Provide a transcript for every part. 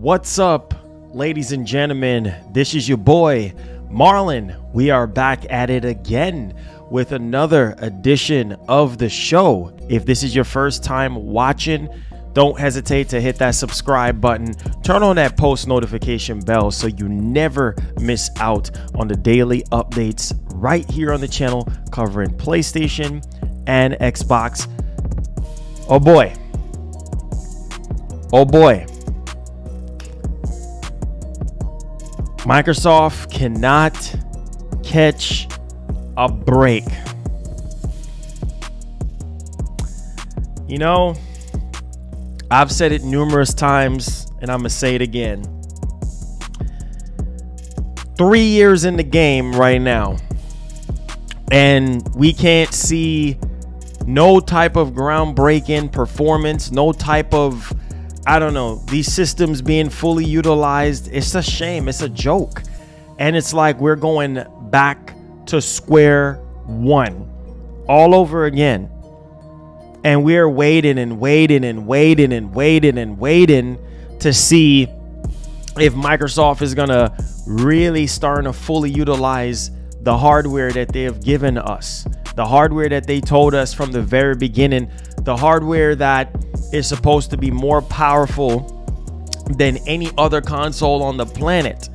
What's up, ladies and gentlemen? This is your boy Marlon. We are back at it again with another edition of the show. If this is your first time watching, don't hesitate to hit that subscribe button. Turn on that post notification bell so you never miss out on the daily updates right here on the channel covering PlayStation and Xbox. Oh boy. Microsoft cannot catch a break. You know, I've said it numerous times and I'm gonna say it again. 3 years in the game right now, and we can't see no type of groundbreaking performance, no type of, I don't know, these systems being fully utilized. It's a shame. It's a joke. And it's like we're going back to square one all over again. And we're waiting and waiting and waiting and waiting and waiting to see if Microsoft is going to really start to fully utilize the hardware that they have given us. The hardware that they told us from the very beginning. The hardware that is supposed to be more powerful than any other console on the planet.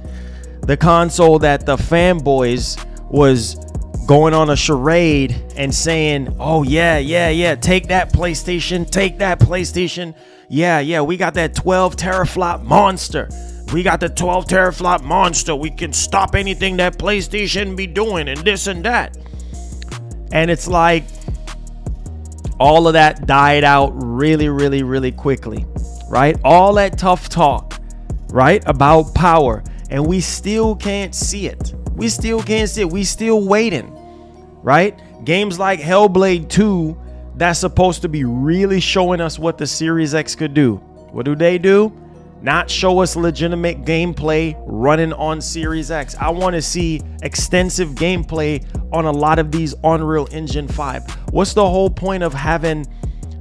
The console that the fanboys was going on a charade and saying, oh yeah, take that PlayStation, yeah, we got that 12 teraflop monster. We can stop anything that PlayStation be doing and this and that. And it's like all of that died out really quickly, right? All that tough talk, right, about power, and we still can't see it. We still waiting, right? Games like Hellblade 2, that's supposed to be really showing us what the Series X could do. What do? Not show us legitimate gameplay running on Series X. I want to see extensive gameplay on a lot of these Unreal Engine 5. What's the whole point of having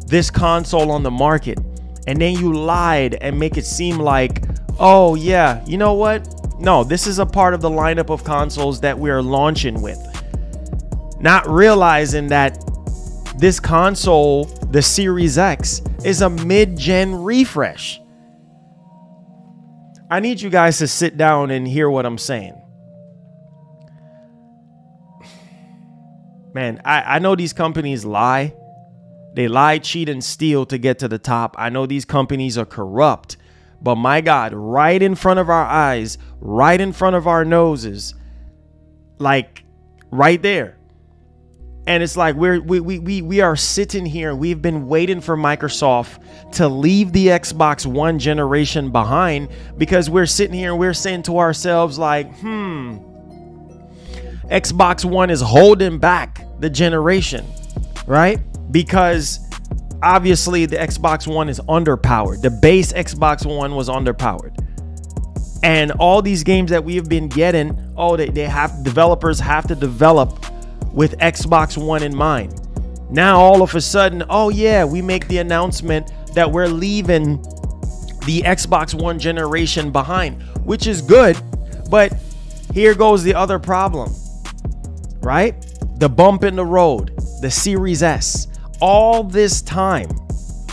this console on the market? And then you lied and make it seem like, oh yeah, you know what? No, this is a part of the lineup of consoles that we are launching with. Not realizing that this console, the Series X, is a mid-gen refresh. I need you guys to sit down and hear what I'm saying. Man, I know these companies lie. They lie, cheat, and steal to get to the top. I know these companies are corrupt. But my God, right in front of our eyes, right in front of our noses, like right there. And it's like we are sitting here. We've been waiting for Microsoft to leave the Xbox One generation behind, because we're sitting here and we're saying to ourselves like, Xbox One is holding back the generation, right? Because obviously the Xbox One is underpowered. The base Xbox One was underpowered. And all these games that we have been getting, developers have to develop with Xbox One in mind. Now all of a sudden, oh yeah, we make the announcement that we're leaving the Xbox One generation behind, which is good. But here goes the other problem, right? The bump in the road, the Series S. All this time,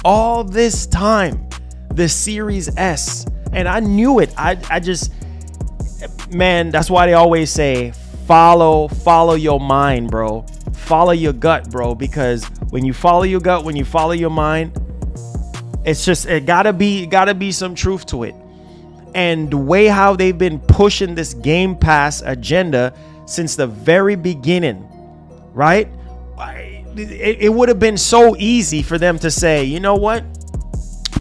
the Series S. And I knew it. I just, man, that's why they always say, follow your mind, bro. Follow your gut, bro. Because when you follow your gut, when you follow your mind, it's just, it gotta be some truth to it. And the way how they've been pushing this Game Pass agenda since the very beginning, right? It would have been so easy for them to say, you know what?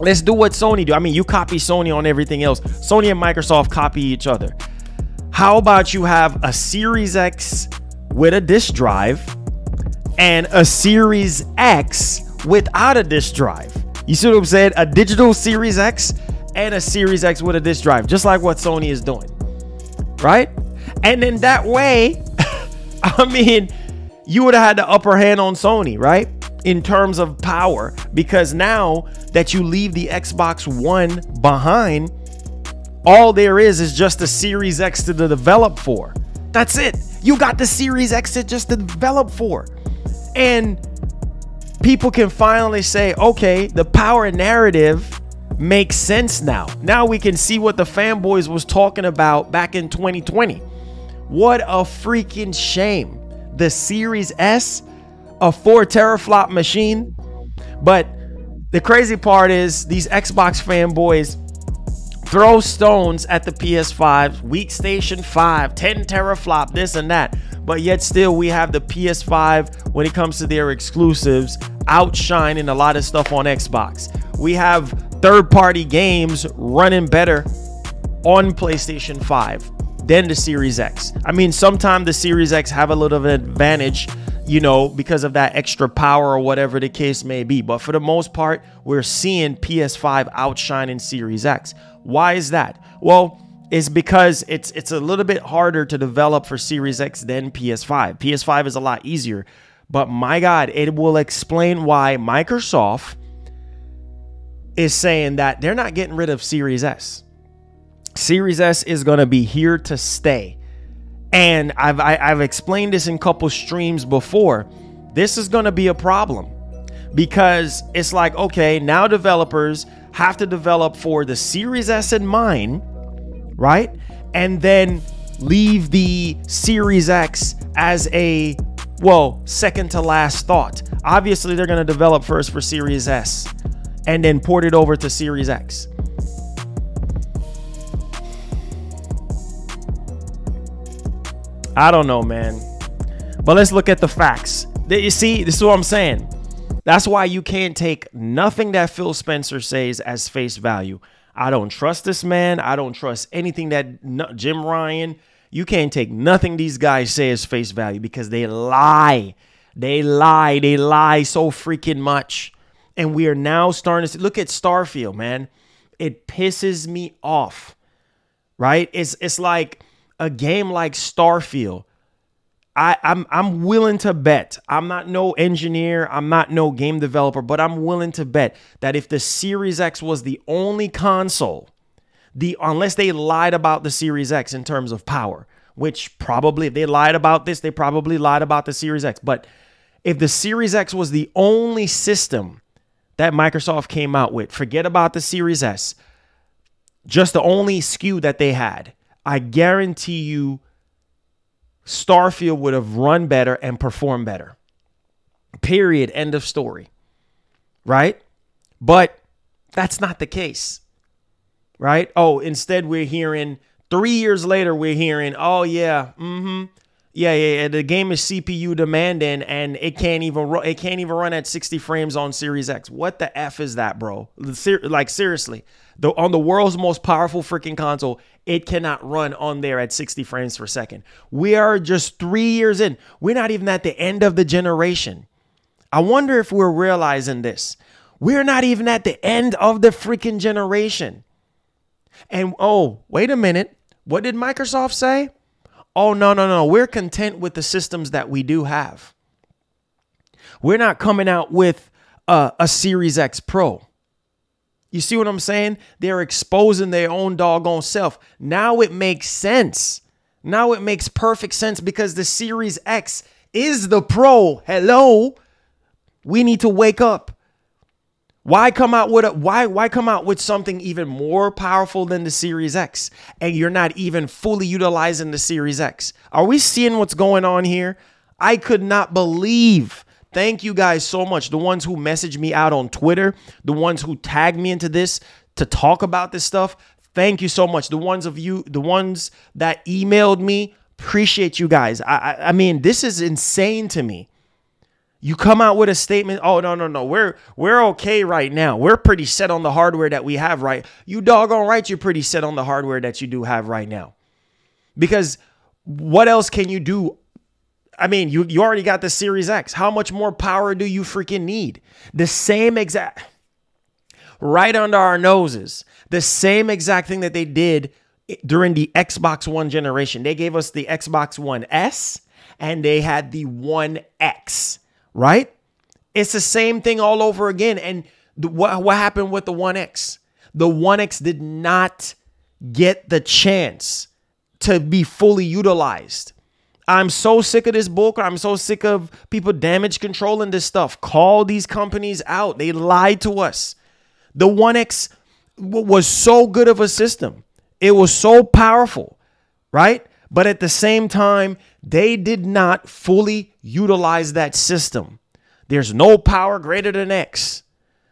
Let's do what Sony do. I mean, you copy Sony on everything else. Sony and Microsoft copy each other. How about you have a Series X with a disk drive and a Series X without a disk drive? You see what I'm saying? A digital Series X and a Series X with a disk drive, just like what Sony is doing, right? And then that way, I mean, you would have had the upper hand on Sony, right? In terms of power, because now that you leave the Xbox One behind, All there is just the Series X to develop for. That's it. You got the Series X to just develop for. And people can finally say, okay, the power narrative makes sense now. Now we can see what the fanboys was talking about back in 2020. What a freaking shame. The Series S, a 4 teraflop machine. But the crazy part is these Xbox fanboys throw stones at the PS5, weak station 5, 10 teraflop, this and that. But yet still we have the PS5 when it comes to their exclusives outshining a lot of stuff on Xbox. We have third-party games running better on PlayStation 5 than the Series X. I mean, sometimes the Series X have a little of an advantage, you know, because of that extra power or whatever the case may be. But for the most part, we're seeing PS5 outshining Series X. Why is that? Well, it's because it's a little bit harder to develop for Series X than PS5. PS5 is a lot easier. But my God, it will explain why Microsoft is saying that they're not getting rid of Series S. Series S is going to be here to stay. And I've explained this in a couple streams before. This is going to be a problem because it's like, okay, now developers have to develop for the Series S in mind, right? And then leave the Series X as a, well, second to last thought. Obviously, they're going to develop first for Series S and then port it over to Series X. I don't know, man. But let's look at the facts. You see, this is what I'm saying. That's why you can't take nothing that Phil Spencer says as face value. I don't trust this man. I don't trust anything that Jim Ryan. You can't take nothing these guys say as face value because they lie. They lie. They lie so freaking much. And we are now starting to see, look at Starfield, man. It pisses me off, right? It's like a game like Starfield. I'm willing to bet. I'm not no engineer. I'm not no game developer, but I'm willing to bet that if the Series X was the only console, unless they lied about the Series X in terms of power, which probably if they lied about this, they probably lied about the Series X. But if the Series X was the only system that Microsoft came out with, forget about the Series S, just the only SKU that they had, I guarantee you Starfield would have run better and performed better. Period. End of story. Right? But that's not the case. Right? Oh, instead we're hearing 3 years later, we're hearing, oh yeah, yeah, the game is CPU demanding and it can't even run at 60 frames on Series X. What the F is that, bro? Like seriously, on the world's most powerful freaking console, it cannot run on there at 60 frames per second. We are just 3 years in. We're not even at the end of the generation. I wonder if we're realizing this. We're not even at the end of the freaking generation. And oh, wait a minute. What did Microsoft say? Oh, no. We're content with the systems that we do have. We're not coming out with a Series X Pro. You see what I'm saying? They're exposing their own doggone self. Now it makes sense. Now it makes perfect sense because the Series X is the Pro. Hello. We need to wake up. Why come out with why come out with something even more powerful than the Series X and you're not even fully utilizing the Series X? Are we seeing what's going on here? I could not believe. Thank you guys so much. The ones who messaged me out on Twitter, the ones who tagged me into this to talk about this stuff. Thank you so much. The ones that emailed me, appreciate you guys. I mean, this is insane to me. You come out with a statement, oh, no, we're okay right now. We're pretty set on the hardware that we have, right? You doggone right, you're pretty set on the hardware that you do have right now. Because what else can you do? I mean, you already got the Series X. How much more power do you freaking need? The same exact, right under our noses, the same exact thing that they did during the Xbox One generation. They gave us the Xbox One S and they had the One X. Right? It's the same thing all over again. And what happened with the One X? The One X did not get the chance to be fully utilized. I'm so sick of this bullcrap. I'm so sick of people damage controlling this stuff. Call these companies out. They lied to us. The 1X was so good of a system. It was so powerful, right? But at the same time, they did not fully utilize that system. There's no power greater than X.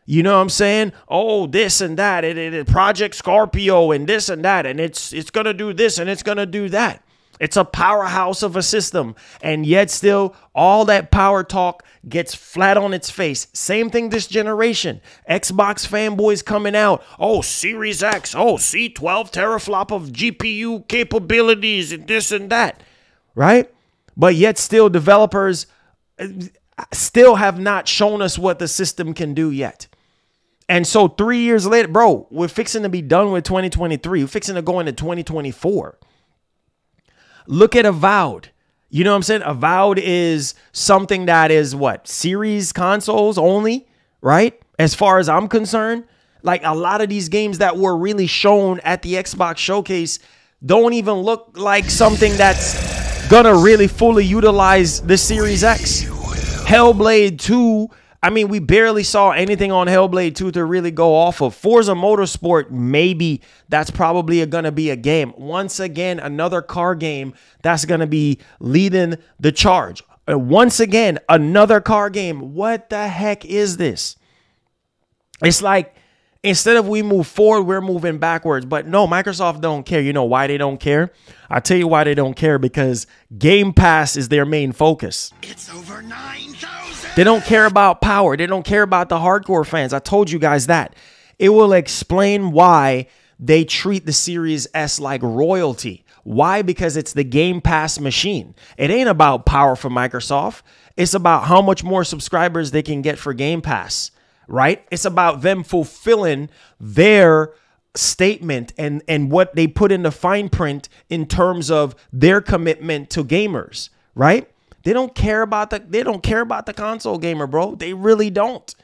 You know what I'm saying? Oh, this and that. Project Scorpio and this and that. And it's going to do this and it's going to do that. It's a powerhouse of a system. And yet still all that power talk gets flat on its face. Same thing this generation. Xbox fanboys coming out. Oh, Series X. Oh, see 12 teraflop of GPU capabilities and this and that. Right? But yet still developers still have not shown us what the system can do yet. And so 3 years later, bro, we're fixing to be done with 2023. We're fixing to go into 2024. Look at Avowed. You know what I'm saying? Avowed is something that is what? Series consoles only, right? As far as I'm concerned, like a lot of these games that were really shown at the Xbox showcase don't even look like something that's gonna really fully utilize the Series X. Hellblade 2, I mean, we barely saw anything on Hellblade 2 to really go off of. Forza Motorsport, maybe that's probably going to be a game. Once again, another car game that's going to be leading the charge. Once again, another car game. What the heck is this? It's like, instead of we move forward, we're moving backwards. But no, Microsoft don't care. You know why they don't care? I'll tell you why they don't care. Because Game Pass is their main focus. It's over 9,000. They don't care about power. They don't care about the hardcore fans. I told you guys that. It will explain why they treat the Series S like royalty. Why? Because it's the Game Pass machine. It ain't about power for Microsoft. It's about how much more subscribers they can get for Game Pass, right? It's about them fulfilling their statement and what they put in the fine print in terms of their commitment to gamers, right? They don't care about the console gamer, bro. They really don't.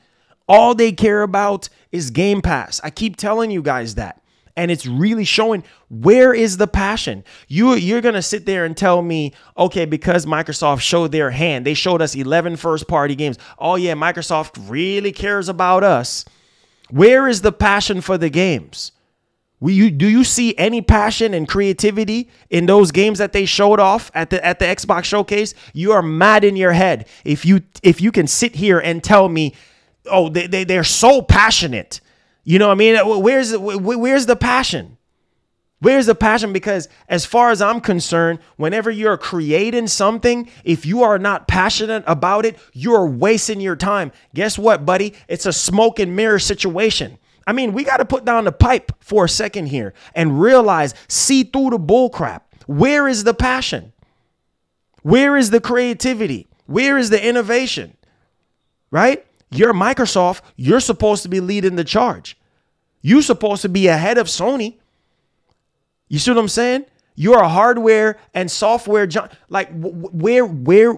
All they care about is Game Pass. I keep telling you guys that. And it's really showing, where is the passion? You're going to sit there and tell me, okay, because Microsoft showed their hand, they showed us 11 first-party games. Oh, yeah, Microsoft really cares about us. Where is the passion for the games? Do you see any passion and creativity in those games that they showed off at the Xbox showcase? You are mad in your head if you can sit here and tell me, oh, they're so passionate. You know what I mean? Where's the passion? Where's the passion? Because as far as I'm concerned, whenever you're creating something, if you are not passionate about it, you're wasting your time. Guess what, buddy? It's a smoke and mirror situation. I mean, we got to put down the pipe for a second here and realize, see through the bull crap. Where is the passion? Where is the creativity? Where is the innovation? Right? You're Microsoft. You're supposed to be leading the charge. You're supposed to be ahead of Sony. You see what I'm saying? You're a hardware and software. Like where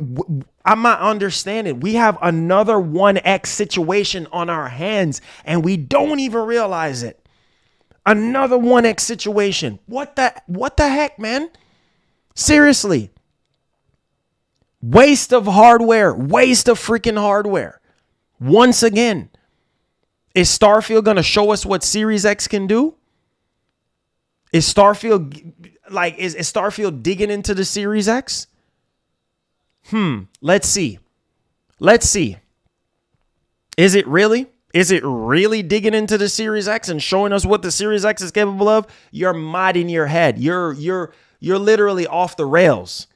I'm not understanding. We have another 1X situation on our hands and we don't even realize it. Another 1X situation. What the heck, man? Seriously. Waste of hardware. Waste of freaking hardware. Once again, is Starfield going to show us what Series X can do? Is Starfield is Starfield digging into the Series X? Let's see. Let's see. Is it really? Is it really digging into the Series X and showing us what the Series X is capable of? You're mad in your head. You're literally off the rails.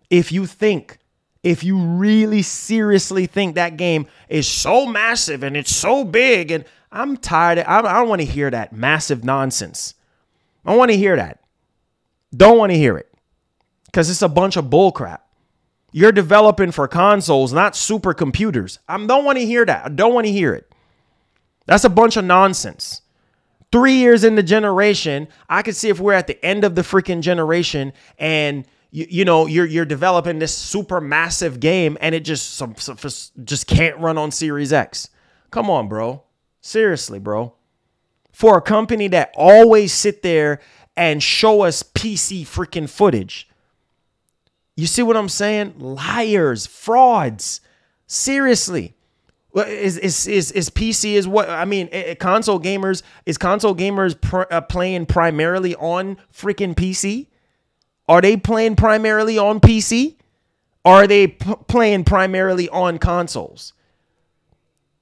If you really seriously think that game is so massive and it's so big, and I'm tired. I don't want to hear that massive nonsense. I don't want to hear that. Don't want to hear it because it's a bunch of bullcrap. You're developing for consoles, not supercomputers. I don't want to hear that. I don't want to hear it. That's a bunch of nonsense. 3 years in the generation, I could see if we're at the end of the freaking generation and you're developing this super massive game and it just can't run on Series X. Come on, bro. Seriously, bro. For a company that always sit there and show us PC freaking footage. You see what I'm saying? Liars, frauds. Seriously. Is PC is what I mean? Console gamers playing primarily on freaking PC? Are they playing primarily on PC? Or are they playing primarily on consoles?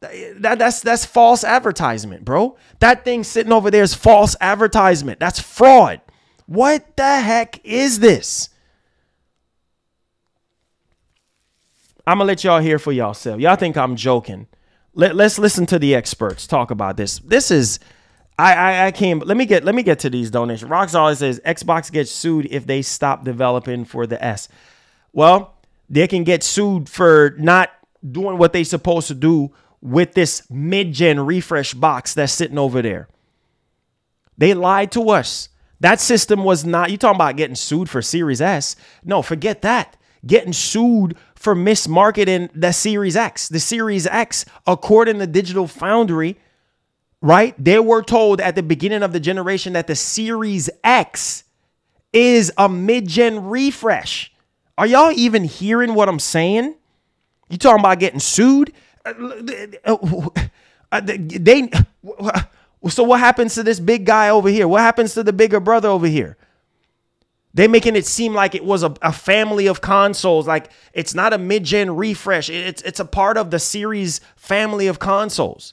That's false advertisement, bro. That thing sitting over there is false advertisement. That's fraud. What the heck is this? I'm going to let y'all hear for yourself. Y'all think I'm joking. Let's listen to the experts talk about this. This is, I can't, let me get to these donations. Roxar says Xbox gets sued if they stop developing for the S. Well, they can get sued for not doing what they're supposed to do with this mid-gen refresh box that's sitting over there. They lied to us. That system was not, you talking about getting sued for Series S. No, forget that. Getting sued for mismarketing the Series X. The Series X, according to Digital Foundry, right? They were told at the beginning of the generation that the Series X is a mid-gen refresh. Are y'all even hearing what I'm saying? You talking about getting sued? So what happens to this big guy over here? What happens to the bigger brother over here? They're making it seem like it was a family of consoles. Like it's not a mid-gen refresh. It's a part of the series family of consoles.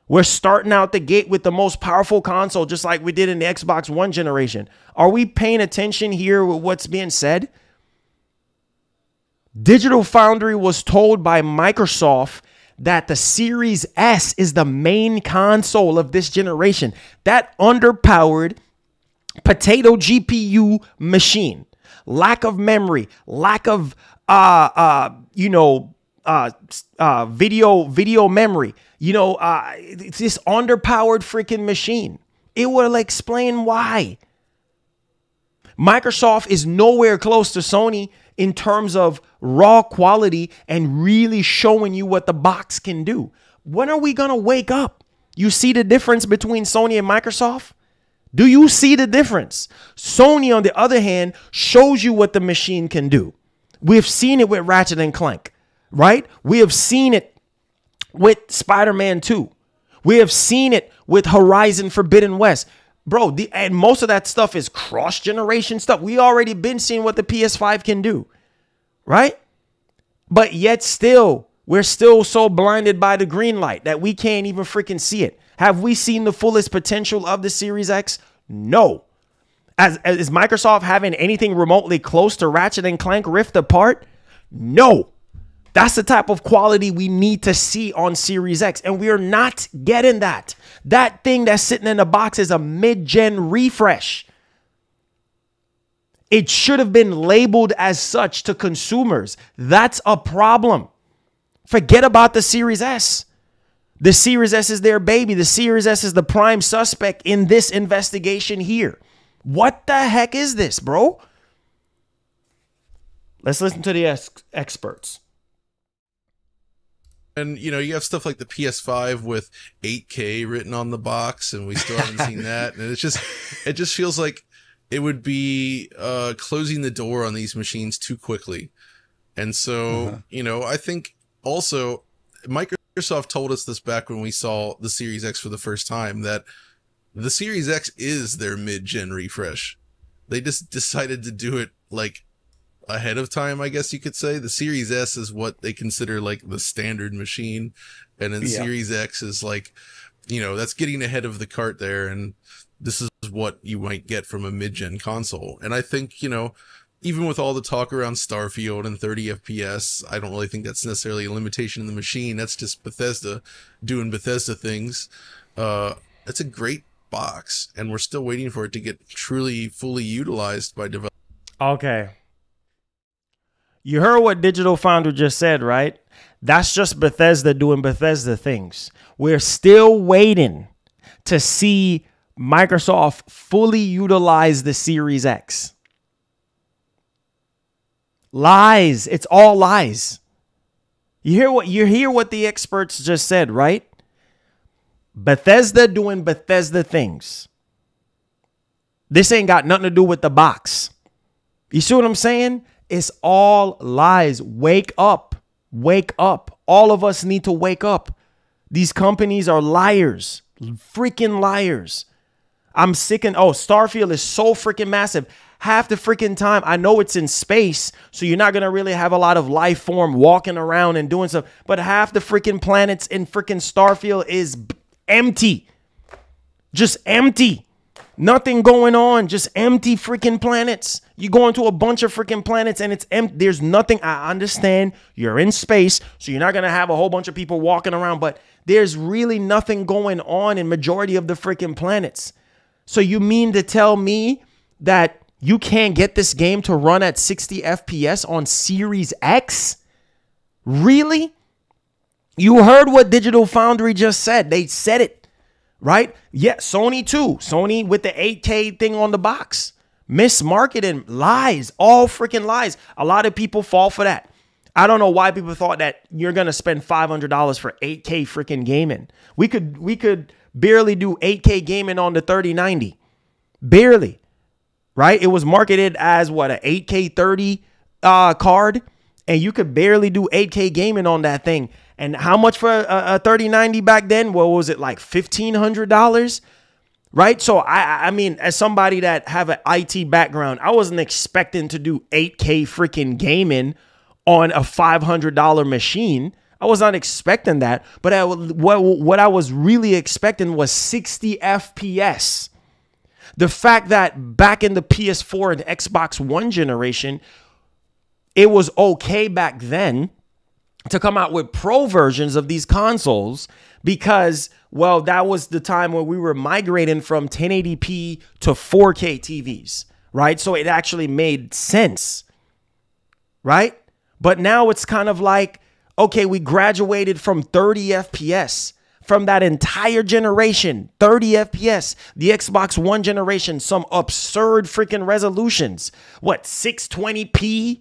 We're starting out the gate with the most powerful console, just like we did in the Xbox One generation. Are we paying attention here with what's being said? Digital Foundry was told by Microsoft that the Series S is the main console of this generation. That underpowered potato GPU machine, lack of memory, lack of video memory, it's this underpowered freaking machine. It will explain why. Microsoft is nowhere close to Sony in terms of raw quality and really showing you what the box can do. When are we going to wake up? You see the difference between Sony and Microsoft? Do you see the difference? Sony, on the other hand, shows you what the machine can do. We've seen it with Ratchet and Clank, right? We have seen it with Spider-Man 2. We have seen it with Horizon Forbidden West. Bro, and most of that stuff is cross-generation stuff. We already been seeing what the PS5 can do, right? But yet still, we're still so blinded by the green light that we can't even freaking see it. Have we seen the fullest potential of the Series X? No. Is Microsoft having anything remotely close to Ratchet and Clank Rift Apart? No. That's the type of quality we need to see on Series X, and we are not getting that. That thing that's sitting in the box is a mid-gen refresh. It should have been labeled as such to consumers. That's a problem. Forget about the Series S. The Series S is their baby. The Series S is the prime suspect in this investigation here. What the heck is this, bro? Let's listen to the experts. And, you have stuff like the PS5 with 8K written on the box, and we still haven't seen that. And it just feels like it would be closing the door on these machines too quickly. And so, I think also Microsoft told us this back when we saw the Series X for the first time, that the Series X is their mid-gen refresh. They just decided to do it like ahead of time, I guess you could say. The Series S is what they consider like the standard machine, and then Series X is like, that's getting ahead of the cart there, and this is what you might get from a mid-gen console. And I think, even with all the talk around Starfield and 30 FPS, I don't really think that's necessarily a limitation in the machine. That's just Bethesda doing Bethesda things. It's a great box, and we're still waiting for it to get truly fully utilized by developers. Okay. You heard what Digital Foundry just said, right? That's just Bethesda doing Bethesda things. We're still waiting to see Microsoft fully utilize the Series X. Lies. It's all lies. You hear what the experts just said, right? Bethesda doing Bethesda things. This ain't got nothing to do with the box. You see what I'm saying? It's all lies. Wake up. Wake up. All of us need to wake up. These companies are liars. Freaking liars. I'm sick and Starfield is so freaking massive. Half the freaking time, I know it's in space, so you're not going to really have a lot of life form walking around and doing stuff. But half the freaking planets in freaking Starfield is empty. Just empty. Nothing going on. Just empty freaking planets. You go into a bunch of freaking planets and it's empty. There's nothing. I understand you're in space, so you're not going to have a whole bunch of people walking around. But there's really nothing going on in majority of the freaking planets. So you mean to tell me that you can't get this game to run at 60 FPS on Series X? Really? You heard what Digital Foundry just said. They said it, right? Yeah, Sony too. Sony with the 8K thing on the box. Mismarketing, lies, all freaking lies. A lot of people fall for that. I don't know why people thought that you're going to spend $500 for 8K freaking gaming. We could barely do 8K gaming on the 3090. Barely. Right? It was marketed as what, an 8K 30 card, and you could barely do 8K gaming on that thing. And how much for a 3090 back then? What was it, like $1,500? Right? So I mean, as somebody that have an IT background, I wasn't expecting to do 8K freaking gaming on a $500 machine. I was not expecting that. But what I was really expecting was 60 FPS. The fact that back in the PS4 and Xbox One generation, it was okay back then to come out with pro versions of these consoles because, well, that was the time when we were migrating from 1080p to 4K TVs, right? So it actually made sense, right? But now it's kind of like, okay, we graduated from 30 FPS. From that entire generation, 30 FPS, the Xbox One generation, some absurd freaking resolutions. What, 620p,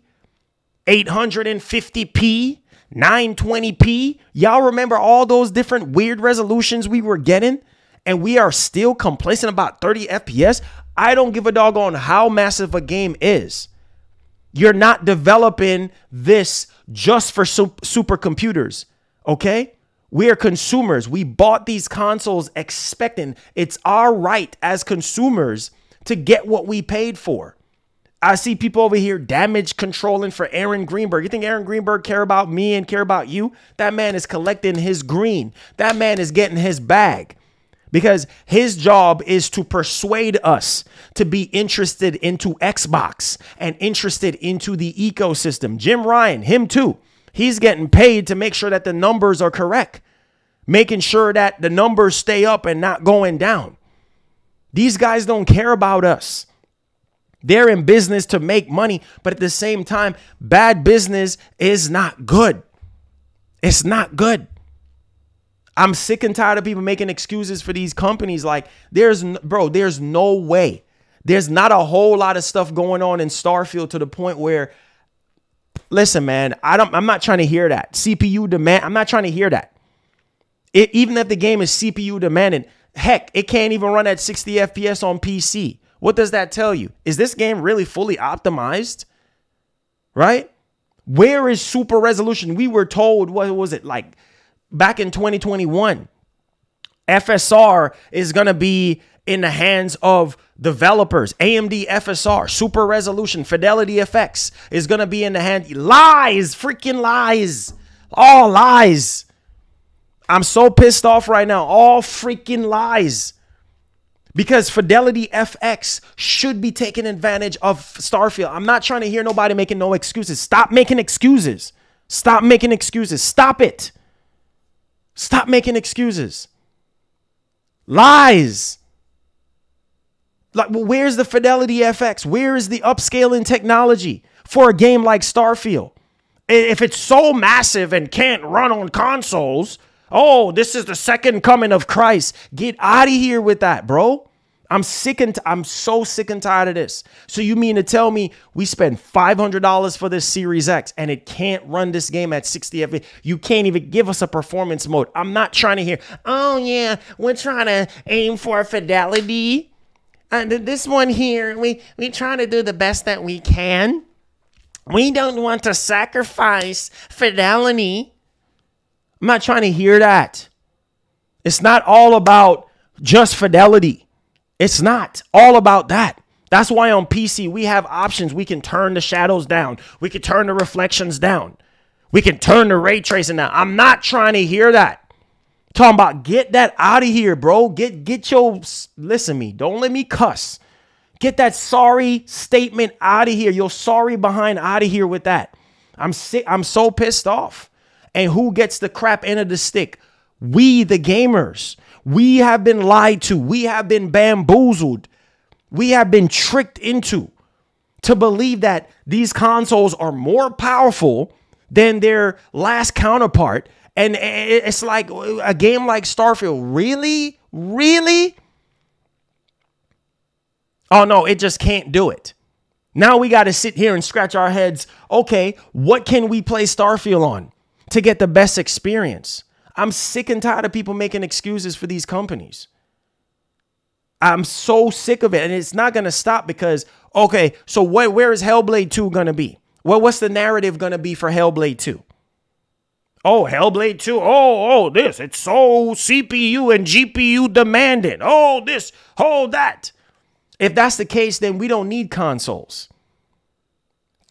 850p, 920p? Y'all remember all those different weird resolutions we were getting? And we are still complacent about 30 FPS? I don't give a doggone how massive a game is. You're not developing this just for supercomputers, okay? We are consumers. We bought these consoles expecting it's our right as consumers to get what we paid for. I see people over here damage controlling for Aaron Greenberg. You think Aaron Greenberg care about me and care about you? That man is collecting his green. That man is getting his bag because his job is to persuade us to be interested into Xbox and interested into the ecosystem. Jim Ryan, him too. He's getting paid to make sure that the numbers are correct, making sure that the numbers stay up and not going down. These guys don't care about us. They're in business to make money, but at the same time, bad business is not good. It's not good. I'm sick and tired of people making excuses for these companies. Like, there's no way. There's not a whole lot of stuff going on in Starfield to the point where, listen, man, I'm not trying to hear that. CPU demand, I'm not trying to hear that. Even if the game is CPU demanding, heck, it can't even run at 60 FPS on PC. What does that tell you? Is this game really fully optimized? Right? Where is super resolution? We were told, what was it, like back in 2021, FSR is going to be in the hands of developers. AMD FSR, super resolution, Fidelity FX is going to be in the hand. Lies, freaking lies. All lies. I'm so pissed off right now. All freaking lies. Because Fidelity FX should be taking advantage of Starfield. I'm not trying to hear nobody making no excuses. Stop making excuses. Stop making excuses. Stop it. Stop making excuses. Lies. Like, where's the Fidelity FX? Where is the upscaling technology for a game like Starfield? If it's so massive and can't run on consoles, oh, this is the second coming of Christ. Get out of here with that, bro. I'm so sick and tired of this. So you mean to tell me we spend $500 for this Series X and it can't run this game at 60 FPS? You can't even give us a performance mode. I'm not trying to hear, oh yeah, we're trying to aim for fidelity. This one here, we try to do the best that we can. We don't want to sacrifice fidelity. I'm not trying to hear that. It's not all about just fidelity. It's not all about that. That's why on PC, we have options. We can turn the shadows down. We can turn the reflections down. We can turn the ray tracing down. I'm not trying to hear that. Talking about get that out of here, bro. Get your, listen to me. Don't let me cuss. Get that sorry statement out of here. Your sorry behind out of here with that. I'm sick. I'm so pissed off. And who gets the crap end of the stick? We, the gamers. We have been lied to. We have been bamboozled. We have been tricked into to believe that these consoles are more powerful than their last counterpart. And it's like a game like Starfield. Really? Really? Oh, no, it just can't do it. Now we got to sit here and scratch our heads. Okay, what can we play Starfield on to get the best experience? I'm sick and tired of people making excuses for these companies. I'm so sick of it. And it's not going to stop because, okay, so where is Hellblade 2 going to be? Well, what's the narrative going to be for Hellblade 2? Oh, Hellblade 2. This. It's so CPU and GPU demanding. Oh, this. Oh, that. If that's the case, then we don't need consoles.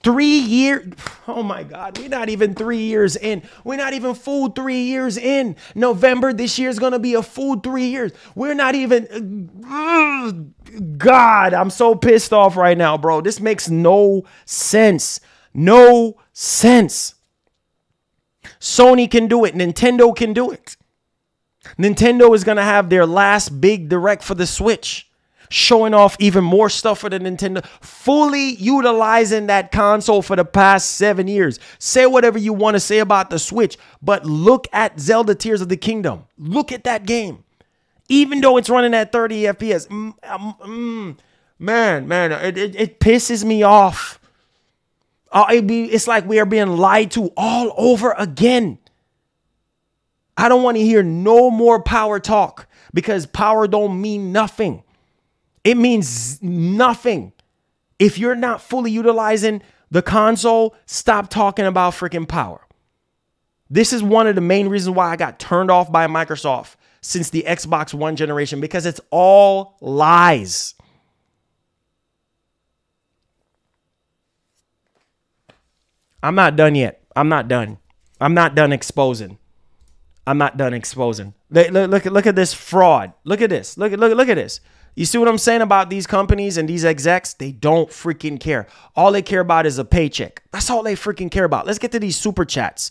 3 years. Oh, my God. We're not even 3 years in. We're not even full 3 years in. November this year is going to be a full 3 years. We're not even. God, I'm so pissed off right now, bro. This makes no sense. No sense. Sony can do it. Nintendo can do it. Nintendo is going to have their last big direct for the Switch, showing off even more stuff for the Nintendo, fully utilizing that console for the past 7 years. Say whatever you want to say about the Switch, but look at Zelda Tears of the Kingdom. Look at that game. Even though it's running at 30 FPS, it pisses me off. It's like we are being lied to all over again. I don't want to hear no more power talk because power don't mean nothing. It means nothing. If you're not fully utilizing the console, stop talking about freaking power. This is one of the main reasons why I got turned off by Microsoft since the Xbox One generation, because it's all lies. I'm not done yet. I'm not done. I'm not done exposing. I'm not done exposing. Look at this fraud. Look at this. Look at this. You see what I'm saying about these companies and these execs? They don't freaking care. All they care about is a paycheck. That's all they freaking care about. Let's get to these super chats.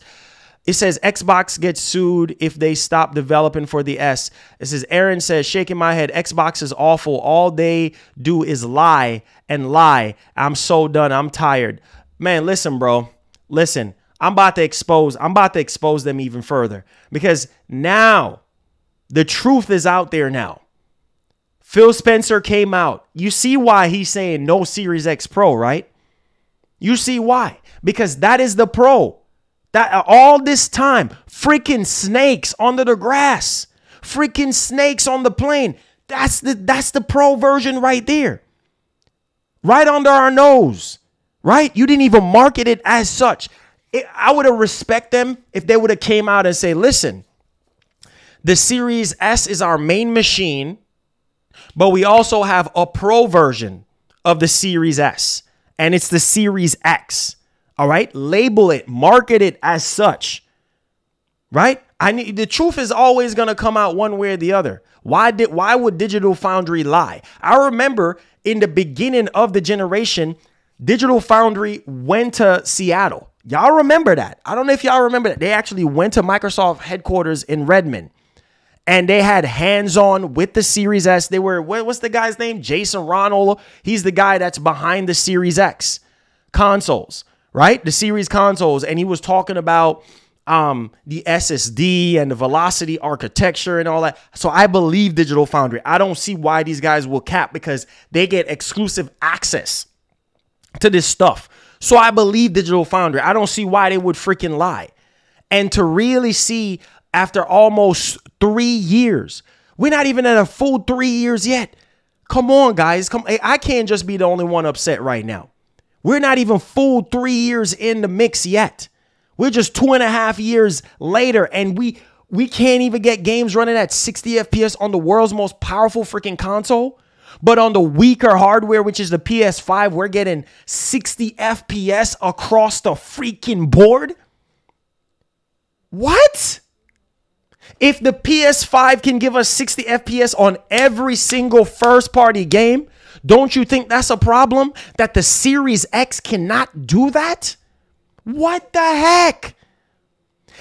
It says Xbox gets sued if they stop developing for the S. It says Aaron says, shaking my head, Xbox is awful. All they do is lie and lie. I'm so done. I'm tired. Man, listen, bro. Listen, I'm about to expose them even further because now the truth is out there now. Phil Spencer came out. You see why he's saying no Series X Pro, right? You see why? Because that is the Pro. That all this time, freaking snakes under the grass, freaking snakes on the plane. That's the Pro version right there. Right under our nose, right? You didn't even market it as such. I would have respect them if they would have came out and say, listen, the Series S is our main machine, but we also have a Pro version of the Series S, and it's the Series X. All right, label it, market it as such. Right? The truth is always going to come out one way or the other. Why would Digital Foundry lie? I remember in the beginning of the generation, Digital Foundry went to Seattle. Y'all remember that? I don't know if y'all remember that. They actually went to Microsoft headquarters in Redmond. And they had hands-on with the Series S. They were, what's the guy's name? Jason Ronald. He's the guy that's behind the Series X consoles, right? The Series consoles. And he was talking about the SSD and the velocity architecture and all that. So I believe Digital Foundry. I don't see why these guys will cap because they get exclusive access to this stuff. So I believe Digital Foundry. I don't see why they would freaking lie. And to really see after almost 3 years, we're not even at a full 3 years yet. Come on, guys. I can't just be the only one upset right now. We're not even full 3 years in the mix yet. We're just 2.5 years later, and we can't even get games running at 60 FPS on the world's most powerful freaking console. But on the weaker hardware, which is the PS5, we're getting 60 FPS across the freaking board. What? If the PS5 can give us 60 FPS on every single first-party game, don't you think that's a problem? That the Series X cannot do that? What the heck?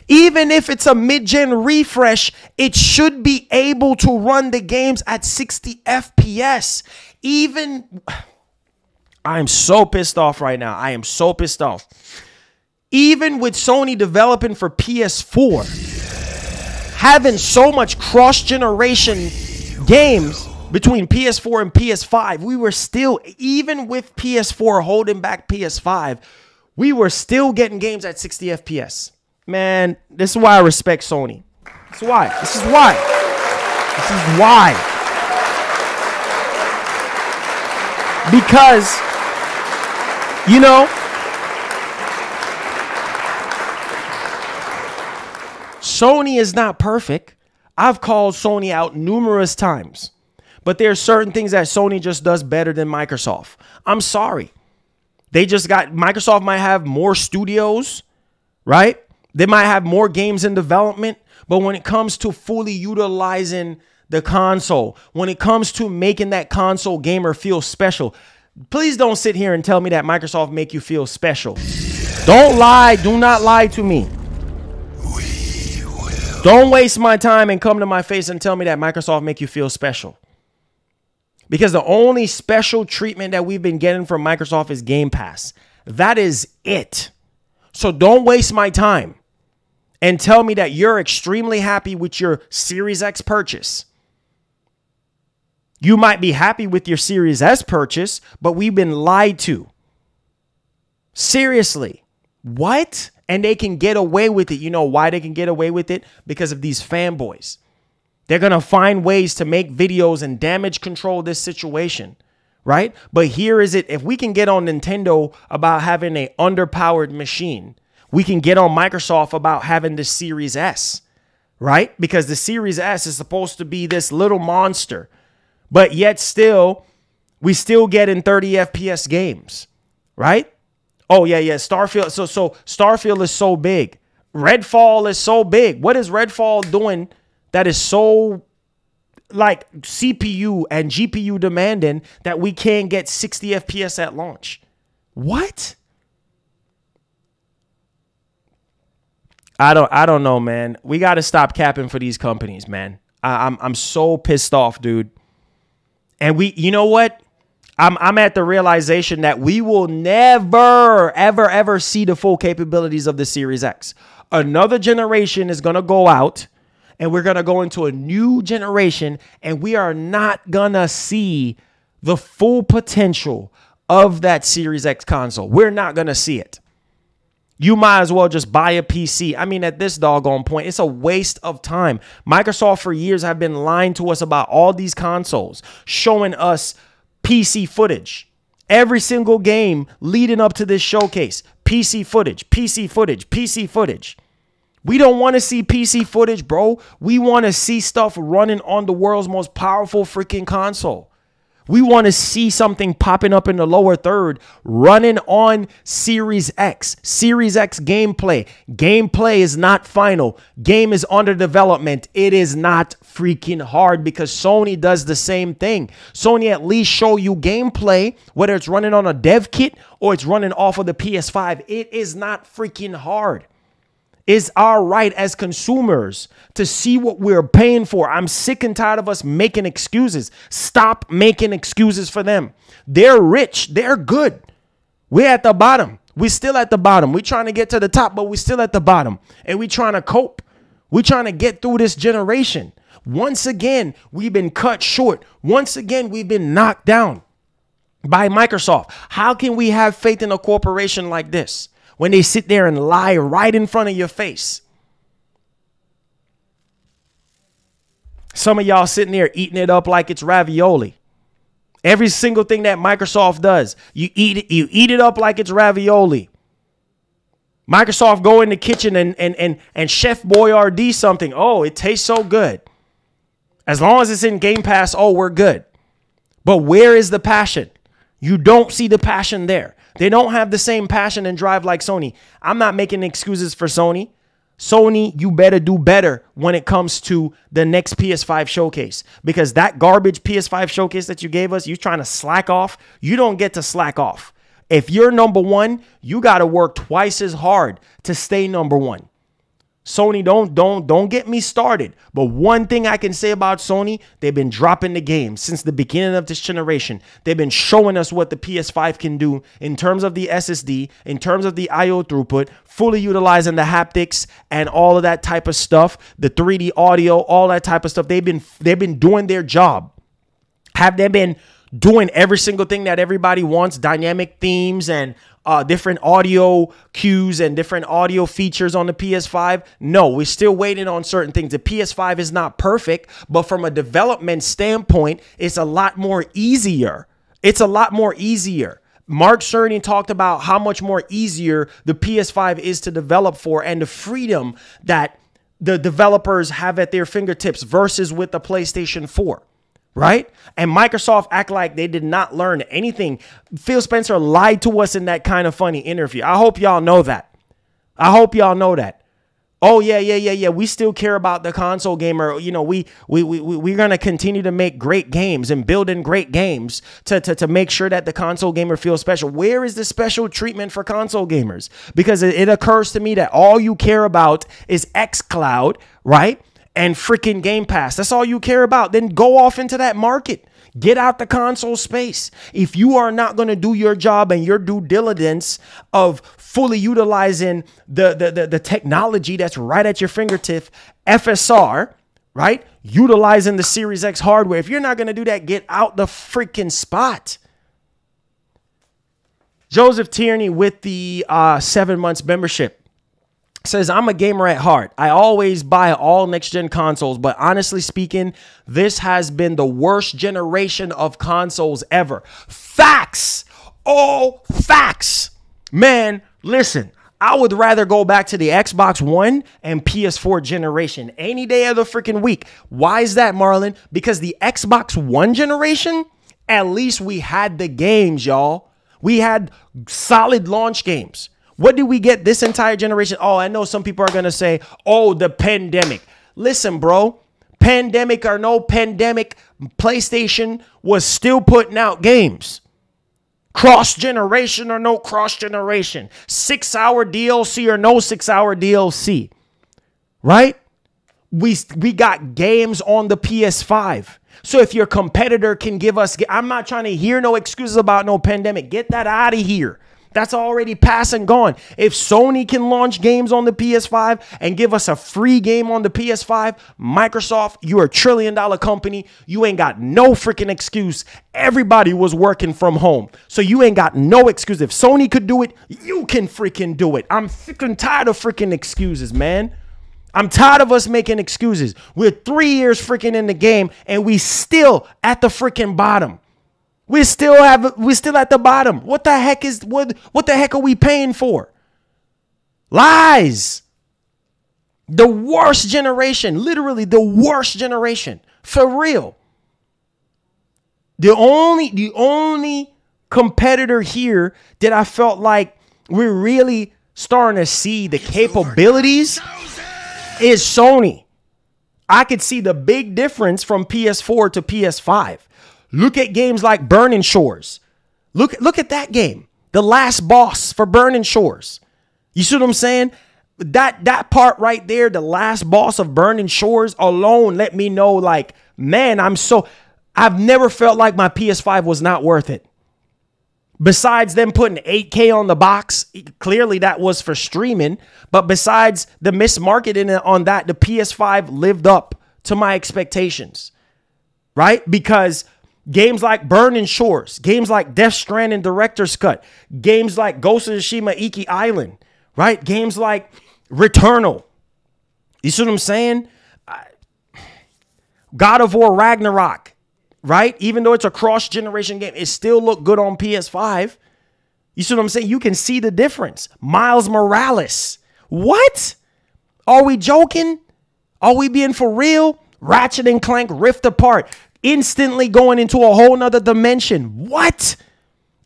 Even if it's a mid-gen refresh, it should be able to run the games at 60 FPS. I am so pissed off right now. I am so pissed off. Even with Sony developing for PS4, having so much cross-generation games between PS4 and PS5, we were still, even with PS4 holding back PS5, we were still getting games at 60 FPS. Man, this is why I respect Sony. This is why. This is why. This is why. Because, you know, Sony is not perfect. I've called Sony out numerous times. But there are certain things that Sony just does better than Microsoft. I'm sorry. Microsoft might have more studios, right? They might have more games in development, but when it comes to fully utilizing the console, when it comes to making that console gamer feel special, please don't sit here and tell me that Microsoft make you feel special. Don't lie. Do not lie to me. Don't waste my time and come to my face and tell me that Microsoft make you feel special. Because the only special treatment that we've been getting from Microsoft is Game Pass. That is it. So don't waste my time and tell me that you're extremely happy with your Series X purchase. You might be happy with your Series S purchase, but we've been lied to. Seriously. What? And they can get away with it. You know why they can get away with it? Because of these fanboys. They're going to find ways to make videos and damage control this situation, right? But here is it. If we can get on Nintendo about having an underpowered machine, we can get on Microsoft about having the Series S, right? Because the Series S is supposed to be this little monster, but yet still, we still get in 30 FPS games, right? Oh, yeah. Starfield. So Starfield is so big. Redfall is so big. What is Redfall doing that is so like CPU and GPU demanding that we can't get 60 FPS at launch? What? I don't know, man. We got to stop capping for these companies, man. I'm so pissed off, dude. And you know what? I'm at the realization that we will never, ever see the full capabilities of the Series X. Another generation is going to go out and we're going to go into a new generation and we are not going to see the full potential of that Series X console. We're not going to see it. You might as well just buy a PC. I mean, at this doggone point, it's a waste of time. Microsoft for years have been lying to us about all these consoles, showing us PC footage. Every single game leading up to this showcase. PC footage, PC footage, PC footage. We don't want to see PC footage, bro. We want to see stuff running on the world's most powerful freaking console. We want to see something popping up in the lower third running on Series X. Series X gameplay. Gameplay is not final. Game is under development. It is not freaking hard because Sony does the same thing. Sony at least show you gameplay, whether it's running on a dev kit or it's running off of the PS5. It is not freaking hard. It's our right as consumers to see what we're paying for. I'm sick and tired of us making excuses. Stop making excuses for them. They're rich. They're good. We're at the bottom. We're still at the bottom. We're trying to get to the top, but we're still at the bottom. And we're trying to cope. We're trying to get through this generation. Once again, we've been cut short. Once again, we've been knocked down by Microsoft. How can we have faith in a corporation like this when they sit there and lie right in front of your face? Some of y'all sitting there eating it up like it's ravioli. Every single thing that Microsoft does, you eat it up like it's ravioli. Microsoft go in the kitchen and Chef Boyardee something. Oh, it tastes so good. As long as it's in Game Pass, oh, we're good. But where is the passion? You don't see the passion there. They don't have the same passion and drive like Sony. I'm not making excuses for Sony. Sony, you better do better when it comes to the next PS5 showcase, because that garbage PS5 showcase that you gave us, you trying to slack off. You don't get to slack off. If you're number one, you got to work twice as hard to stay number one. Sony, don't get me started. But one thing I can say about Sony, they've been dropping the game since the beginning of this generation. They've been showing us what the PS5 can do in terms of the SSD, in terms of the IO throughput, fully utilizing the haptics and all of that type of stuff, the 3D audio, all that type of stuff. They've been doing their job. Have they been doing every single thing that everybody wants, dynamic themes and different audio cues and different audio features on the PS5? No, we're still waiting on certain things. The PS5 is not perfect, but from a development standpoint, it's a lot more easier. It's a lot more easier. Mark Cerny talked about how much more easier the PS5 is to develop for and the freedom that the developers have at their fingertips versus with the PlayStation 4. Right? And Microsoft act like they did not learn anything. Phil Spencer lied to us in that kind of funny interview. I hope y'all know that. I hope y'all know that. Oh, yeah. We still care about the console gamer. You know, we're going to continue to make great games and building great games to make sure that the console gamer feels special. Where is the special treatment for console gamers? Because it occurs to me that all you care about is xCloud, right? And freaking Game Pass. That's all you care about. Then go off into that market. Get out the console space. If you are not going to do your job and your due diligence of fully utilizing the technology that's right at your fingertip, FSR, right? Utilizing the Series X hardware. If you're not going to do that, get out the freaking spot. Joseph Tierney with the 7 months membership says, I'm a gamer at heart. I always buy all next-gen consoles, but honestly speaking, this has been the worst generation of consoles ever. Facts! All facts! Man, listen, I would rather go back to the Xbox One and PS4 generation any day of the freaking week. Why is that, Marlon? Because the Xbox One generation, at least we had the games, y'all. We had solid launch games. What did we get this entire generation? Oh, I know some people are going to say, oh, the pandemic. Listen, bro, pandemic or no pandemic, PlayStation was still putting out games. Cross-generation or no cross-generation. 6-hour DLC or no 6-hour DLC. Right? We got games on the PS5. So if your competitor can give us, I'm not trying to hear no excuses about no pandemic. Get that out of here. That's already past and gone. If Sony can launch games on the PS5 and give us a free game on the PS5, Microsoft, you're a $1 trillion company. You ain't got no freaking excuse. Everybody was working from home. So you ain't got no excuse. If Sony could do it, you can freaking do it. I'm freaking tired of freaking excuses, man. I'm tired of us making excuses. We're 3 years freaking in the game and we still at the freaking bottom. We're still at the bottom. What the heck are we paying for? Lies. The worst generation, literally the worst generation, for real. The only competitor here that I felt like we're really starting to see the capabilities is Sony. I could see the big difference from PS4 to PS5. Look at games like Burning Shores. Look at that game. The last boss for Burning Shores. You see what I'm saying? That part right there, the last boss of Burning Shores alone let me know, like, man, I've never felt like my PS5 was not worth it. Besides them putting 8K on the box, clearly that was for streaming. But besides the mismarketing on that, the PS5 lived up to my expectations, right? Because games like Burning Shores, games like Death Stranding Director's Cut, games like Ghost of Tsushima Iki Island, right? Games like Returnal. You see what I'm saying? God of War Ragnarok. right? Even though it's a cross-generation game, it still looked good on PS5. You see what I'm saying? You can see the difference. Miles Morales. What? Are we joking? Are we being for real? Ratchet and Clank Rift Apart. Instantly going into a whole nother dimension. What?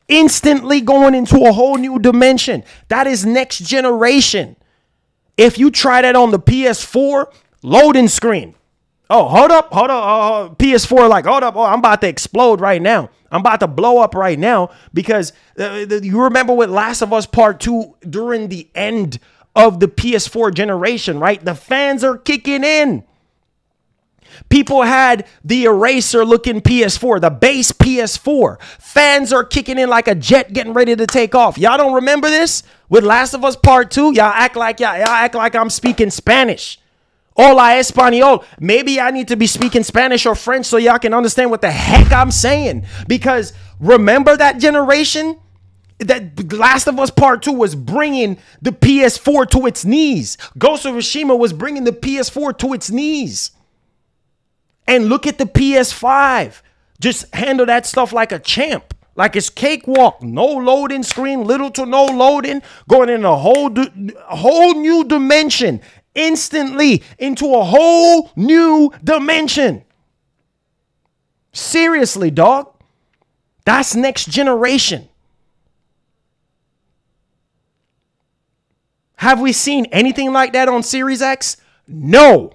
Instantly going into a whole new dimension. That is next generation. If you try that on the PS4, loading screen. Oh, hold up. PS4 like, hold up. Oh, I'm about to explode right now. I'm about to blow up right now because you remember with Last of Us Part 2 during the end of the PS4 generation, right? The fans are kicking in. People had the eraser looking PS4, the base PS4. Fans are kicking in like a jet getting ready to take off. Y'all don't remember this? With Last of Us Part 2, y'all act like I'm speaking Spanish. Hola español. Maybe I need to be speaking Spanish or French so y'all can understand what the heck I'm saying. Because remember that generation? That Last of Us Part 2 was bringing the PS4 to its knees. Ghost of Tsushima was bringing the PS4 to its knees. And look at the PS5. Just handle that stuff like a champ. Like it's cakewalk. No loading screen, little to no loading. Going in a whole new dimension. Instantly into a whole new dimension. Seriously, dog. That's next generation. Have we seen anything like that on Series X? No.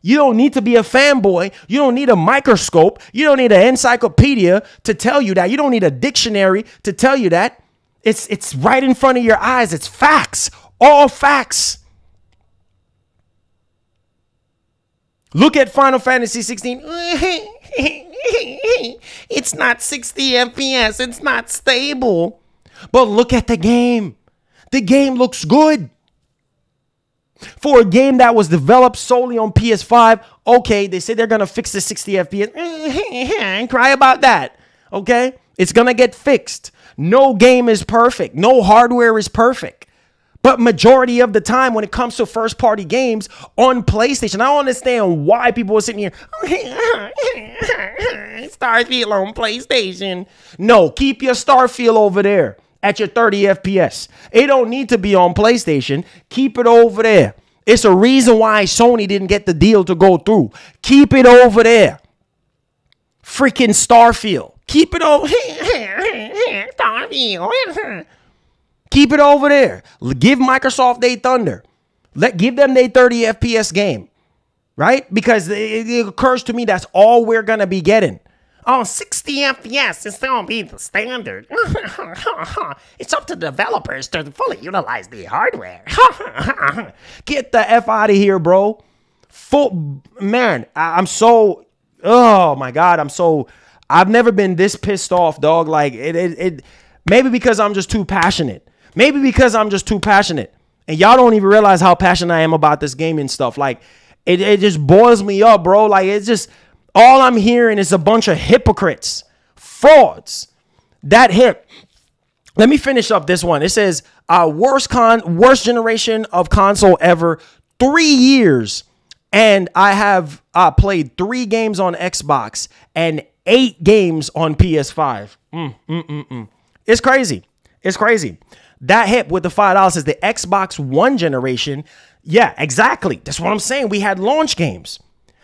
You don't need to be a fanboy. You don't need a microscope. You don't need an encyclopedia to tell you that. You don't need a dictionary to tell you that. It's right in front of your eyes. It's facts. All facts. Look at Final Fantasy 16. It's not 60 FPS. It's not stable. But look at the game. The game looks good. For a game that was developed solely on PS5, okay, they say they're going to fix the 60 FPS. Cry about that, okay? It's going to get fixed. No game is perfect. No hardware is perfect. But majority of the time when it comes to first-party games on PlayStation, I don't understand why people are sitting here, Starfield on PlayStation. No, keep your Starfield over there at your 30 FPS. It don't need to be on PlayStation. Keep it over there. It's a reason why Sony didn't get the deal to go through. Keep it over there. Freaking Starfield. Keep it over Starfield. Keep it over there. Give Microsoft their thunder. Give them their 30 FPS game. Right? Because it occurs to me that's all we're going to be getting. Oh, 60 FPS is going to be the standard. It's up to developers to fully utilize the hardware. Get the F out of here, bro. I'm so, oh my God, I've never been this pissed off, dog. Like, maybe because I'm just too passionate. And y'all don't even realize how passionate I am about this gaming stuff. Like, it just boils me up, bro. Like, it's just, all I'm hearing is a bunch of hypocrites, frauds. That hip. Let me finish up this one. It says, worst generation of console ever, 3 years. And I have played 3 games on Xbox and 8 games on PS5. It's crazy. It's crazy. That hit with the $5 says the Xbox One generation. Yeah, exactly. That's what I'm saying. We had launch games.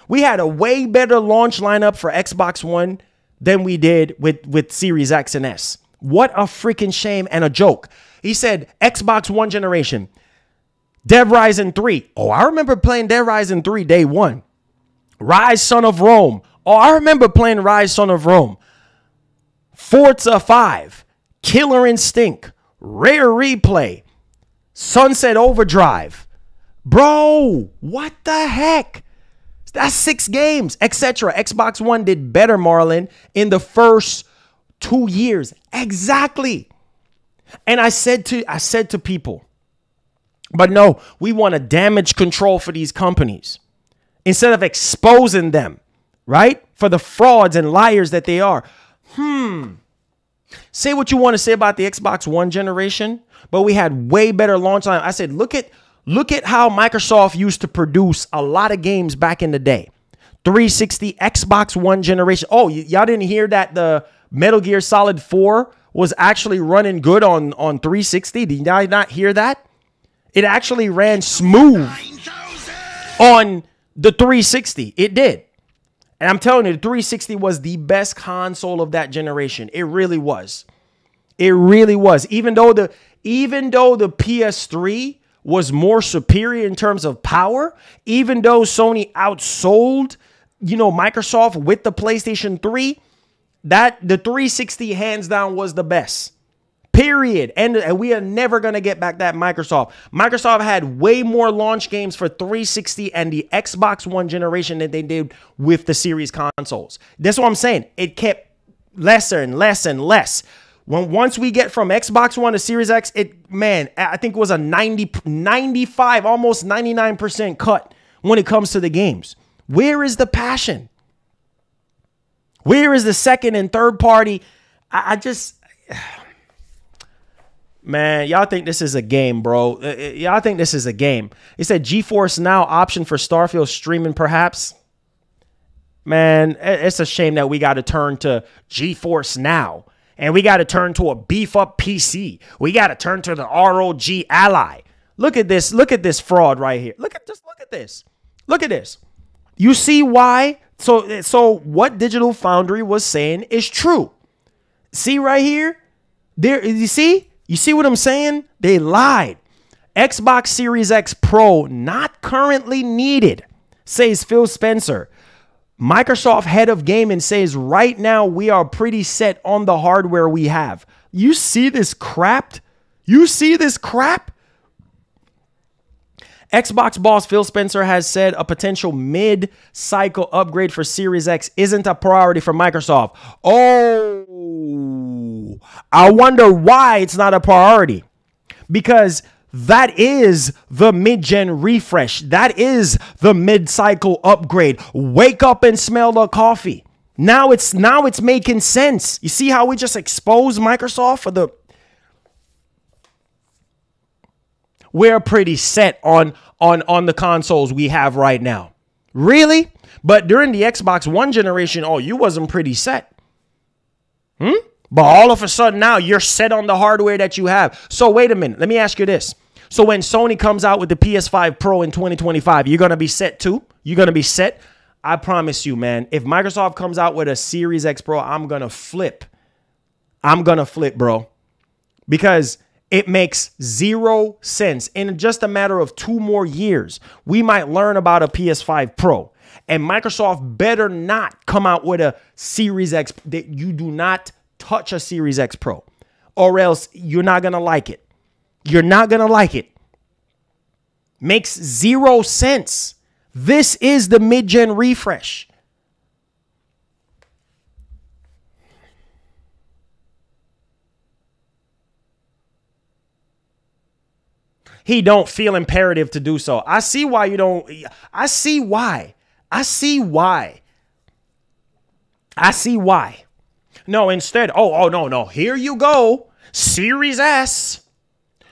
We had a way better launch lineup for Xbox One than we did with Series X and S. What a freaking shame and a joke. He said Xbox One generation. Dead Rising 3. Oh, I remember playing Dead Rising 3 day one. Rise Son of Rome. Oh, I remember playing Rise Son of Rome. Forza 5. Killer Instinct. Rare Replay. Sunset Overdrive. Bro, what the heck? That's 6 games, etc. Xbox One did better, Marlon, in the first 2 years. Exactly. And I said to people, but no, we want a damage control for these companies instead of exposing them, right? For the frauds and liars that they are. Say what you want to say about the Xbox One generation, but we had way better launch time. I said, look at how Microsoft used to produce a lot of games back in the day. 360 Xbox One generation. Oh, y'all didn't hear that the Metal Gear Solid 4 was actually running good on 360? Did y'all not hear that? It actually ran smooth on the 360. It did. And I'm telling you, the 360 was the best console of that generation. It really was. It really was. Even though the PS3 was more superior in terms of power, even though Sony outsold, Microsoft with the PlayStation 3, the 360 hands down was the best. Period. And we are never going to get back that Microsoft. Microsoft had way more launch games for 360 and the Xbox One generation than they did with the series consoles. That's what I'm saying. It kept lesser and less and less. Once we get from Xbox One to Series X, I think it was a 95, almost 99% cut when it comes to the games. Where is the passion? Where is the second and third party? Man, y'all think this is a game, bro. Y'all think this is a game. It said GeForce Now option for Starfield streaming, perhaps. Man, it's a shame that we got to turn to GeForce Now. And we got to turn to a beef up PC. We got to turn to the ROG Ally. Look at this. Look at this fraud right here. Look at this. Look at this. You see why? So what Digital Foundry was saying is true. See right here? There, you see? You see what I'm saying? They lied. Xbox Series X Pro not currently needed, says Phil Spencer. Microsoft head of gaming says right now we are pretty set on the hardware we have. You see this crap? You see this crap? Xbox boss Phil Spencer has said a potential mid-cycle upgrade for Series X isn't a priority for Microsoft. Oh, I wonder why it's not a priority. Because that is the mid-gen refresh. That is the mid-cycle upgrade. Wake up and smell the coffee. Now it's making sense. You see how we just exposed Microsoft for the... We're pretty set on the consoles we have right now. Really? But during the Xbox One generation, you wasn't pretty set. But all of a sudden now you're set on the hardware that you have. So wait a minute. Let me ask you this. So when Sony comes out with the PS5 Pro in 2025, you're going to be set too? You're going to be set? I promise you, man. If Microsoft comes out with a Series X Pro, I'm going to flip. I'm going to flip, bro. Because it makes zero sense. In just a matter of 2 more years, we might learn about a PS5 Pro. And Microsoft better not come out with a Series X. You do not touch a Series X Pro, or else you're not going to like it. You're not going to like it. Makes zero sense. This is the mid-gen refresh. He don't feel imperative to do so. I see why you don't. I see why. No, instead, no. Here you go. Series S.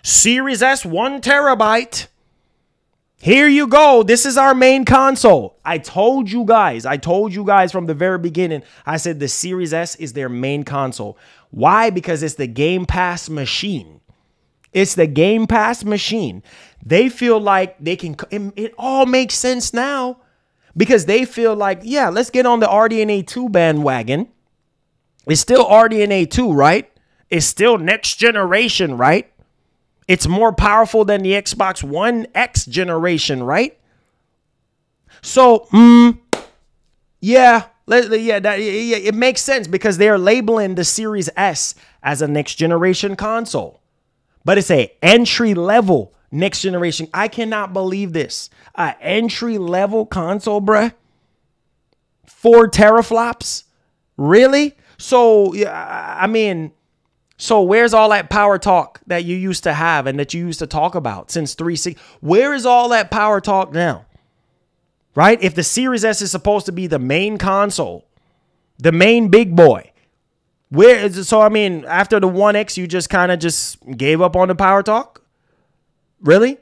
Series S 1 terabyte. Here you go. This is our main console. I told you guys from the very beginning. I said the Series S is their main console. Why? Because it's the Game Pass machine. It's the Game Pass machine. They feel like they can, it all makes sense now because they feel like, yeah, let's get on the RDNA 2 bandwagon. It's still RDNA 2, right? It's still next generation, right? It's more powerful than the Xbox One X generation, right? So, it makes sense because they're labeling the Series S as a next generation console. But it's a entry level next generation. I cannot believe this. An entry level console, bruh. 4 teraflops? Really? So, I mean, so where's all that power talk that you used to have and that you used to talk about since 360? Where is all that power talk now? Right? If the Series S is supposed to be the main console, the main big boy, where is it? So, I mean, after the 1X, you just kind of just gave up on the power talk? Really?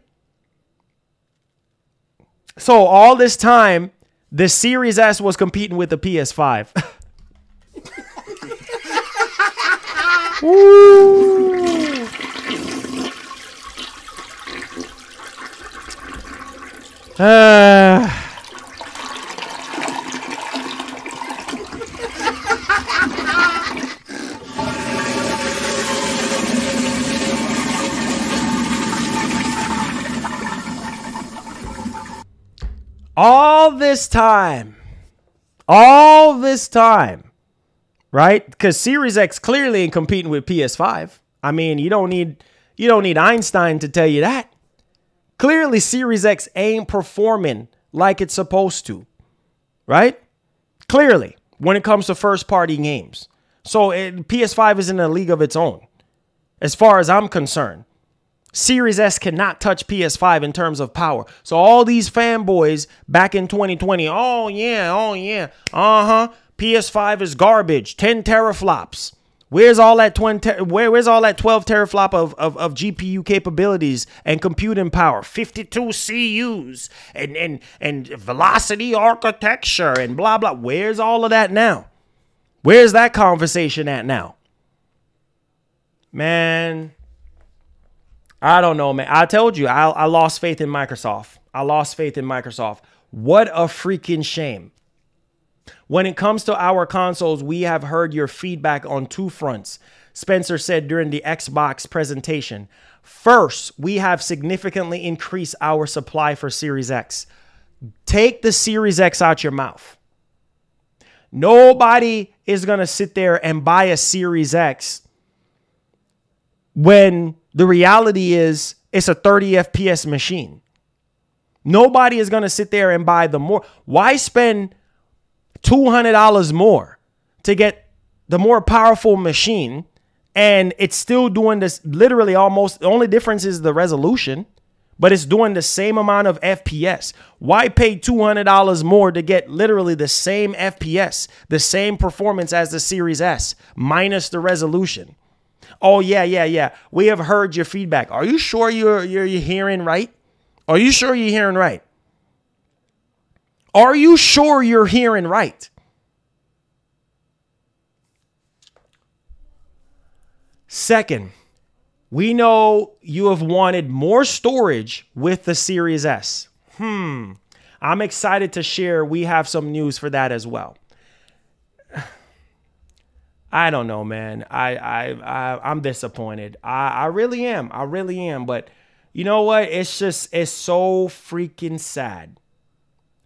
So all this time, The Series S was competing with the PS5. Woo. All this time, right? Because Series X clearly ain't competing with PS5. I mean, you don't need Einstein to tell you that. Clearly, Series X ain't performing like it's supposed to, right? Clearly, when it comes to first-party games. So PS5 is in a league of its own, as far as I'm concerned. Series S cannot touch PS5 in terms of power. So all these fanboys back in 2020, oh yeah, PS5 is garbage, 10 teraflops. Where's all that 12 teraflop of GPU capabilities and computing power, 52 CUs and velocity architecture and blah blah. Where's all of that now? Where's that conversation at now? Man, I don't know, man. I told you, I lost faith in Microsoft. What a freaking shame. When it comes to our consoles, we have heard your feedback on two fronts. Spencer said during the Xbox presentation. First, we have significantly increased our supply for Series X. Take the Series X out your mouth. Nobody is going to sit there and buy a Series X when the reality is it's a 30 FPS machine. Nobody is going to sit there and buy the more. Why spend $200 more to get the more powerful machine and it's still doing this literally almost, the only difference is the resolution, but it's doing the same amount of FPS. Why pay $200 more to get literally the same FPS, the same performance as the Series S minus the resolution? Oh, yeah. We have heard your feedback. Are you sure you're hearing right? Are you sure you're hearing right? Are you sure you're hearing right? Second, we know you have wanted more storage with the Series S. I'm excited to share. We have some news for that as well. I don't know, man. I'm disappointed. I really am. But you know what? It's so freaking sad.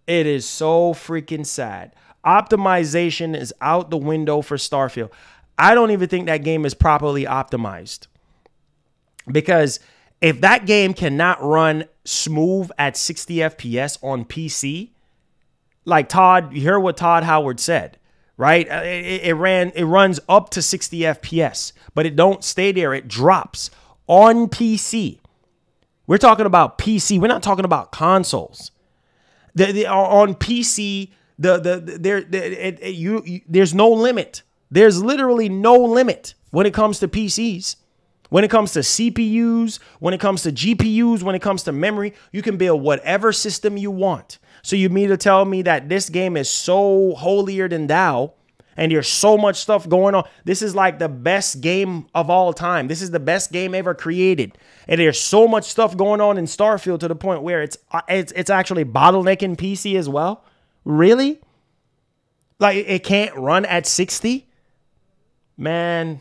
It is so freaking sad. Optimization is out the window for Starfield. I don't even think that game is properly optimized. Because if that game cannot run smooth at 60 FPS on PC, like Todd, you heard what Todd Howard said, right? It runs up to 60 FPS, but it don't stay there. It drops on PC. We're talking about PC. We're not talking about consoles. On PC, there's no limit. There's literally no limit when it comes to PCs. When it comes to CPUs, when it comes to GPUs, when it comes to memory, you can build whatever system you want. So you mean to tell me that this game is so holier than thou and there's so much stuff going on? This is like the best game of all time. This is the best game ever created. And there's so much stuff going on in Starfield to the point where it's actually bottlenecking PC as well. Really? Like it can't run at 60? Man,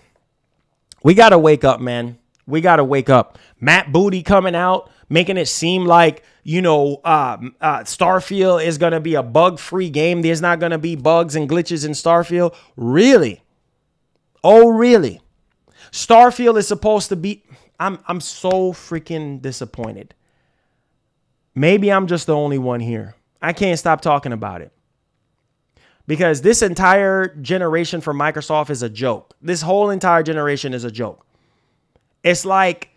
we got to wake up, man. We got to wake up. Matt Booty coming out, making it seem like, Starfield is going to be a bug-free game. There's not going to be bugs and glitches in Starfield. Really? Oh, really? Starfield is supposed to be... I'm so freaking disappointed. Maybe I'm just the only one here. I can't stop talking about it. Because this entire generation for Microsoft is a joke. This whole entire generation is a joke. It's like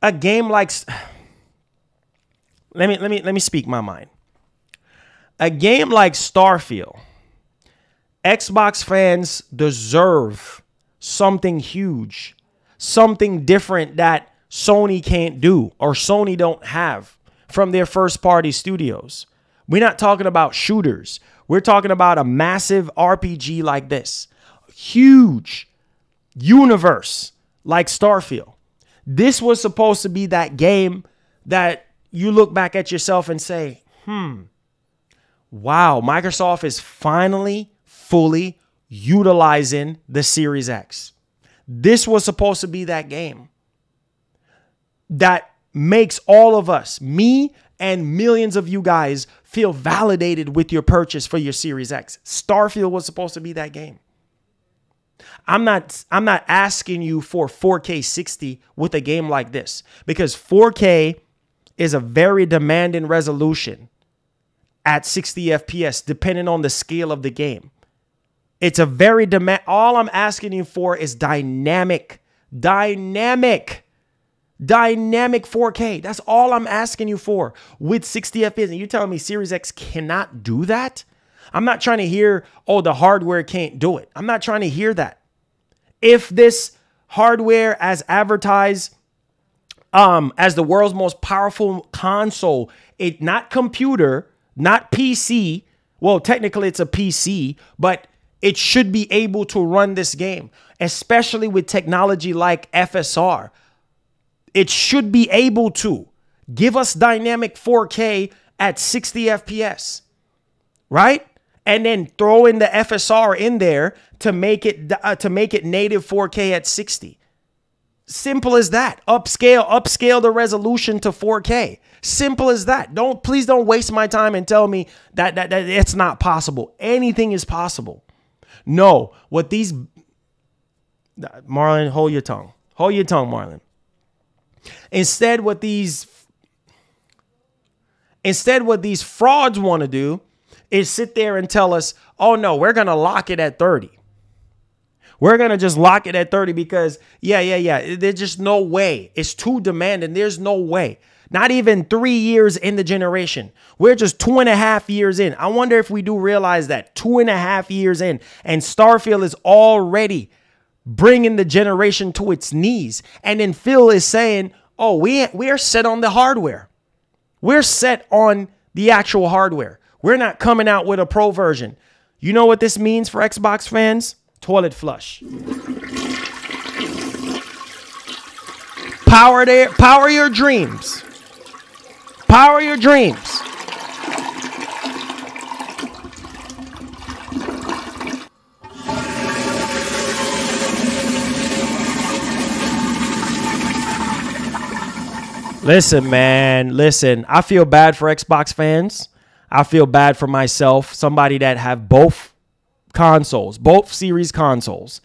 a game like... Let me speak my mind. A game like Starfield, Xbox fans deserve something huge, something different that Sony can't do or Sony don't have from their first party studios. We're not talking about shooters. We're talking about a massive RPG like this. Huge universe like Starfield. This was supposed to be that game that you look back at yourself and say, wow, Microsoft is finally fully utilizing the Series X. This was supposed to be that game that makes all of us, me and millions of you guys, feel validated with your purchase for your Series X. Starfield was supposed to be that game. I'm not asking you for 4K 60 with a game like this, because 4K is a very demanding resolution at 60 FPS, depending on the scale of the game. It's a very all I'm asking you for is dynamic 4K. That's all I'm asking you for with 60 FPS. And you telling me Series X cannot do that? I'm not trying to hear, oh, the hardware can't do it. I'm not trying to hear that. If this hardware as advertised as the world's most powerful console, not computer, not PC. Well, technically it's a PC, but it should be able to run this game, especially with technology like FSR. It should be able to give us dynamic 4K at 60 FPS, right? And then throw in the FSR in there to make it native 4K at 60. Simple as that. Upscale the resolution to 4K. Simple as that. Please don't waste my time and tell me that it's not possible. Anything is possible. No, what these Marlon, hold your tongue. Hold your tongue, Marlon. Instead, what these frauds want to do is sit there and tell us, oh no, we're going to lock it at 30. We're going to just lock it at 30 because, yeah. There's just no way. It's too demanding. There's no way. Not even 3 years in the generation. We're just 2.5 years in. I wonder if we do realize that 2.5 years in, and Starfield is already bringing the generation to its knees. And then Phil is saying, oh, we are set on the hardware. We're set on the actual hardware. We're not coming out with a pro version. You know what this means for Xbox fans? Toilet flush. Power your dreams. Power your dreams. Listen, man. Listen, I feel bad for Xbox fans. I feel bad for myself, somebody that have both consoles, both series consoles.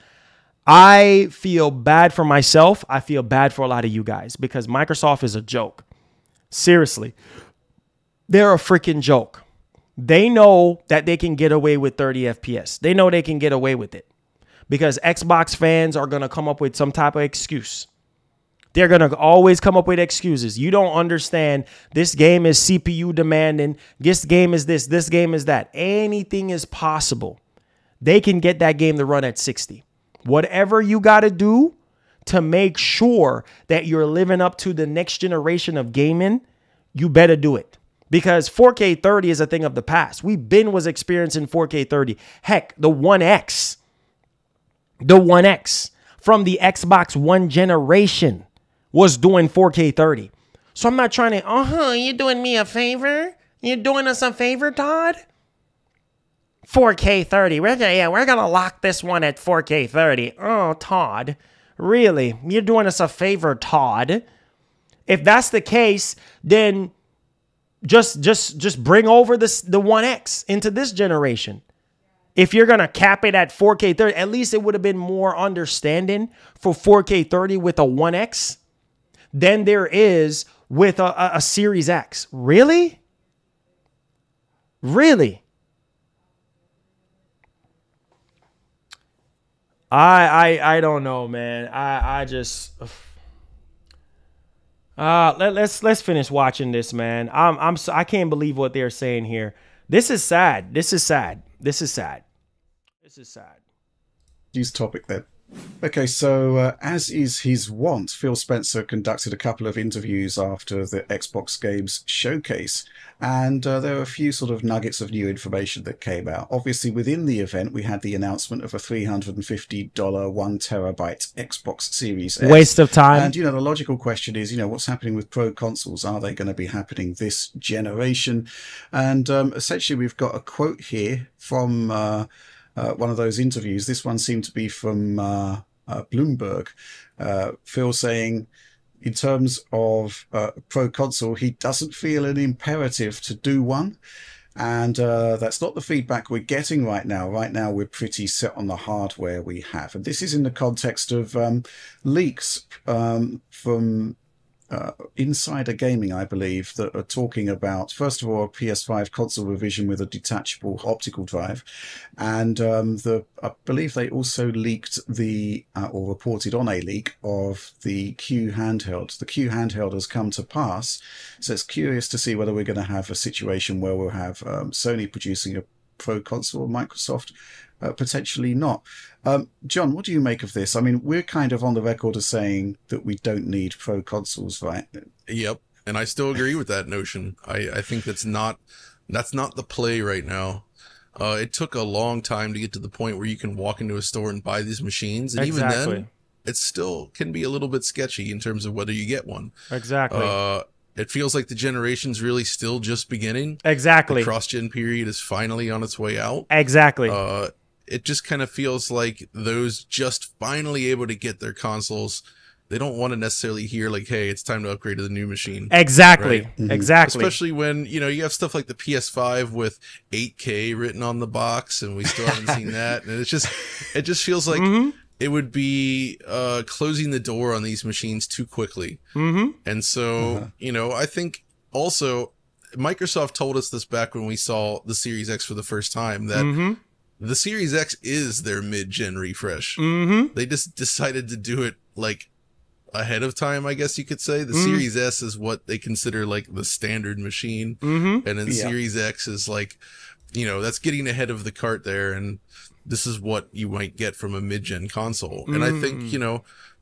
I feel bad for myself. I feel bad for a lot of you guys because Microsoft is a joke. Seriously, they're a freaking joke. They know that they can get away with 30 FPS. They know they can get away with it because Xbox fans are going to come up with some type of excuse. They're going to always come up with excuses. You don't understand. This game is CPU demanding. This game is this game is that. Anything is possible. They can get that game to run at 60. Whatever you got to do to make sure that you're living up to the next generation of gaming, you better do it. Because 4K 30 is a thing of the past. Was experiencing 4K 30. Heck, the 1X from the Xbox One generation was doing 4K 30. So I'm not trying to, you doing me a favor? You doing us a favor, Todd? 4K 30. We're gonna lock this one at 4K 30. Oh, Todd. Really? You're doing us a favor, Todd. If that's the case, then just bring over the 1X into this generation. If you're going to cap it at 4K 30, at least it would have been more understanding for 4K 30 with a 1X than there is with a Series X. Really? Really? I don't know, man. I just let's finish watching this, man. I can't believe what they're saying here. This is sad. Use topic that Okay, so as is his wont, Phil Spencer conducted a couple of interviews after the Xbox Games Showcase, and there were a few sort of nuggets of new information that came out. Obviously, within the event, we had the announcement of a $350 1 terabyte Xbox Series S. Waste of time. And, the logical question is, what's happening with pro consoles? Are they going to be happening this generation? And essentially, we've got a quote here from one of those interviews. This one seemed to be from Bloomberg. Phil saying, in terms of pro console, he doesn't feel an imperative to do one. And that's not the feedback we're getting right now. Right now, we're pretty set on the hardware we have. And this is in the context of leaks from Insider Gaming, I believe, that are talking about, first of all, a PS5 console revision with a detachable optical drive. And I believe they also leaked or reported on a leak of the Q handheld. The Q handheld has come to pass. So it's curious to see whether we're going to have a situation where we'll have Sony producing a pro console, Microsoft potentially not. John, what do you make of this? I mean, we're kind of on the record as saying that we don't need pro consoles, right? Yep, and I still agree with that notion. I think that's not the play right now. It took a long time to get to the point where you can walk into a store and buy these machines, and even then, it still can be a little bit sketchy in terms of whether you get one. Exactly. It feels like the generation's really still just beginning. Exactly. The cross-gen period is finally on its way out. Exactly. It just kind of feels like those just finally able to get their consoles, they don't want to necessarily hear like, hey, it's time to upgrade to the new machine. Exactly. Right? Mm-hmm. Exactly. Especially when, you have stuff like the PS5 with 8K written on the box, and we still haven't seen that. And it just feels like it would be closing the door on these machines too quickly. And so, I think also Microsoft told us this back when we saw the Series X for the first time, that the Series X is their mid-gen refresh. They just decided to do it like ahead of time, I guess you could say. The Series S is what they consider like the standard machine. And then Series X is like, that's getting ahead of the cart there. And this is what you might get from a mid-gen console. And I think,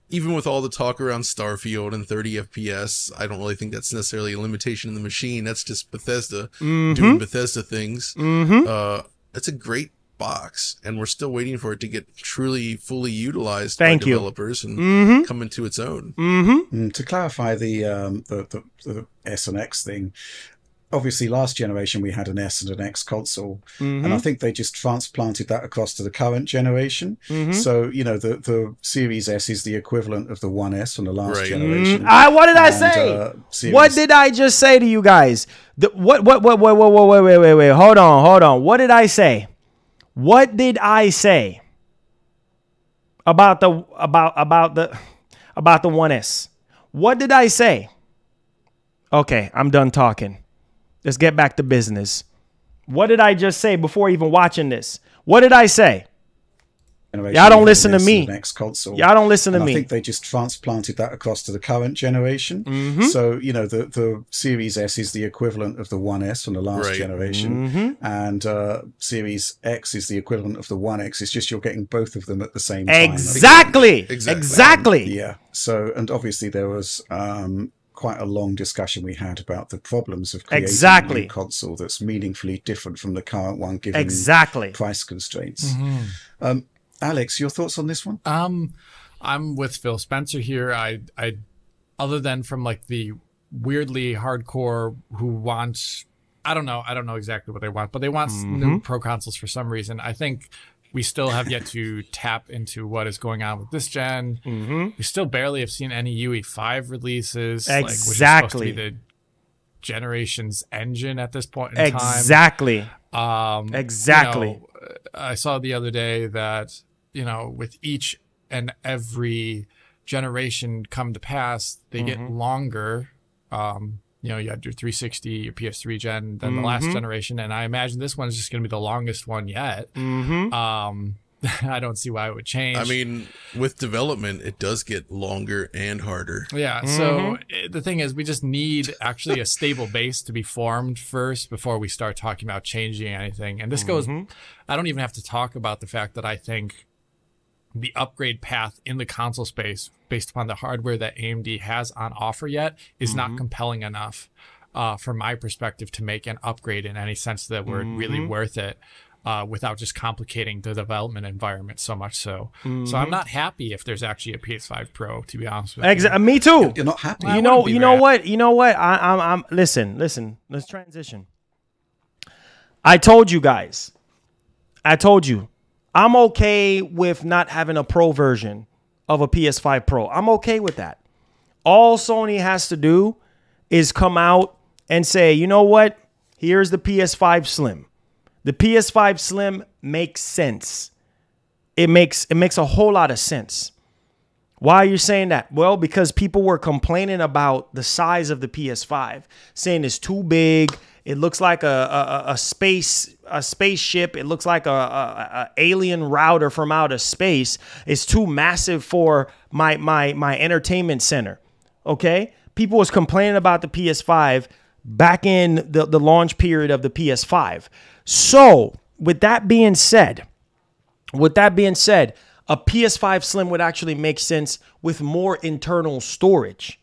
even with all the talk around Starfield and 30 FPS, I don't really think that's necessarily a limitation in the machine. That's just Bethesda doing Bethesda things. It's a great box, and we're still waiting for it to get truly fully utilized by developers and come into its own. To clarify the S and X thing, obviously last generation we had an S and an X console, and I think they just transplanted that across to the current generation. So the Series S is the equivalent of the 1S from the last generation. What did I say? What did I just say to you guys? Wait, hold on. What did I say? What did I say about the 1S? What did I say? Okay, I'm done talking. Let's get back to business. What did I just say before even watching this? What did I say? Y'all don't listen to me. Y'all don't listen to me. I think they just transplanted that across to the current generation. So, the Series S is the equivalent of the 1S from the last generation. And Series X is the equivalent of the 1X. It's just you're getting both of them at the same time. Exactly. Yeah. So, and obviously there was quite a long discussion we had about the problems of creating a new console that's meaningfully different from the current one, given price constraints. Alex, your thoughts on this one? I'm with Phil Spencer here. I other than from like the weirdly hardcore who wants, I don't know exactly what they want, but they want new pro consoles for some reason. I think we still have yet to tap into what is going on with this gen. We still barely have seen any UE5 releases, like, which is supposed to be the generation's engine at this point in time. I saw the other day that, with each and every generation come to pass, they get longer. You had your 360, your PS3 gen, then the last generation, and I imagine this one is just going to be the longest one yet. I don't see why it would change. I mean, with development, it does get longer and harder. Yeah, so the thing is, we just need actually a stable base to be formed first before we start talking about changing anything. And this goes, I don't even have to talk about the fact that I think the upgrade path in the console space based upon the hardware that AMD has on offer yet is not compelling enough from my perspective to make an upgrade in any sense that were really worth it without just complicating the development environment so much so. So I'm not happy if there's actually a PS5 Pro, to be honest with you. Me too. You're not happy. You know what? I'm listen. Let's transition. I told you guys. I'm okay with not having a Pro version of a PS5 Pro. I'm okay with that. All Sony has to do is come out and say, you know what? Here's the PS5 Slim. The PS5 Slim makes sense. It makes a whole lot of sense. Why are you saying that? Well, because people were complaining about the size of the PS5, saying it's too big. It looks like a spaceship. It looks like a alien router from outer space. It's too massive for my entertainment center. Okay? People was complaining about the PS5 back in the launch period of the PS5. So, with that being said, a PS5 Slim would actually make sense with more internal storage.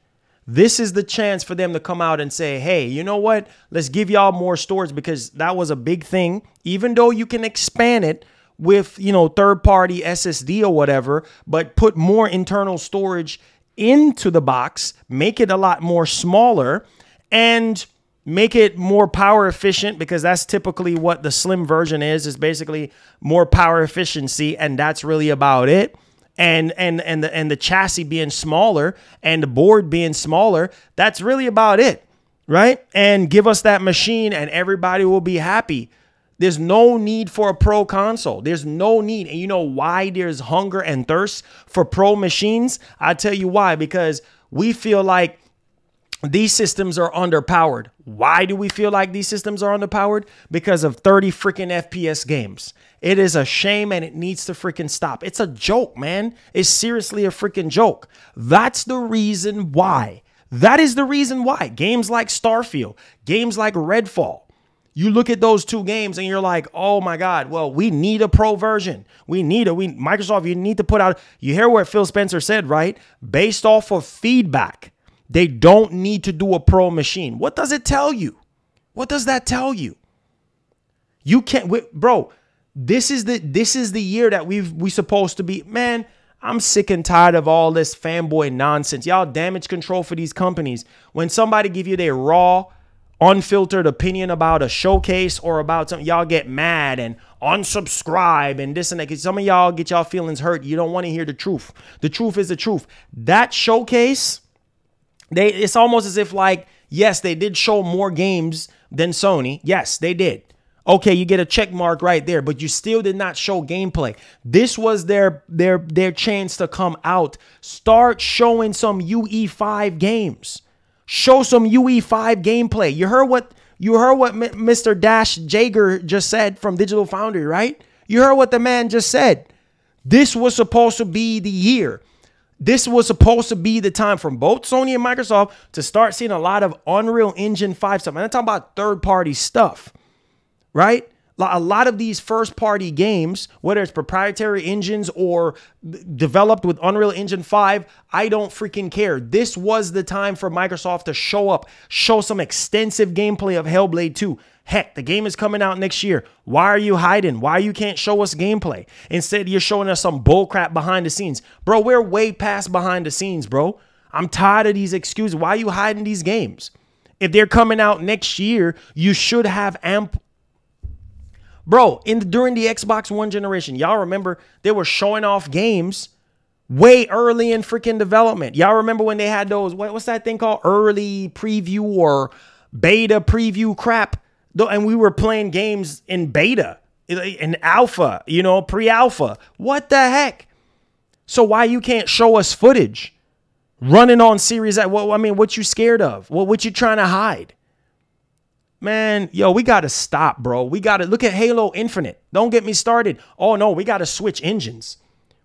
This is the chance for them to come out and say, hey, you know what? Let's give y'all more storage, because that was a big thing. Even though you can expand it with, third-party SSD or whatever, but put more internal storage into the box, make it a lot more smaller, and make it more power efficient, because that's typically what the Slim version is basically more power efficiency, and that's really about it. And the chassis being smaller and the board being smaller, that's really about it, right? And give us that machine and everybody will be happy. There's no need for a Pro console. There's no need. And you know why there's hunger and thirst for Pro machines? I'll tell you why. Because we feel like these systems are underpowered. Why do we feel like these systems are underpowered? Because of 30 freaking FPS games. It is a shame and it needs to freaking stop. It's a joke, man. It's seriously a freaking joke. That's the reason why. That is the reason why. Games like Starfield, games like Redfall. You look at those two games and you're like, oh my God, well, we need a Pro version. Microsoft, you need to put out, you hear what Phil Spencer said, right? Based off of feedback. They don't need to do a Pro machine. What does it tell you? What does that tell you? You can't, bro. This is the year that we supposed to be. Man, I'm sick and tired of all this fanboy nonsense. Y'all damage control for these companies. When somebody give you their raw, unfiltered opinion about a showcase or about something, y'all get mad and unsubscribe and this and that. Some of y'all get y'all feelings hurt. You don't want to hear the truth. The truth is the truth. That showcase, it's almost as if like, yes, they did show more games than Sony. Yes, they did. Okay, you get a check mark right there, but you still did not show gameplay. This was their chance to come out. Start showing some UE5 games. Show some UE5 gameplay. You heard what Mr. Dash Jager just said from Digital Foundry, right? You heard what the man just said. This was supposed to be the year. This was supposed to be the time from both Sony and Microsoft to start seeing a lot of Unreal Engine 5 stuff. And I'm talking about third-party stuff. Right? A lot of these first-party games, whether it's proprietary engines or developed with Unreal Engine 5, I don't freaking care. This was the time for Microsoft to show some extensive gameplay of Hellblade 2. Heck, the game is coming out next year. Why are you hiding? Why you can't show us gameplay? Instead, you're showing us some bullcrap behind the scenes. Bro, we're way past behind the scenes, bro. I'm tired of these excuses. Why are you hiding these games? If they're coming out next year, you should have ample. Bro, during the Xbox One generation, y'all remember they were showing off games way early in freaking development. Y'all remember when they had those, what's that thing called? Early preview or beta preview crap? And we were playing games in beta, in alpha, pre-alpha. What the heck? So why you can't show us footage running on Series X? Well, I mean, what you scared of? What you trying to hide? Man, yo, we got to stop, bro. We got to look at Halo Infinite. Don't get me started. Oh, no, we got to switch engines.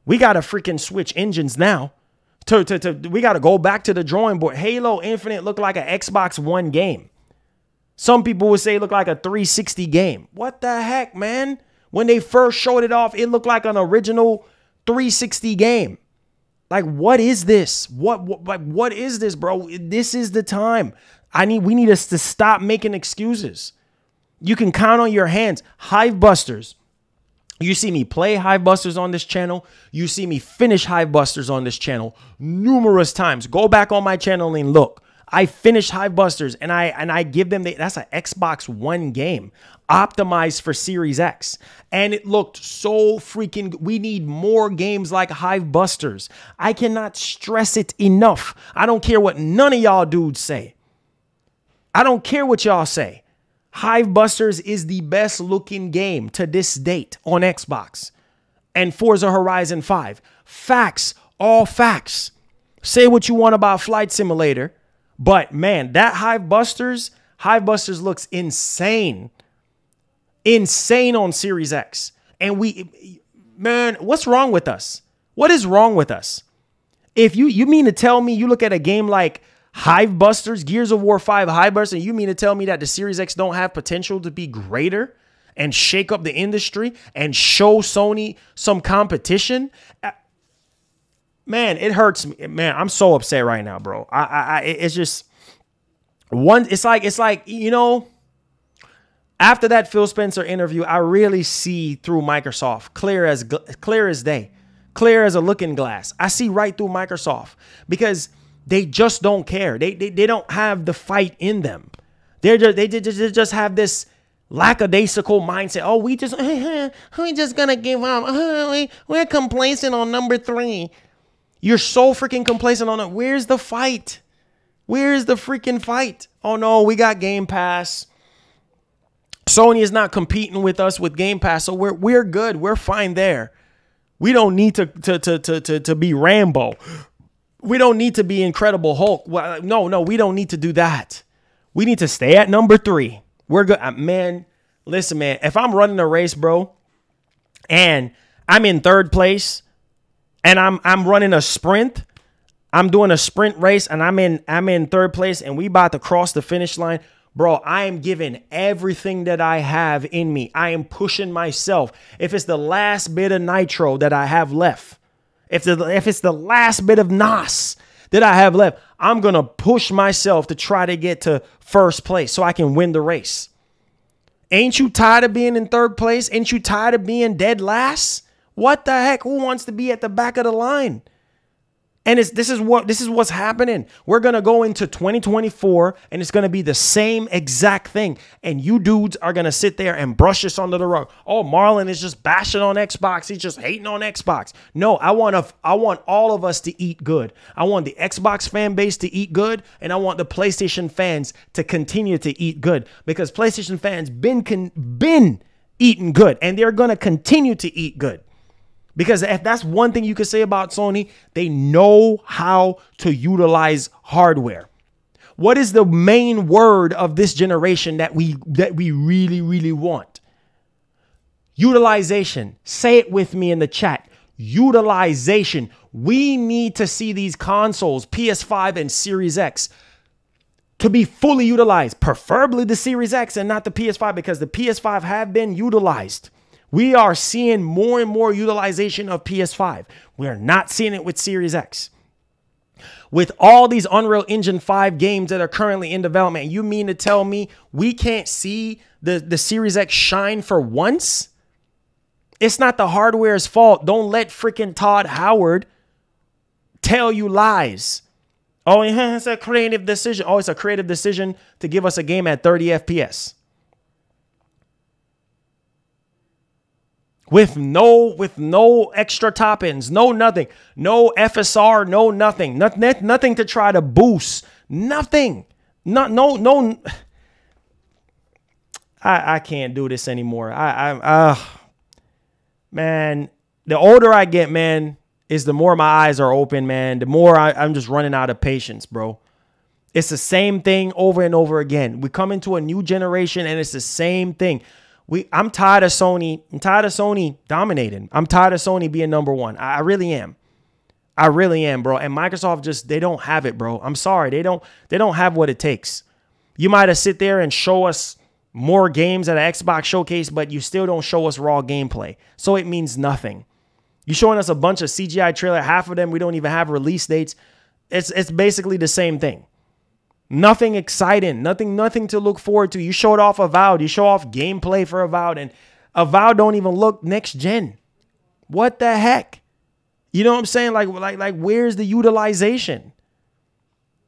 We got to freaking switch engines now. We got to go back to the drawing board. Halo Infinite looked like an Xbox One game. Some people would say it looked like a 360 game. What the heck, man? When they first showed it off, it looked like an original 360 game. Like, what is this? What is this, bro? This is the time. We need us to stop making excuses. You can count on your hands. Hive Busters. You see me play Hive Busters on this channel. You see me finish Hive Busters on this channel numerous times. Go back on my channel and look. I finish Hive Busters and I give them that's an Xbox One game optimized for Series X. And it looked so freaking good. We need more games like Hive Busters. I cannot stress it enough. I don't care what none of y'all dudes say. I don't care what y'all say. Hive Busters is the best looking game to this date on Xbox. And Forza Horizon 5. Facts, all facts. Say what you want about Flight Simulator. But man, that Hive Busters looks insane. Insane on Series X. And man, what's wrong with us? What is wrong with us? If you mean to tell me you look at a game like Hive Busters, Gears of War 5 Hive Busters, and you mean to tell me that the Series X don't have potential to be greater and shake up the industry and show Sony some competition? Man, it hurts me. Man, I'm so upset right now, bro. It's just it's like, you know, after that Phil Spencer interview, I really see through Microsoft clear as day, clear as a looking glass. I see right through Microsoft because they just don't care. They don't have the fight in them. They just have this lackadaisical mindset. Oh, we just gonna give up. We're complacent on number 3. You're so freaking complacent on it. Where's the fight? Where's the freaking fight? Oh no, we got Game Pass. Sony is not competing with us with Game Pass, so we're good. We're fine there. We don't need to be Rambo. We don't need to be Incredible Hulk. Well, no, we don't need to do that. We need to stay at number 3. We're good. Man, listen, man, if I'm running a race, bro, and I'm in 3rd place and I'm running a sprint, I'm doing a sprint race and I'm in 3rd place and we about to cross the finish line, bro, I am giving everything that I have in me. I am pushing myself. If it's the last bit of nitro that I have left, if it's the last bit of NOS that I have left, I'm going to push myself to try to get to 1st place so I can win the race. Ain't you tired of being in 3rd place? Ain't you tired of being dead last? What the heck? Who wants to be at the back of the line? And this is what's happening. We're going to go into 2024 and it's going to be the same exact thing. And you dudes are going to sit there and brush this under the rug. Oh, Marlon is just bashing on Xbox. He's just hating on Xbox. No, I want all of us to eat good. I want the Xbox fan base to eat good. And I want the PlayStation fans to continue to eat good. Because PlayStation fans been eating good. And they're going to continue to eat good. Because if that's one thing you could say about Sony, they know how to utilize hardware. What is the main word of this generation that we really, really want? Utilization. Say it with me in the chat. Utilization. We need to see these consoles, PS5 and Series X, to be fully utilized. Preferably the Series X and not the PS5, because the PS5 have been utilized. We are seeing more and more utilization of PS5. We are not seeing it with Series X. With all these Unreal Engine 5 games that are currently in development, you mean to tell me we can't see the Series X shine for once? It's not the hardware's fault. Don't let freaking Todd Howard tell you lies. Oh, it's a creative decision. Oh, it's a creative decision to give us a game at 30 FPS. With no extra toppings, no nothing, no FSR, no nothing, nothing to try to boost, nothing, no. I can't do this anymore. Man, the older I get, man, is the more my eyes are open, man. The more I'm just running out of patience, bro. It's the same thing over and over again. We come into a new generation and it's the same thing. I'm tired of Sony. I'm tired of Sony dominating. I'm tired of Sony being number 1. I really am. I really am, bro. And Microsoft they don't have it, bro. I'm sorry. They don't have what it takes. You might have sit there and show us more games at an Xbox showcase, but you still don't show us raw gameplay. So it means nothing. You showing us a bunch of CGI trailer, half of them we don't even have release dates. It's basically the same thing. Nothing exciting, nothing to look forward to. You showed off Avowed, you show off gameplay for Avowed, and Avowed don't even look next gen. What the heck? You know what I'm saying? Like where's the utilization?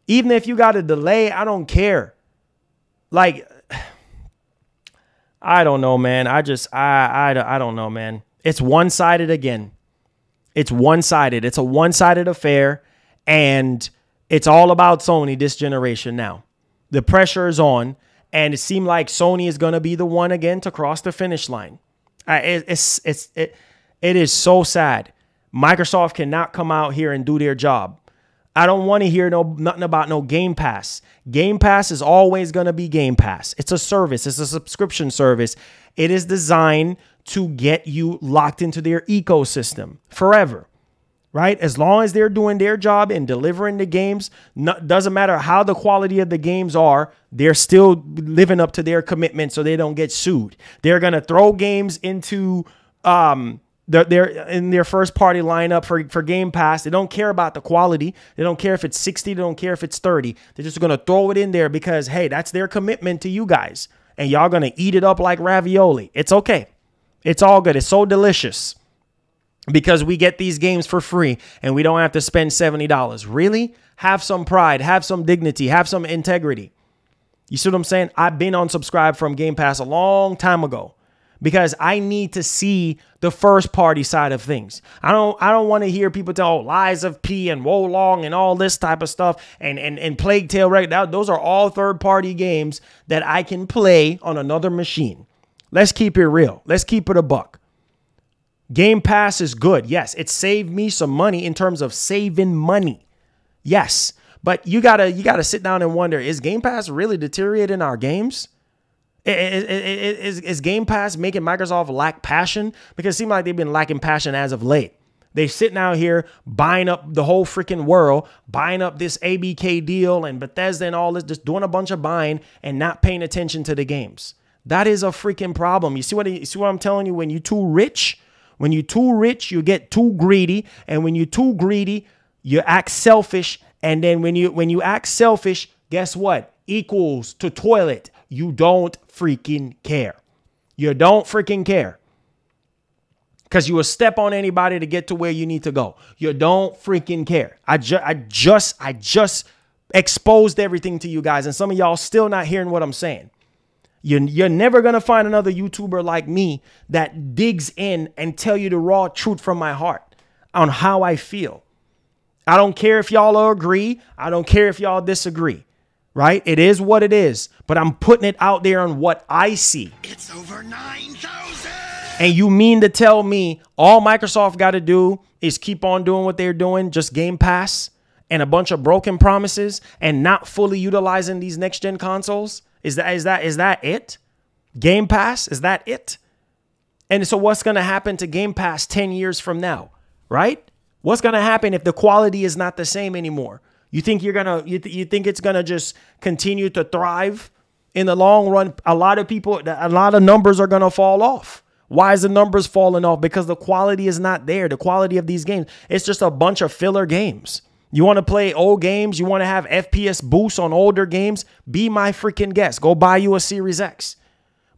Even if you got a delay, I don't care. Like, I don't know, man. I don't know, man. It's one-sided again. It's one-sided. It's a one-sided affair, and it's all about Sony this generation now. The pressure is on, and it seemed like Sony is going to be the one again to cross the finish line. It is so sad. Microsoft cannot come out here and do their job. I don't want to hear nothing about no Game Pass. Game Pass is always going to be Game Pass. It's a service. It's a subscription service. It is designed to get you locked into their ecosystem forever, right? As long as they're doing their job and delivering the games, doesn't matter how the quality of the games are, they're still living up to their commitment so they don't get sued. They're going to throw games into they're in their first party lineup for Game Pass. They don't care about the quality. They don't care if it's 60. They don't care if it's 30. They're just going to throw it in there because, hey, that's their commitment to you guys. And y'all going to eat it up like ravioli. It's okay. It's all good. It's so delicious because we get these games for free and we don't have to spend $70. Really? Have some pride. Have some dignity. Have some integrity. You see what I'm saying? I've been unsubscribed from Game Pass a long time ago, because I need to see the first party side of things. I don't want to hear people tell Lies of P and Wo Long and all this type of stuff and Plague Tale. Right now, those are all third party games that I can play on another machine. Let's keep it real. Let's keep it a buck. Game Pass is good. Yes, it saved me some money in terms of saving money. Yes, but you gotta sit down and wonder, is Game Pass really deteriorating our games? Is Game Pass making Microsoft lack passion? Because it seems like they've been lacking passion as of late. They're sitting out here buying up the whole freaking world, buying up this ABK deal and Bethesda and all this, just doing a bunch of buying and not paying attention to the games. That is a freaking problem. You see what I'm telling you? When you're too rich, you get too greedy. And when you're too greedy, you act selfish. And then when you act selfish, guess what? Equals to toilet. You don't freaking care. You don't freaking care. Because you will step on anybody to get to where you need to go. You don't freaking care. I just exposed everything to you guys. And some of y'all still not hearing what I'm saying. You're never going to find another YouTuber like me that digs in and tell you the raw truth from my heart on how I feel. I don't care if y'all agree. I don't care if y'all disagree. Right? It is what it is, but I'm putting it out there on what I see. It's over 9,000. And you mean to tell me all Microsoft got to do is keep on doing what they're doing, just Game Pass and a bunch of broken promises and not fully utilizing these next gen consoles? Is that it? Game Pass? Is that it? And so what's going to happen to Game Pass 10 years from now? Right? What's going to happen if the quality is not the same anymore? You think you think it's gonna just continue to thrive in the long run? A lot of numbers are gonna fall off. Why is the numbers falling off? Because the quality is not there. The quality of these games, it's just a bunch of filler games. You want to play old games? You want to have FPS boosts on older games? Be my freaking guest. Go buy you a Series X.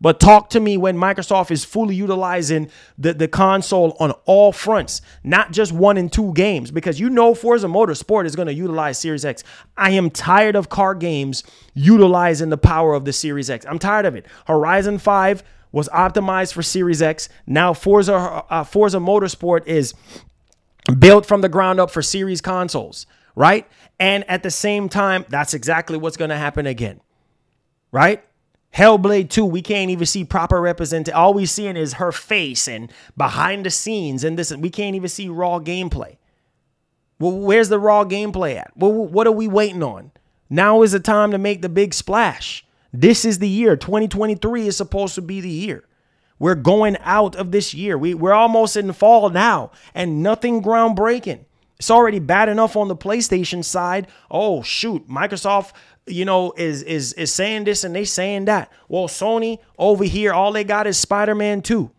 But talk to me when Microsoft is fully utilizing the console on all fronts, not just 1 and 2 games, because you know Forza Motorsport is going to utilize Series X. I am tired of car games utilizing the power of the Series X. I'm tired of it. Horizon 5 was optimized for Series X. Now Forza Motorsport is built from the ground up for Series consoles, right? And at the same time, that's exactly what's going to happen again, right? Hellblade 2, we can't even see proper representation. All we're seeing is her face and behind the scenes and this. We can't even see raw gameplay. Well, where's the raw gameplay at? Well, what are we waiting on? Now is the time to make the big splash. This is the year. 2023 is supposed to be the year. We're going out of this year. We're almost in the fall now and nothing groundbreaking. It's already bad enough on the PlayStation side. Oh, shoot. Microsoft, is saying this and they saying that. Well, Sony over here, all they got is Spider-Man 2.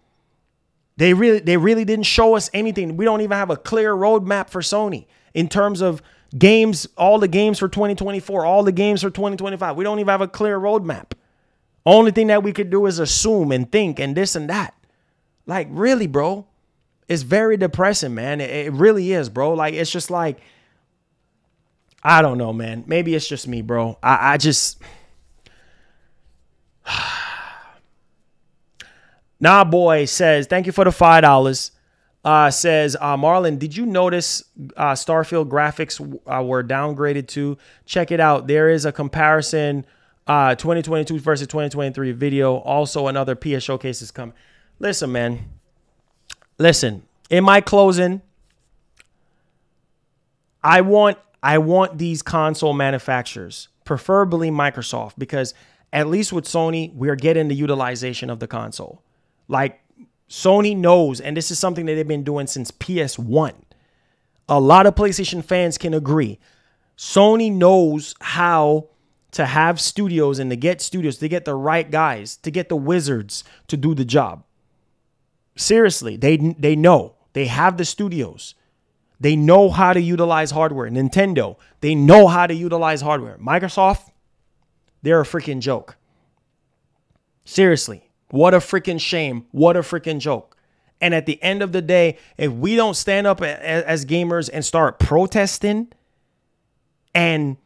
They really didn't show us anything. We don't even have a clear roadmap for Sony in terms of games, all the games for 2024, all the games for 2025. We don't even have a clear roadmap. Only thing that we could do is assume and think and this and that. Like, really, bro, it's very depressing, man. It really is, bro. Like, it's just like, I don't know, man. Maybe it's just me, bro. I just... Nah, boy says, thank you for the $5. Says, Marlon, did you notice Starfield graphics were downgraded too? Check it out. There is a comparison, 2022 versus 2023 video. Also, another PS showcase is coming. Listen, man. Listen, in my closing, I want these console manufacturers, preferably Microsoft, because at least with Sony, we're getting the utilization of the console. Like, Sony knows, and this is something that they've been doing since PS1. A lot of PlayStation fans can agree. Sony knows how to have studios and to get the right guys, to get the wizards to do the job. Seriously, they know. They have the studios. They know how to utilize hardware. Nintendo, they know how to utilize hardware. Microsoft, they're a freaking joke. Seriously. What a freaking shame. What a freaking joke. And at the end of the day, if we don't stand up as gamers and start protesting and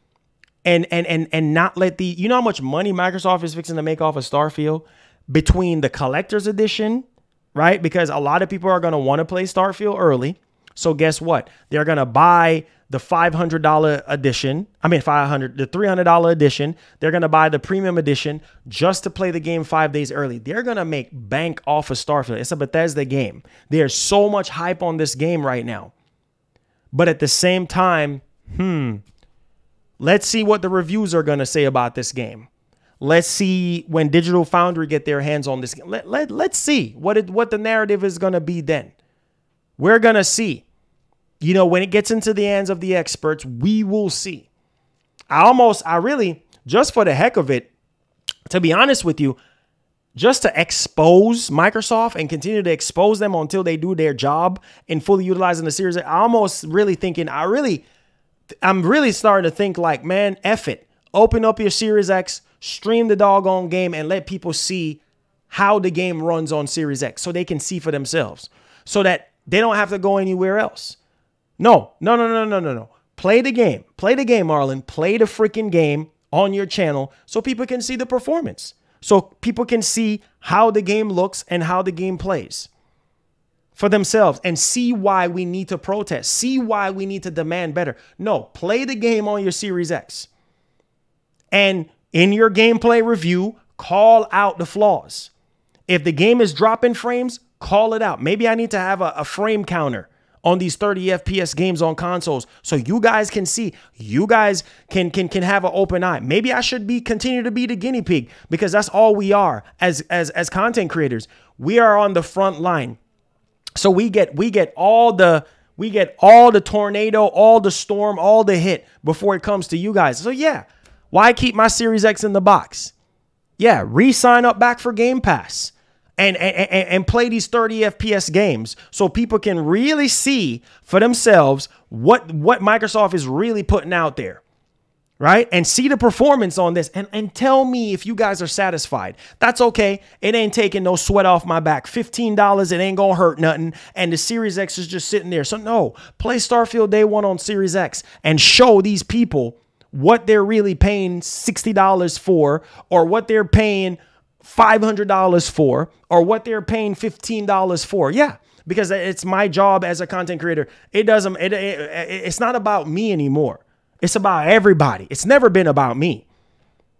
not let the, you know how much money Microsoft is fixing to make off of Starfield between the collector's edition, right? Because a lot of people are going to want to play Starfield early. So guess what? They're going to buy the $500 edition. the $300 edition. They're going to buy the premium edition just to play the game 5 days early. They're going to make bank off of Starfield. It's a Bethesda game. There's so much hype on this game right now. But at the same time, let's see what the reviews are going to say about this game. Let's see when Digital Foundry get their hands on this game. Let's see what the narrative is going to be then. We're going to see. You know, when it gets into the hands of the experts, we will see. I really, just for the heck of it, to be honest with you, just to expose Microsoft and continue to expose them until they do their job in fully utilizing the Series X, I'm really starting to think like, man, F it. Open up your Series X, stream the doggone game, and let people see how the game runs on Series X so they can see for themselves, so that they don't have to go anywhere else. No. Play the game, Marlon. Play the freaking game on your channel so people can see the performance. So people can see how the game looks and how the game plays for themselves and see why we need to protest, see why we need to demand better. No, play the game on your Series X. And in your gameplay review, call out the flaws. If the game is dropping frames, call it out. Maybe I need to have a frame counter on these 30 FPS games on consoles so you guys can see, you guys can have an open eye. Maybe I should continue to be the guinea pig, because that's all we are as content creators. We are on the front line. So we get all the tornado, all the storm, all the hit before it comes to you guys. So yeah, why keep my Series X in the box? Yeah, re-sign up back for Game Pass. And play these 30 FPS games so people can really see for themselves what Microsoft is really putting out there, right? And see the performance on this and tell me if you guys are satisfied. That's okay. It ain't taking no sweat off my back. $15, it ain't gonna hurt nothing. And the Series X is just sitting there. So no, play Starfield Day 1 on Series X and show these people what they're really paying $60 for, or what they're paying $500 for, or what they're paying $15 for. Yeah, because it's my job as a content creator. It's not about me anymore. It's about everybody. It's never been about me.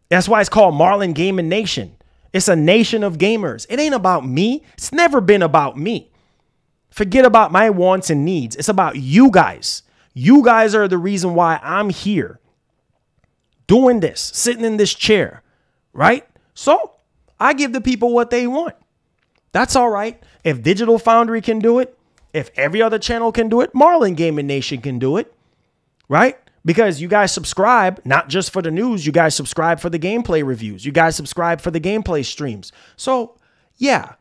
That's why it's called Marlon Gaming Nation. It's a nation of gamers. It ain't about me. It's never been about me. Forget about my wants and needs. It's about you guys. You guys are the reason why I'm here doing this, sitting in this chair, right? So I give the people what they want. That's all right. If Digital Foundry can do it, if every other channel can do it, Marlon Gaming Nation can do it, right? Because you guys subscribe, not just for the news, you guys subscribe for the gameplay reviews. You guys subscribe for the gameplay streams. So yeah,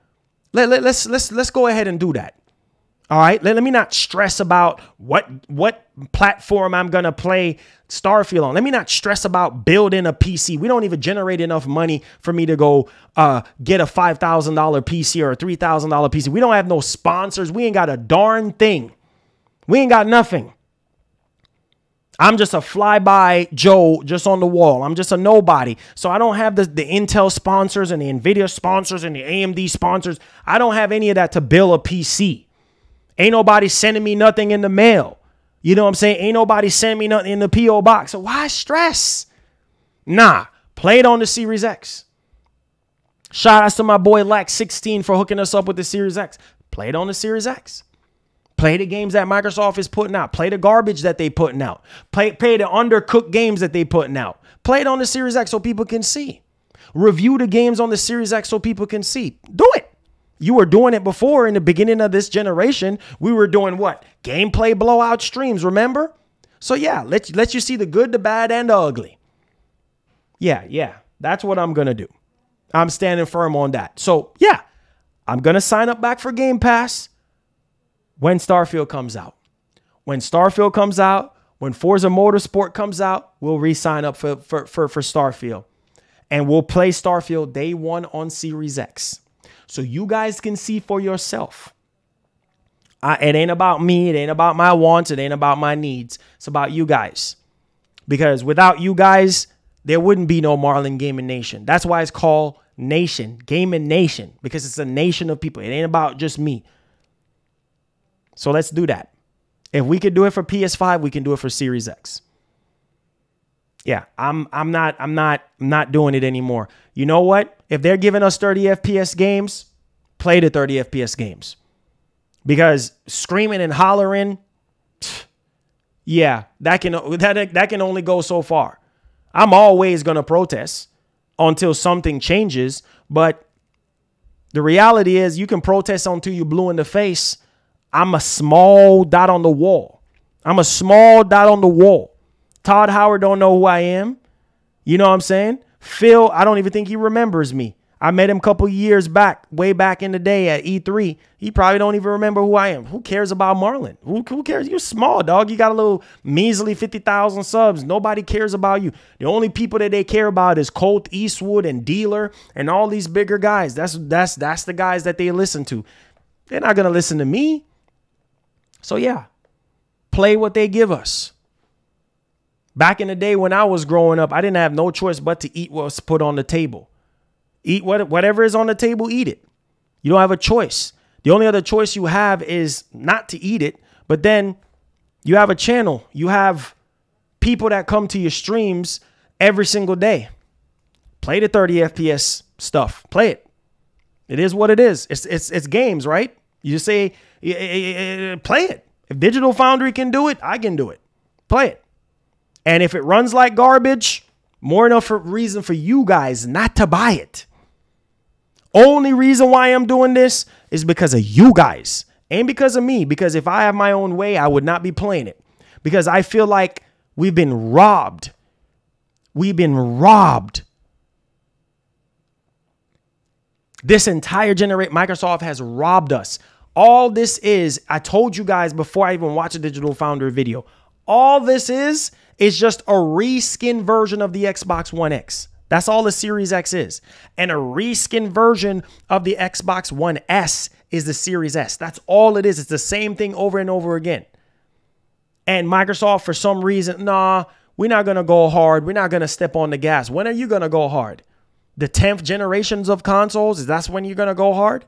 Let's go ahead and do that. All right. Let me not stress about what platform I'm going to play Starfield on. Let me not stress about building a PC. We don't even generate enough money for me to go get a $5,000 PC or a $3,000 PC. We don't have no sponsors. We ain't got a darn thing. We ain't got nothing. I'm just a flyby Joe just on the wall. I'm just a nobody. So I don't have the Intel sponsors and the NVIDIA sponsors and the AMD sponsors. I don't have any of that to build a PC. Ain't nobody sending me nothing in the mail. You know what I'm saying? Ain't nobody sending me nothing in the P.O. box. So why stress? Nah, play it on the Series X. Shout out to my boy Lax16 for hooking us up with the Series X. Play it on the Series X. Play the games that Microsoft is putting out. Play the garbage that they putting out. Play the undercooked games that they putting out. Play it on the Series X so people can see. Review the games on the Series X so people can see. Do it. You were doing it before in the beginning of this generation. We were doing what? Gameplay blowout streams, remember? So yeah, let you see the good, the bad, and the ugly. Yeah. That's what I'm going to do. I'm standing firm on that. So yeah, I'm going to sign up back for Game Pass when Starfield comes out. When Starfield comes out, when Forza Motorsport comes out, we'll re-sign up for Starfield. And we'll play Starfield day one on Series X. So you guys can see for yourself. It ain't about me. It ain't about my wants. It ain't about my needs. It's about you guys. Because without you guys, there wouldn't be no Marlin Gaming Nation. That's why it's called Nation, Gaming Nation. Because it's a nation of people. It ain't about just me. So let's do that. If we could do it for PS5, we can do it for Series X. Yeah, I'm not doing it anymore. You know what? If they're giving us 30 FPS games, play the 30 FPS games. Because screaming and hollering, yeah, that can only go so far. I'm always going to protest until something changes, but the reality is you can protest until you're blue in the face. I'm a small dot on the wall. I'm a small dot on the wall. Todd Howard don't know who I am. You know what I'm saying? Phil, I don't even think he remembers me. I met him a couple years back, way back in the day at E3. He probably don't even remember who I am. Who cares about Marlon? Who cares? You're small, dog. You got a little measly 50,000 subs. Nobody cares about you. The only people that they care about is Colt Eastwood and Dealer and all these bigger guys. That's the guys that they listen to. They're not going to listen to me. So yeah, play what they give us. Back in the day when I was growing up, I didn't have no choice but to eat what's put on the table. Eat whatever is on the table, eat it. You don't have a choice. The only other choice you have is not to eat it, but then you have a channel. You have people that come to your streams every single day. Play the 30 FPS stuff. Play it. It is what it is. It's games, right? You just say, play it. If Digital Foundry can do it, I can do it. Play it. And if it runs like garbage, more enough reason for you guys not to buy it. Only reason why I'm doing this is because of you guys. Ain't because of me. Because if I have my own way, I would not be playing it. Because I feel like we've been robbed. We've been robbed. This entire generation, Microsoft has robbed us. All this is, I told you guys before I even watched a Digital Foundry video, all this is just a reskin version of the Xbox One X. That's all the Series X is. And a reskin version of the Xbox One S is the Series S. That's all it is. It's the same thing over and over again. And Microsoft, for some reason, nah, we're not going to go hard. We're not going to step on the gas. When are you going to go hard? The 10th generations of consoles? Is that when you're going to go hard?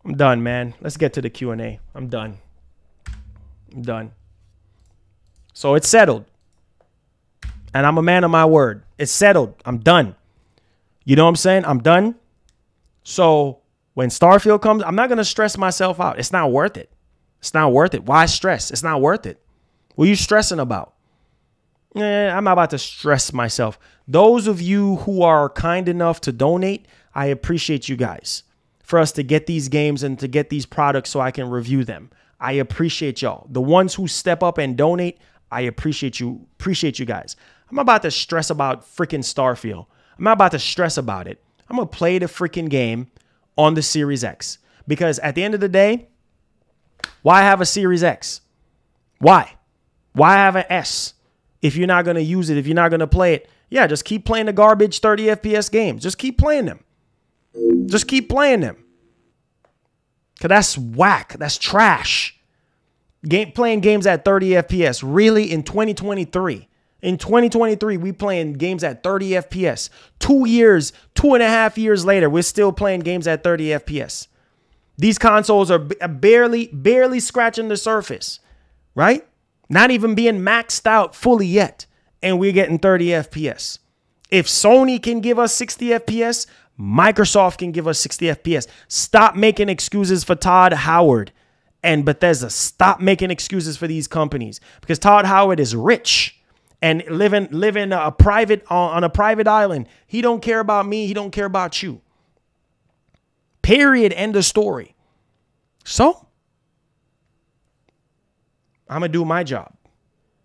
I'm done, man. Let's get to the Q&A. I'm done. So it's settled. And I'm a man of my word. It's settled. I'm done. You know what I'm saying? I'm done. So when Starfield comes, I'm not going to stress myself out. It's not worth it. It's not worth it. Why stress? It's not worth it. What are you stressing about? I'm not about to stress myself. Those of you who are kind enough to donate, I appreciate you guys. For us to get these games and to get these products so I can review them. I appreciate y'all. The ones who step up and donate, I appreciate you. Appreciate you guys. I'm about to stress about freaking Starfield. I'm not about to stress about it. I'm going to play the freaking game on the Series X. Because at the end of the day, why have a Series X? Why? Why have an S if you're not going to use it, if you're not going to play it? Yeah, just keep playing the garbage 30 FPS games. Just keep playing them. Just keep playing them. Because that's whack. That's trash. Playing games at 30 FPS. Really? In 2023? In 2023, we playing games at 30 FPS. 2.5 years later, we're still playing games at 30 FPS. These consoles are barely scratching the surface, right? Not even being maxed out fully yet. And we're getting 30 FPS. If Sony can give us 60 FPS, Microsoft can give us 60 FPS. Stop making excuses for Todd Howard and Bethesda. Stop making excuses for these companies, because Todd Howard is rich and living on a private island. He don't care about me. He don't care about you. Period. End of story. So I'm going to do my job.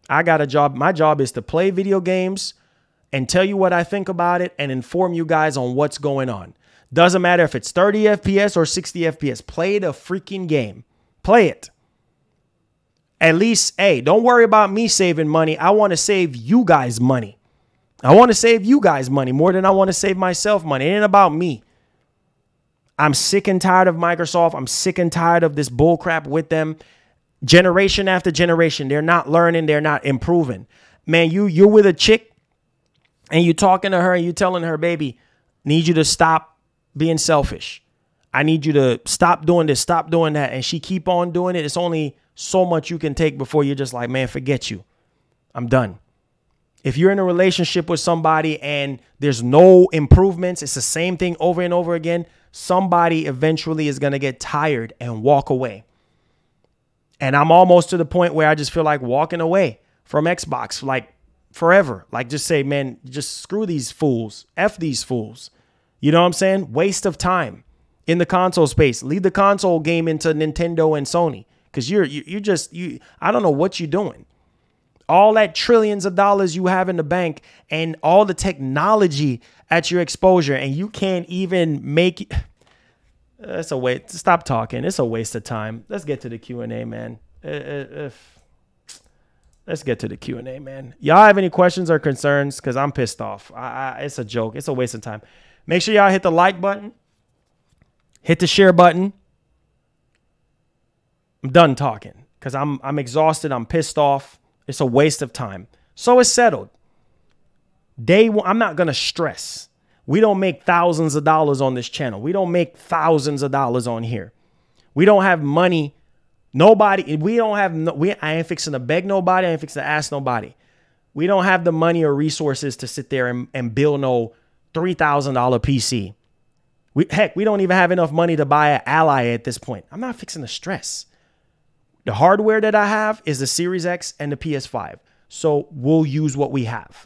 I got a job. My job is to play video games and tell you what I think about it and inform you guys on what's going on. Doesn't matter if it's 30 FPS or 60 FPS. Play the freaking game. Play it. At least, hey, don't worry about me saving money. I want to save you guys money. I want to save you guys money more than I want to save myself money. It ain't about me. I'm sick and tired of Microsoft. I'm sick and tired of this bullcrap with them. Generation after generation, they're not learning. They're not improving. Man, you're with a chick and you're talking to her and you're telling her, baby, need you to stop being selfish. I need you to stop doing this, stop doing that. And she keep on doing it. It's only so much you can take before you're just like, man, forget you. I'm done. If you're in a relationship with somebody and there's no improvements, it's the same thing over and over again, somebody eventually is going to get tired and walk away. And I'm almost to the point where I just feel like walking away from Xbox, like forever. Like just say, man, just screw these fools. F these fools. You know what I'm saying? Waste of time in the console space. Leave the console game into Nintendo and Sony. Because you I don't know what you're doing. All that trillions of dollars you have in the bank and all the technology at your exposure, and you can't even make it. It's a waste. Stop talking. It's a waste of time. Let's get to the Q&A, man. Let's get to the Q&A, man. Y'all have any questions or concerns? Because I'm pissed off. It's a joke. It's a waste of time. Make sure y'all hit the like button. Hit the share button. I'm done talking because I'm exhausted. I'm pissed off. It's a waste of time. So it's settled. Day one, I'm not going to stress. We don't make thousands of dollars on this channel. We don't make thousands of dollars on here. We don't have money. Nobody, I ain't fixing to beg nobody. I ain't fixing to ask nobody. We don't have the money or resources to sit there and build no $3,000 PC. We don't even have enough money to buy an Ally at this point. I'm not fixing to stress. The hardware that I have is the Series X and the PS5. So we'll use what we have.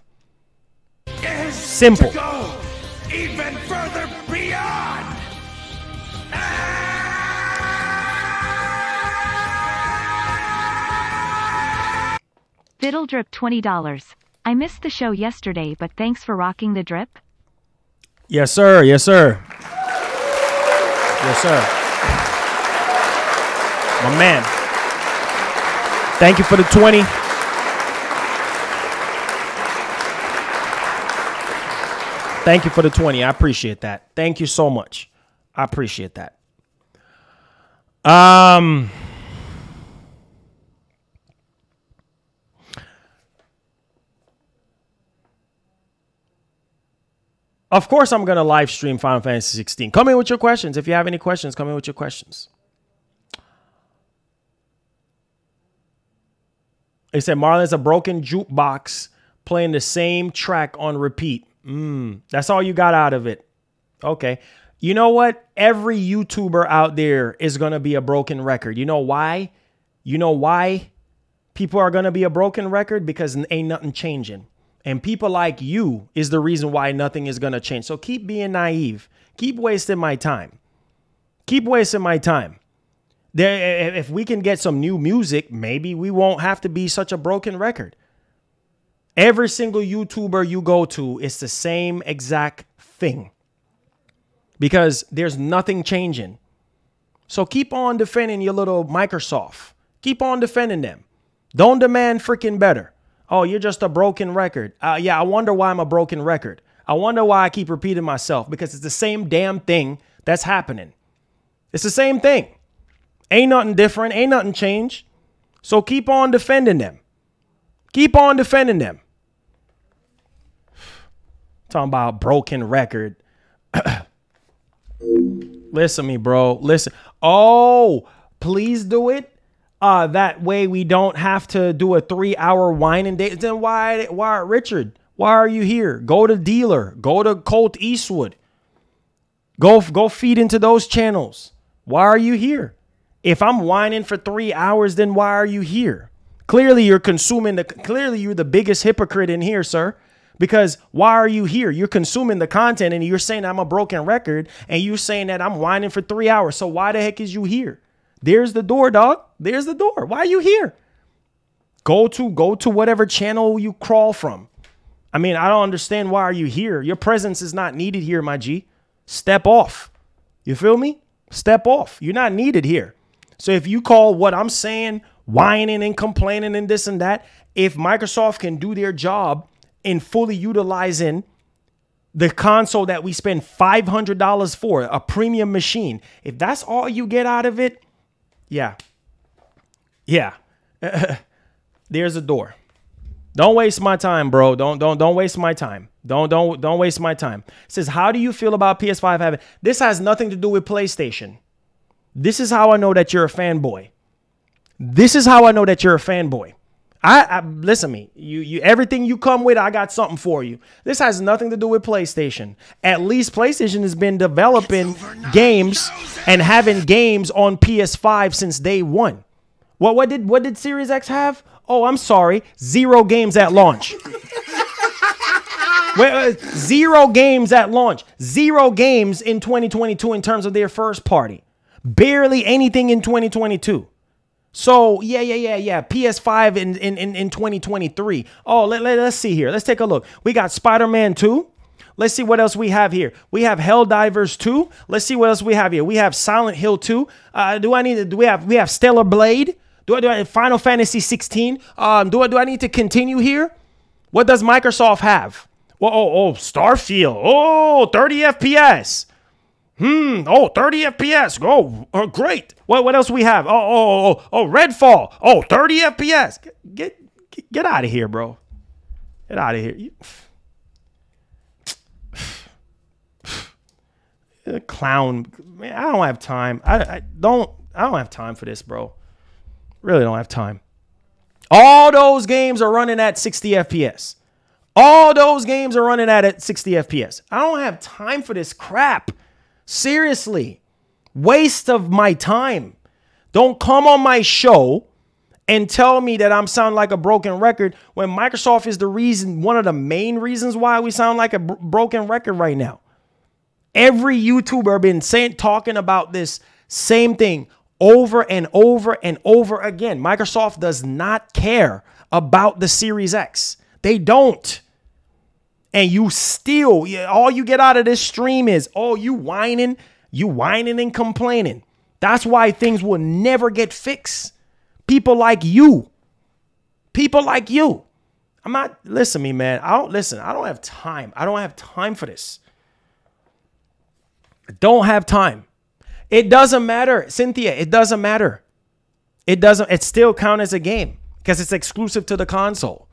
Simple. Go even further beyond. Fiddle Drip $20. I missed the show yesterday, but thanks for rocking the drip. Yes, sir. Yes, sir. Yes, sir. My man. Thank you for the 20. Thank you for the 20. I appreciate that. Thank you so much. I appreciate that. Of course, I'm going to live stream Final Fantasy 16. Come in with your questions. If you have any questions, come in with your questions. They said Marlon's a broken jukebox playing the same track on repeat. That's all you got out of it. Okay. You know what? Every YouTuber out there is going to be a broken record. You know why? You know why people are going to be a broken record? Because ain't nothing changing. And people like you is the reason why nothing is going to change. So keep being naive. Keep wasting my time. Keep wasting my time. If we can get some new music, maybe we won't have to be such a broken record. Every single YouTuber you go to, it's the same exact thing. because there's nothing changing. So keep on defending your little Microsoft. Keep on defending them. Don't demand freaking better. Oh, you're just a broken record. Yeah, I wonder why I'm a broken record. I wonder why I keep repeating myself, because it's the same damn thing that's happening. It's the same thing. Ain't nothing different. Ain't nothing changed. So keep on defending them. Keep on defending them. Talking about broken record. Listen to me, bro. Listen. Oh, please do it. That way we don't have to do a 3-hour wine and date. Then why, Richard? Why are you here? Go to Dealer. Go to Colt Eastwood. Go feed into those channels. Why are you here? If I'm whining for 3 hours, then why are you here? Clearly you're consuming clearly you're the biggest hypocrite in here, sir. Because why are you here? You're consuming the content and you're saying I'm a broken record and you're saying that I'm whining for 3 hours. So why the heck is you here? There's the door, dog. There's the door. Why are you here? Go to whatever channel you crawl from. I mean, I don't understand. Why are you here? Your presence is not needed here, my G. Step off. You feel me? Step off. You're not needed here. So if you call what I'm saying whining and complaining and this and that, if Microsoft can do their job in fully utilizing the console that we spend $500 for, a premium machine, if that's all you get out of it, yeah. There's a door. Don't waste my time, bro. Don't waste my time. Don't waste my time. It says, how do you feel about PS5 having? This has nothing to do with PlayStation. This is how I know that you're a fanboy. This is how I know that you're a fanboy. I listen to me. You everything you come with, I got something for you. This has nothing to do with PlayStation. At least PlayStation has been developing games and having games on PS5 since day one. What did Series X have? Oh, I'm sorry. 0 games at launch. 0 games at launch. 0 games in 2022 in terms of their first party. Barely anything in 2022. So, yeah. PS5 in 2023. Oh, let's see here. Let's take a look. We got Spider-Man 2. Let's see what else we have here. We have Helldivers 2. Let's see what else we have here. We have Silent Hill 2. We have Stellar Blade. Do I Final Fantasy 16? Do I need to continue here? What does Microsoft have? Oh, Starfield. Oh, 30 FPS. 30 FPS. Oh, great. What else we have? Oh, Redfall. Oh, 30 FPS. Get out of here, bro. Get out of here. Clown. Man, I don't have time. I don't have time for this, bro. Really don't have time. All those games are running at 60 FPS. All those games are running at 60 FPS. I don't have time for this crap. Seriously. Waste of my time. Don't come on my show and tell me that I'm sounding like a broken record when Microsoft is the reason, one of the main reasons why we sound like a broken record right now. Every YouTuber been talking about this same thing over and over and over again. Microsoft does not care about the Series X. They don't. And you still, all you get out of this stream is, oh, you whining and complaining. That's why things will never get fixed. People like you. I'm not, listen to me, man. I don't have time. I don't have time for this. I don't have time. It doesn't matter, Cynthia. It doesn't matter. It still counts as a game because it's exclusive to the console.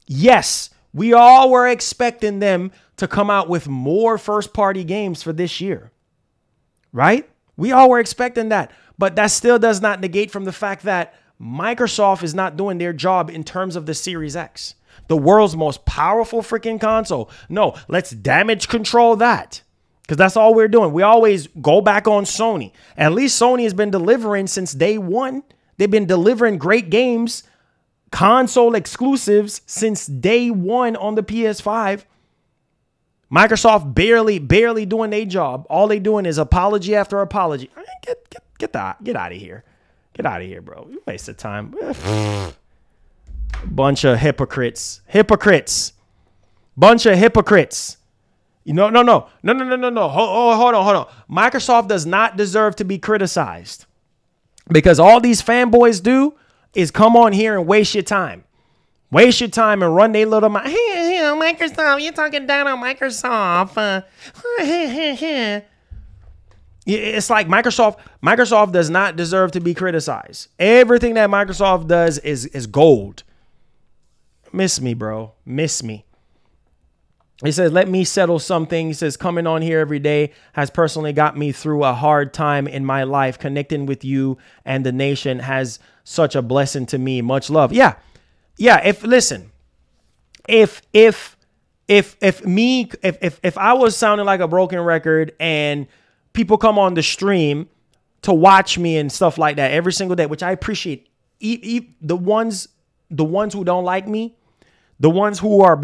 Yes, we all were expecting them to come out with more first-party games for this year, right? We all were expecting that, but that still does not negate from the fact that Microsoft is not doing their job in terms of the Series X, the world's most powerful freaking console. No, let's damage control that. Because that's all we're doing. We always go back on Sony. At least Sony has been delivering since day one. They've been delivering great games, console exclusives since day one on the PS5. Microsoft barely doing their job. All they doing is apology after apology. Get out of here. Get out of here, bro. You waste of time. Bunch of hypocrites. Bunch of hypocrites. No. Hold on. Microsoft does not deserve to be criticized because all these fanboys do is come on here and waste your time. Waste your time and run their little mouth. Hey, Microsoft, you're talking down on Microsoft. It's like Microsoft does not deserve to be criticized. Everything that Microsoft does is gold. Miss me, bro. Miss me. He says, let me settle something. He says, coming on here every day has personally got me through a hard time in my life. Connecting with you and the nation has such a blessing to me. Much love. Yeah. If I was sounding like a broken record and people come on the stream to watch me and stuff like that every single day, which I appreciate. The ones who don't like me, the ones who are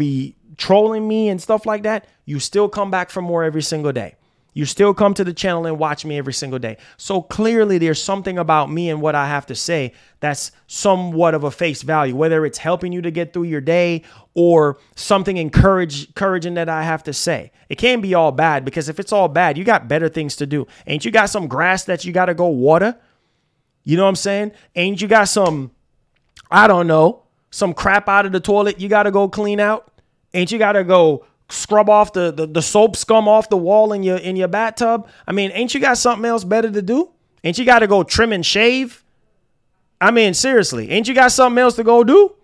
trolling me and stuff like that, you still come back for more every single day. You still come to the channel and watch me every single day. So clearly there's something about me and what I have to say that's somewhat of a face value, whether it's helping you to get through your day or something encouraging that I have to say. It can't be all bad, because if it's all bad, you got better things to do. Ain't you got some grass that you got to go water? You know what I'm saying? Ain't you got some, I don't know, some crap out of the toilet you got to go clean out? Ain't you got to go scrub off the soap scum off the wall in your bathtub? I mean, ain't you got something else better to do? Ain't you got to go trim and shave? I mean, seriously, ain't you got something else to go do?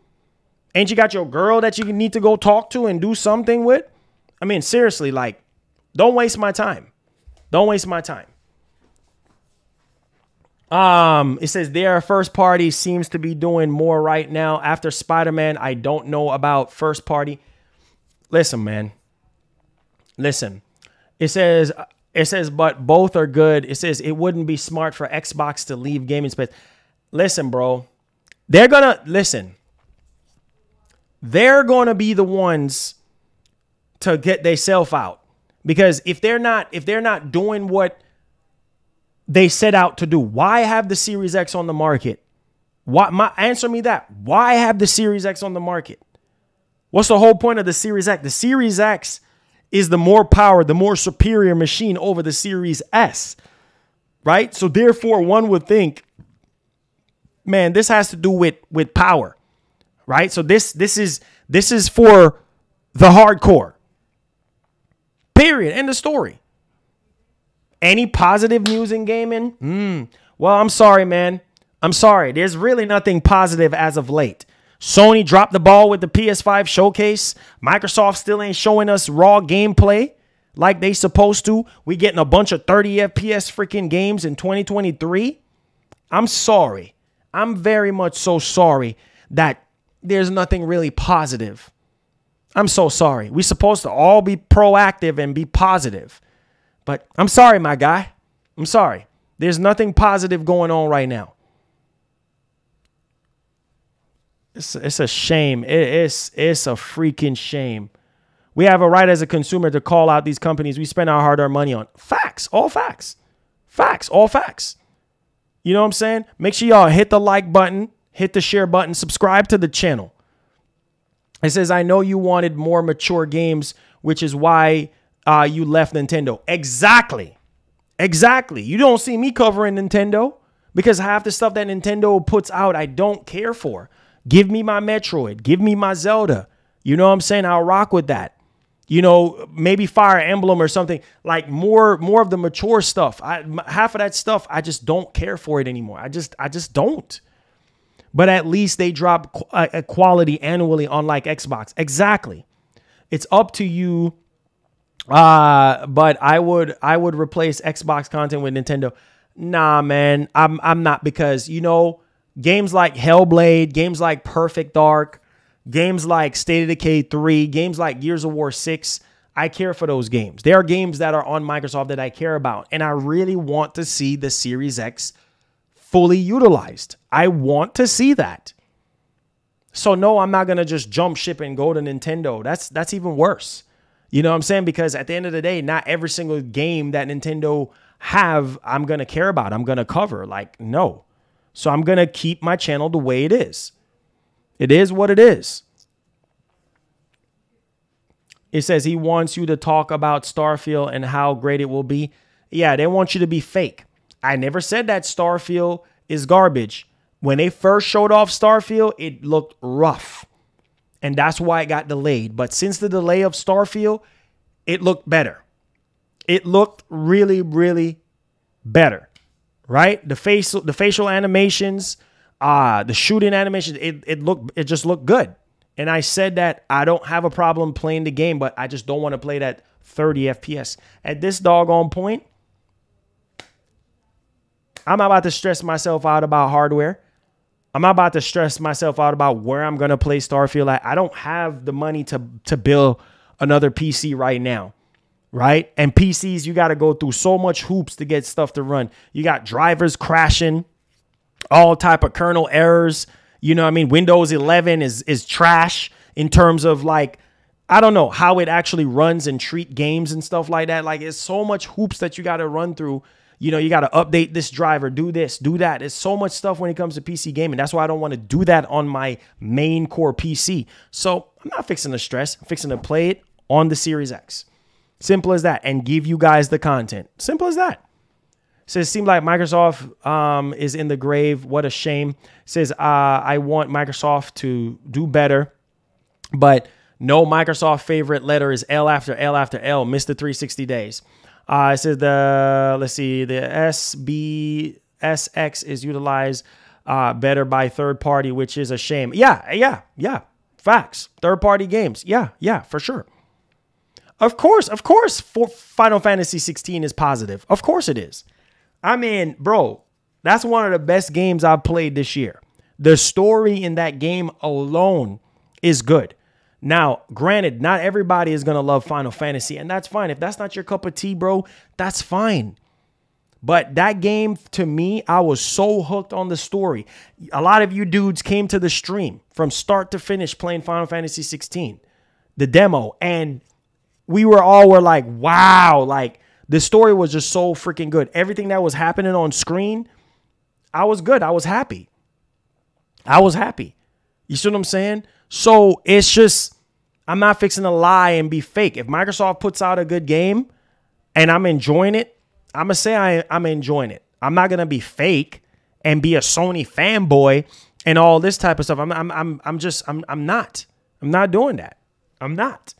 Ain't you got your girl that you need to go talk to and do something with? I mean, seriously, like, don't waste my time. Don't waste my time. It says their first party seems to be doing more right now. After Spider-Man, I don't know about first party. Listen, man. Listen. It says, but both are good. It says it wouldn't be smart for Xbox to leave gaming space. Listen, bro. They're going to be the ones to get themselves out. Because if they're not doing what they set out to do, why have the Series X on the market? Answer me that. Why have the Series X on the market? What's the whole point of the Series X? The Series X is the more power, the more superior machine over the Series S, right? So therefore, one would think, man, this has to do with power, right? So this is for the hardcore. Period. End of story. Any positive news in gaming? Well, I'm sorry, man. I'm sorry. There's really nothing positive as of late. Sony dropped the ball with the PS5 showcase. Microsoft still ain't showing us raw gameplay like they supposed to. We getting a bunch of 30 FPS freaking games in 2023. I'm sorry. I'm very much so sorry that there's nothing really positive. I'm so sorry. We're supposed to all be proactive and be positive. But I'm sorry, my guy. I'm sorry. There's nothing positive going on right now. It's a shame. It's a freaking shame. We have a right as a consumer to call out these companies we spend our hard-earned money on. Facts. All facts. Facts. All facts. You know what I'm saying? Make sure y'all hit the like button, hit the share button, subscribe to the channel. It says, I know you wanted more mature games, which is why you left Nintendo. Exactly. Exactly. You don't see me covering Nintendo because half the stuff that Nintendo puts out, I don't care for. Give me my Metroid. Give me my Zelda. You know what I'm saying? I'll rock with that. You know, maybe Fire Emblem or something, like more of the mature stuff. Half of that stuff, I just don't care for it anymore. I just don't. But at least they drop a quality annually, unlike Xbox. Exactly. It's up to you. But I would replace Xbox content with Nintendo. Nah, man, I'm not, because, you know, games like Hellblade, games like Perfect Dark, games like State of Decay 3, games like Gears of War 6, I care for those games. There are games that are on Microsoft that I care about, and I really want to see the Series X fully utilized. I want to see that. So no, I'm not going to just jump ship and go to Nintendo. That's even worse. You know what I'm saying? Because at the end of the day, not every single game that Nintendo have, I'm going to care about. I'm going to cover. Like, no. So I'm going to keep my channel the way it is. It is what it is. It says he wants you to talk about Starfield and how great it will be. Yeah, they want you to be fake. I never said that Starfield is garbage. When they first showed off Starfield, it looked rough. And that's why it got delayed. But since the delay of Starfield, it looked better. It looked really, really better. Right? The facial animations, the shooting animations, it just looked good. And I said that I don't have a problem playing the game, but I just don't want to play that 30 FPS. At this doggone point, I'm not about to stress myself out about hardware. I'm not about to stress myself out about where I'm going to play Starfield at. I don't have the money to build another PC right now, right? And PCs, you got to go through so much hoops to get stuff to run. You got drivers crashing, all type of kernel errors. You know what I mean? Windows 11 is trash in terms of like, I don't know how it actually runs and treat games and stuff like that. Like, it's so much hoops that you got to run through. You know, you got to update this driver, do this, do that. It's so much stuff when it comes to PC gaming. That's why I don't want to do that on my main core PC. So I'm not fixing to stress. I'm fixing to play it on the Series X. Simple as that. And give you guys the content. Simple as that. Says, seems like Microsoft is in the grave. What a shame. Says, I want Microsoft to do better. But no Microsoft favorite letter is L after L after L. Missed the 360 days. It says the SBSX is utilized better by third party, which is a shame. Yeah. Facts. Third party games. Yeah, for sure. Of course, for Final Fantasy 16 is positive. Of course it is. I mean, bro, that's one of the best games I've played this year. The story in that game alone is good. Now, granted, not everybody is going to love Final Fantasy, and that's fine. If that's not your cup of tea, bro, that's fine. But that game, to me, I was so hooked on the story. A lot of you dudes came to the stream from start to finish playing Final Fantasy 16, the demo, and we were like, wow, like the story was just so freaking good. Everything that was happening on screen, I was good. I was happy. You see what I'm saying? So it's just, I'm not fixing to lie and be fake. If Microsoft puts out a good game and I'm enjoying it, I'm going to say I'm enjoying it. I'm not going to be fake and be a Sony fanboy and all this type of stuff. I'm not doing that. I'm not.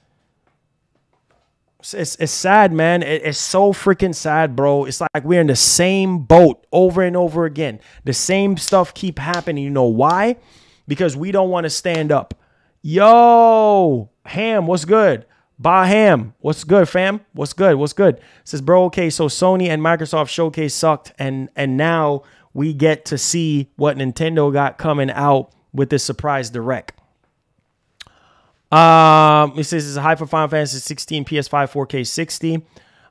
It's sad, man. It's so freaking sad, bro. It's like we're in the same boat over and over again. The same stuff keep happening. You know why? Because we don't want to stand up. Yo, Ham, what's good? Ham, what's good, fam? What's good? Says, bro, okay, so Sony and Microsoft Showcase sucked, and now we get to see what Nintendo got coming out with this surprise direct. It says it's a hype for Final Fantasy 16 PS5 4K 60.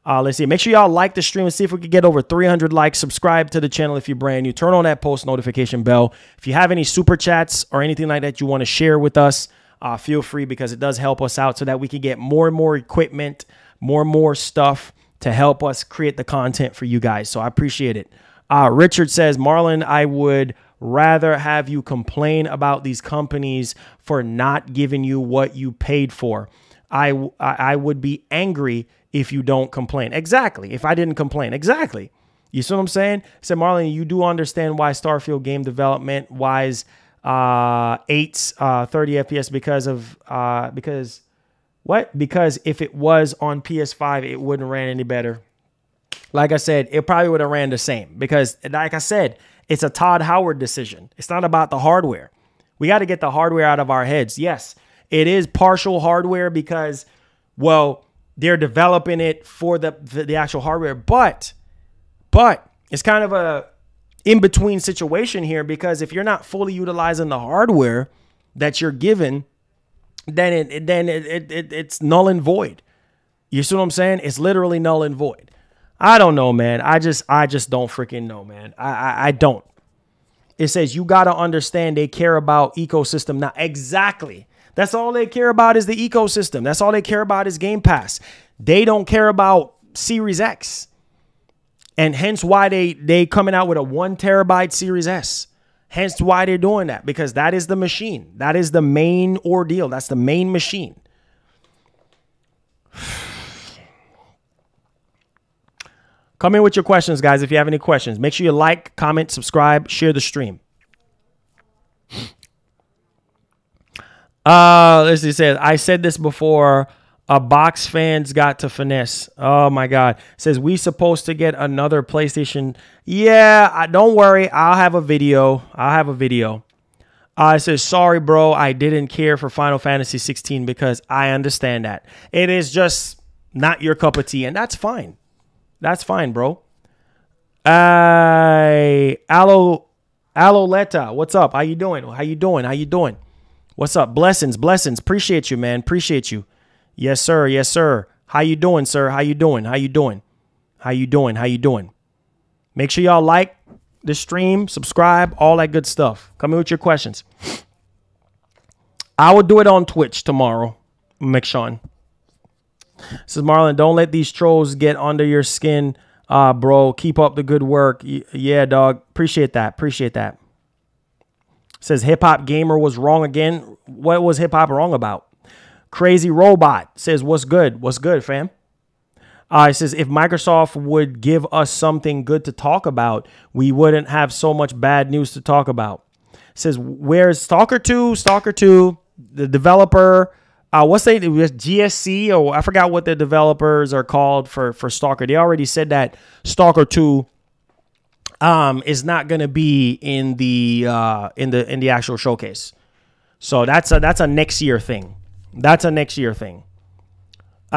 Let's see. Make sure y'all like the stream and see if we can get over 300 likes. Subscribe to the channel if you're brand new. Turn on that post notification bell. If you have any super chats or anything like that you want to share with us, feel free, because it does help us out so that we can get more and more equipment, more and more stuff to help us create the content for you guys. So I appreciate it. Richard says, Marlon, I would rather have you complain about these companies for not giving you what you paid for. I would be angry if you don't complain. Exactly. If I didn't complain. Exactly. You see what I'm saying? Said, Marlon, you do understand why Starfield game development wise 8's 30 FPS because if it was on PS5, it wouldn't ran any better. Like I said, it probably would have ran the same because, like I said, it's a Todd Howard decision. It's not about the hardware. We got to get the hardware out of our heads. Yes, it is partial hardware because, well, they're developing it for the actual hardware, but it's kind of a in-between situation here, because if you're not fully utilizing the hardware that you're given, then it's null and void. You see what I'm saying? It's literally null and void. I don't know, man. I just don't freaking know, man. I don't. It says you got to understand they care about ecosystem. Now, exactly. That's all they care about is the ecosystem. That's all they care about is Game Pass. They don't care about Series X. And hence why they coming out with a 1 terabyte Series S. Hence why they're doing that, because that is the machine. That is the main ordeal. That's the main machine. Come in with your questions, guys. If you have any questions, make sure you like, comment, subscribe, share the stream. Let's see. Says, I said this before. Box fans got to finesse. Oh my God. Says we supposed to get another PlayStation. Yeah, don't worry. I'll have a video. It says, sorry, bro. I didn't care for Final Fantasy 16 because I understand that. It is just not your cup of tea, and that's fine. That's fine, bro. Aloleta, what's up? How you doing? What's up? Blessings. Appreciate you, man. Appreciate you. Yes, sir. How you doing, sir? How you doing? Make sure y'all like the stream, subscribe, all that good stuff. Come in with your questions. I will do it on Twitch tomorrow, McShawn. Says Marlon, don't let these trolls get under your skin, bro. Keep up the good work. Yeah, dog. Appreciate that. Says Hip Hop Gamer was wrong again. What was Hip Hop wrong about? Crazy Robot says, what's good, fam? It says, if Microsoft would give us something good to talk about, we wouldn't have so much bad news to talk about. It says, where's Stalker 2? The developer, what's they do? GSC, or I forgot what the developers are called for Stalker. They already said that Stalker 2 is not going to be in the actual showcase. So that's a next year thing. I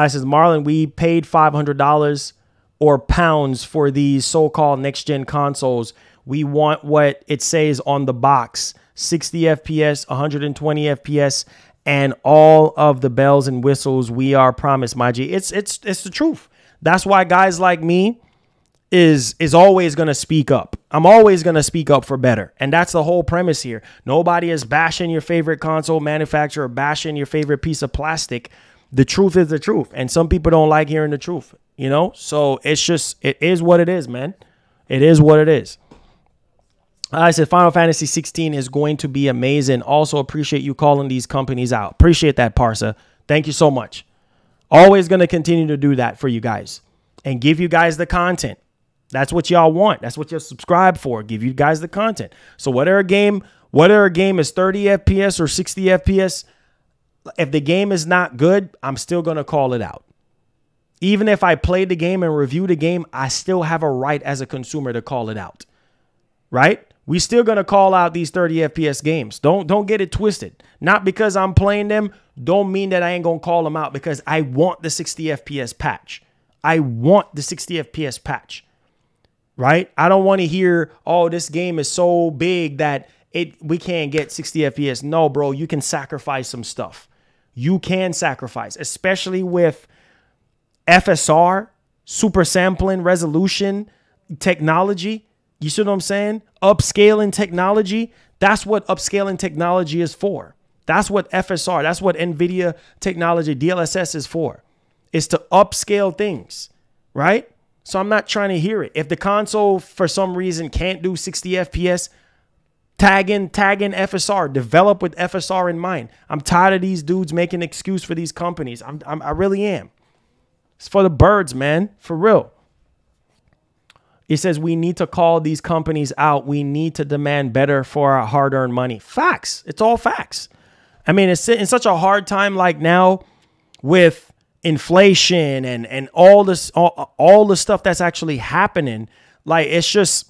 says, Marlon, we paid $500 or pounds for these so-called next-gen consoles. We want what it says on the box, 60 FPS, 120 FPS, and all of the bells and whistles we are promised, my G. It's the truth. That's why guys like me is always going to speak up. I'm always going to speak up for better. And that's the whole premise here. Nobody is bashing your favorite console manufacturer, bashing your favorite piece of plastic. The truth is the truth. And some people don't like hearing the truth, you know? So it is what it is, man. It is what it is. I said Final Fantasy 16 is going to be amazing. Also appreciate you calling these companies out. Appreciate that, Parsa. Thank you so much. Always going to continue to do that for you guys and give you guys the content. That's what y'all want. That's what you're subscribed for. Give you guys the content. So whether a game is 30 FPS or 60 FPS, if the game is not good, I'm still going to call it out. Even if I played the game and reviewed the game, I still have a right as a consumer to call it out. Right? We still going to call out these 30 FPS games. Don't get it twisted. Not because I'm playing them, don't mean that I ain't going to call them out, because I want the 60 FPS patch. Right? I don't want to hear, oh, this game is so big that we can't get 60 FPS. No, bro, you can sacrifice some stuff. You can sacrifice, especially with FSR, super sampling resolution technology. You see what I'm saying? Upscaling technology. That's what upscaling technology is for. That's what FSR, that's what NVIDIA technology, DLSS is for. It's to upscale things, right? So I'm not trying to hear it. If the console for some reason can't do 60 FPS, tag in FSR, develop with FSR in mind. I'm tired of these dudes making an excuse for these companies. I really am. It's for the birds, man, for real. It says we need to call these companies out. We need to demand better for our hard-earned money. Facts. It's all facts. I mean, it's in such a hard time like now with inflation and all this, all the stuff that's actually happening. Like, it's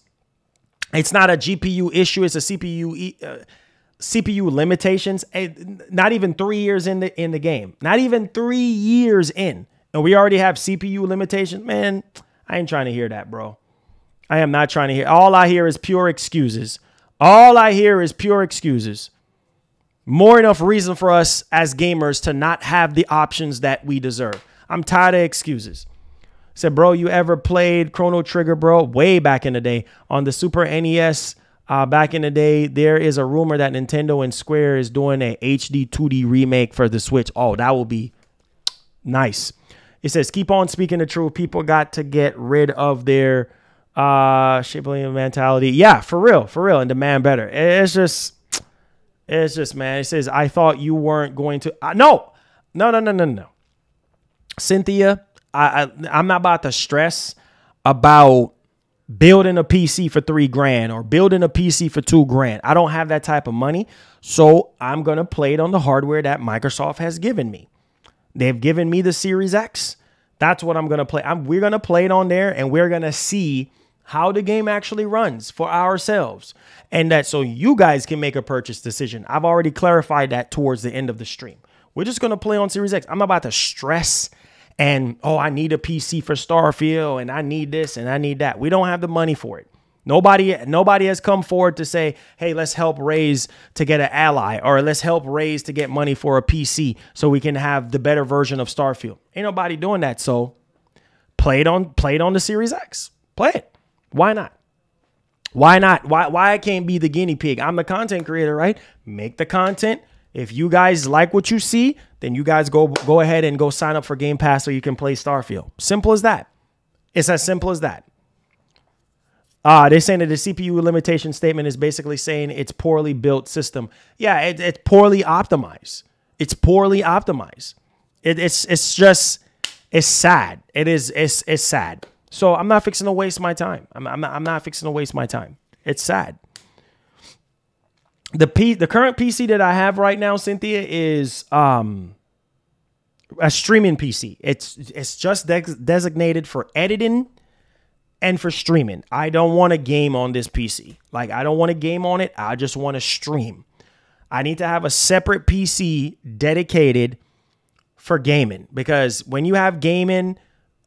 not a GPU issue. It's a CPU limitations. Not even 3 years in the game. Not even 3 years in, and we already have CPU limitations. Man, I ain't trying to hear that, bro. I am not trying to hear. All I hear is pure excuses. More enough reason for us as gamers to not have the options that we deserve. I'm tired of excuses. Said, bro, you ever played Chrono Trigger, bro? Way back in the day on the Super NES. Back in the day, there is a rumor that Nintendo and Square is doing a HD 2D remake for the Switch. Oh, that will be nice. It says, keep on speaking the truth. People got to get rid of their shaping mentality. Yeah, for real, and demand better. It's just, man. It says, I thought you weren't going to. No. Cynthia, I'm not about to stress. about building a PC for $3,000 or building a PC for $2,000. I don't have that type of money. So I'm going to play it on the hardware that Microsoft has given me. They've given me the Series X. That's what I'm going to play. We're going to play it on there, and we're going to see how the game actually runs for ourselves. And that so you guys can make a purchase decision. I've already clarified that towards the end of the stream. We're just going to play on Series X. I'm not about to stress and, oh, I need a PC for Starfield and I need this and I need that. We don't have the money for it. Nobody has come forward to say, hey, let's help raise to get an ally, or let's help raise to get money for a PC so we can have the better version of Starfield. Ain't nobody doing that. So play it on the Series X. Play it. Why not? Why not? Why I can't be the guinea pig? I'm the content creator, right? Make the content. If you guys like what you see, then you guys go ahead and go sign up for Game Pass so you can play Starfield. Simple as that. It's as simple as that. They're saying that the CPU limitation statement is basically saying it's poorly built system. Yeah, it's poorly optimized. It's poorly optimized. It's sad. It's sad. So I'm not fixing to waste my time. I'm not fixing to waste my time. It's sad. The current PC that I have right now, Cynthia, is a streaming PC. It's just designated for editing and for streaming. I don't want to game on this PC. Like, I don't want to game on it. I just want to stream. I need to have a separate PC dedicated for gaming, because when you have gaming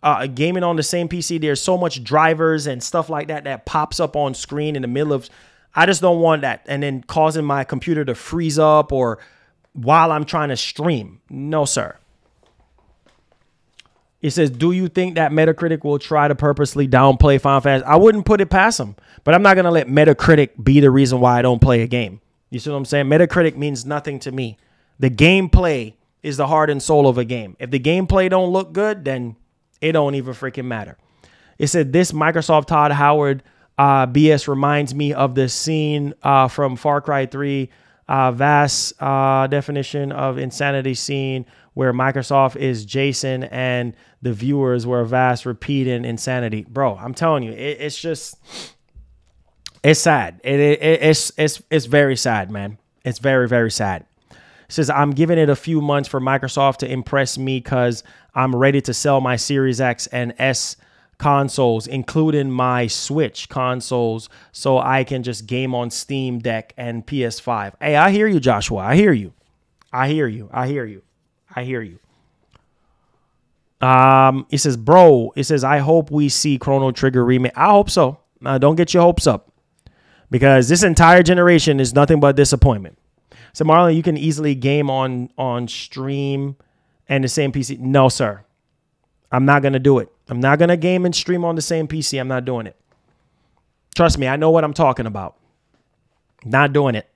on the same PC, there's so much drivers and stuff like that pops up on screen in the middle of. I just don't want that, and then causing my computer to freeze up or while I'm trying to stream. No, sir. It says, do you think that Metacritic will try to purposely downplay Final Fantasy? I wouldn't put it past them, but I'm not going to let Metacritic be the reason why I don't play a game. You see what I'm saying? Metacritic means nothing to me. The gameplay is the heart and soul of a game. If the gameplay don't look good, then it don't even freaking matter. It said, this Microsoft Todd Howard BS reminds me of the scene from Far Cry 3, vast definition of insanity scene where Microsoft is Jason and the viewers were vast repeating insanity. Bro, I'm telling you, it's just, it's sad. It's very sad, man. It's very, very sad. It says, I'm giving it a few months for Microsoft to impress me because I'm ready to sell my Series X and S consoles, including my Switch consoles, so I can just game on Steam Deck and PS5. Hey, I hear you, Joshua. I hear you. It says, bro, I hope we see Chrono Trigger remake. I hope so. Don't get your hopes up, because this entire generation is nothing but disappointment. So, Marlon, you can easily game on stream and the same PC. No, sir. I'm not going to do it. I'm not going to game and stream on the same PC. I'm not doing it. Trust me, I know what I'm talking about. Not doing it.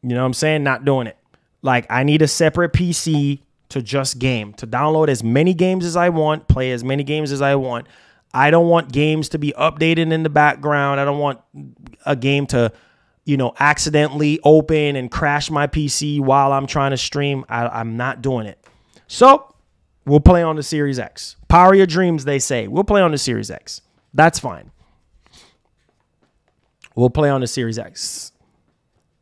You know what I'm saying? Not doing it. Like, I need a separate PC to just game, to download as many games as I want, play as many games as I want. I don't want games to be updated in the background. I don't want a game to, accidentally open and crash my PC while I'm trying to stream. I'm not doing it. So we'll play on the Series X. Power your dreams, they say. We'll play on the Series X. That's fine. We'll play on the Series X.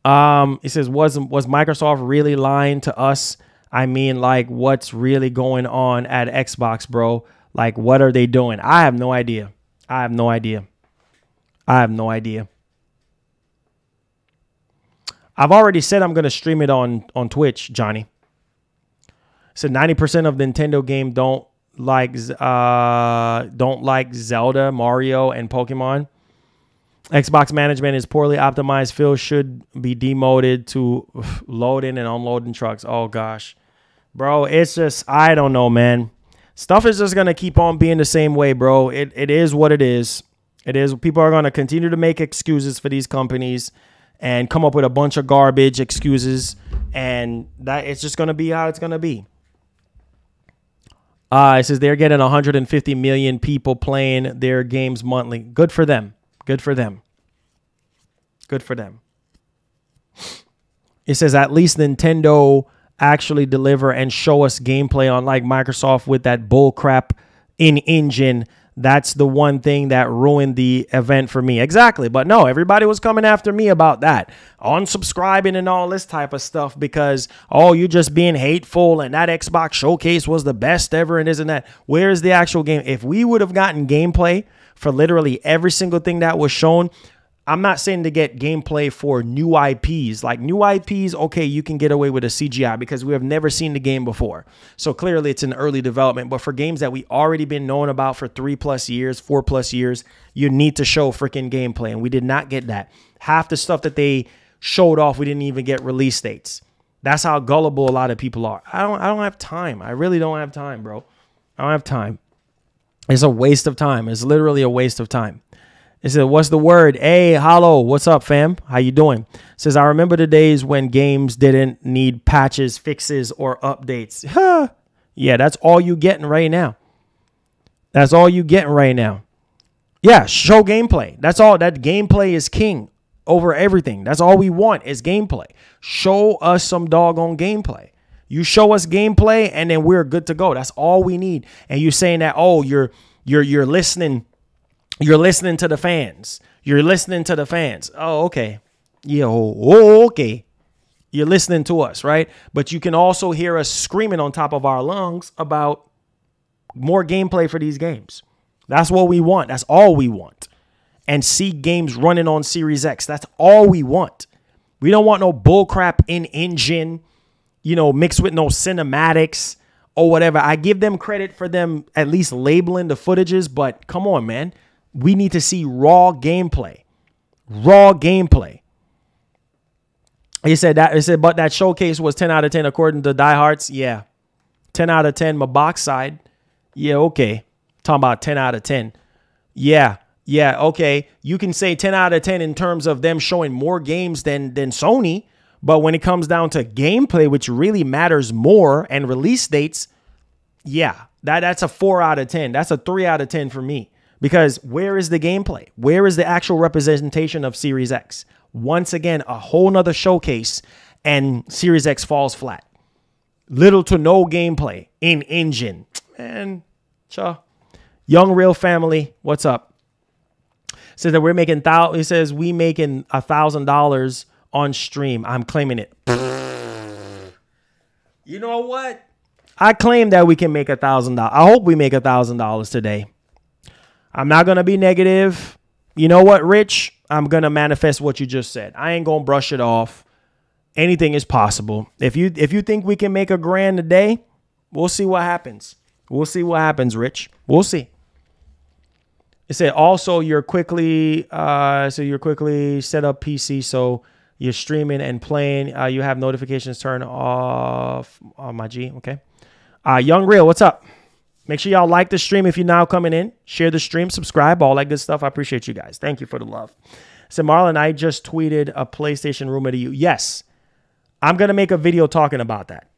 It says, was Microsoft really lying to us? I mean, like, what's really going on at Xbox, bro? Like, what are they doing? I have no idea. I've already said I'm going to stream it on Twitch, Johnny. So 90% of Nintendo game don't like Zelda, Mario, and Pokemon. Xbox management is poorly optimized. Phil should be demoted to loading and unloading trucks. Oh, gosh. Bro, it's just, I don't know, man. Stuff is just going to keep on being the same way, bro. It is what it is. It is. People are going to continue to make excuses for these companies and come up with a bunch of garbage excuses. And that it's just going to be how it's going to be. It says they're getting 150 million people playing their games monthly. Good for them. Good for them. Good for them. It says at least Nintendo actually deliver and show us gameplay, unlike Microsoft with that bull crap in engine That's the one thing that ruined the event for me. Exactly. But no, everybody was coming after me about that. Unsubscribing and all this type of stuff because, oh, you're just being hateful and that Xbox showcase was the best ever and isn't that. Where's the actual game? If we would have gotten gameplay for literally every single thing that was shown, I'm not saying to get gameplay for new IPs. Like new IPs, okay, you can get away with a CGI because we have never seen the game before. So clearly it's in early development. But for games that we already been knowing about for 3+ years, 4+ years, you need to show freaking gameplay. And we did not get that. Half the stuff that they showed off, we didn't even get release dates. That's how gullible a lot of people are. I don't have time. I really don't have time, bro. I don't have time. It's a waste of time. It's literally a waste of time. It said, what's the word? Hey, Hollow, what's up, fam? How you doing? It says, I remember the days when games didn't need patches, fixes, or updates. Yeah, that's all you getting right now. That's all you getting right now. Yeah, show gameplay. That's all. That gameplay is king over everything. That's all we want is gameplay. Show us some doggone gameplay. You show us gameplay, and then we're good to go. That's all we need. And you're saying that, oh, you're listening. You're listening to the fans. You're listening to the fans. Oh, okay. Yeah, okay. You're listening to us, right? But you can also hear us screaming on top of our lungs about more gameplay for these games. That's what we want. That's all we want. And see games running on Series X. That's all we want. We don't want no bullcrap in engine, mixed with no cinematics or whatever. I give them credit for them at least labeling the footages, but come on, man. We need to see raw gameplay. Raw gameplay. He said, but that showcase was 10 out of 10 according to diehards. Yeah. 10 out of 10, my box side. Yeah, okay. Talking about 10 out of 10. Yeah, okay. You can say 10 out of 10 in terms of them showing more games than Sony. But when it comes down to gameplay, which really matters more, and release dates, yeah, that's a 4 out of 10. That's a 3 out of 10 for me. Because where is the gameplay? Where is the actual representation of Series X? Once again, a whole nother showcase and Series X falls flat. Little to no gameplay in engine. Man, Young Real Family, what's up? Says that we're making it says we making $1,000 on stream. I'm claiming it. You know what? I claim that we can make $1,000. I hope we make $1,000 today. I'm not going to be negative. You know what, Rich? I'm going to manifest what you just said. I ain't going to brush it off. Anything is possible. If you think we can make $1,000 a day, we'll see what happens. We'll see what happens, Rich. We'll see. It said also you're quickly set up PC so you're streaming and playing. You have notifications turned off on my G. Okay. Young Real, what's up? Make sure y'all like the stream if you're now coming in. Share the stream, subscribe, all that good stuff. I appreciate you guys. Thank you for the love. So Marlon, I just tweeted a PlayStation rumor to you. Yes, I'm going to make a video talking about that.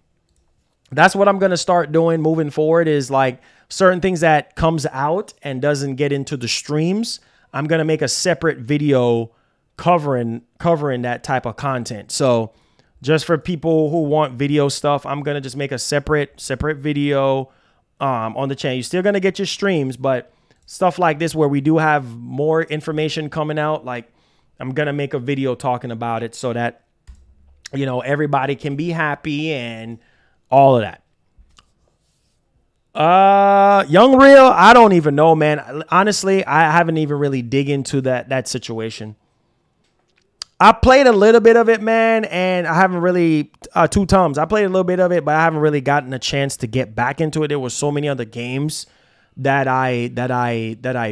That's what I'm going to start doing moving forward is like certain things that comes out and doesn't get into the streams. I'm going to make a separate video covering that type of content. So just for people who want video stuff, I'm going to just make a separate video on the channel. You're still going to get your streams, but stuff like this where we do have more information coming out, like I'm going to make a video talking about it so that, everybody can be happy and all of that. Young Real, I don't even know, man. Honestly, I haven't even really dig into that situation. I played a little bit of it, man, and I haven't really two times. I played a little bit of it, but I haven't really gotten a chance to get back into it. There were so many other games that I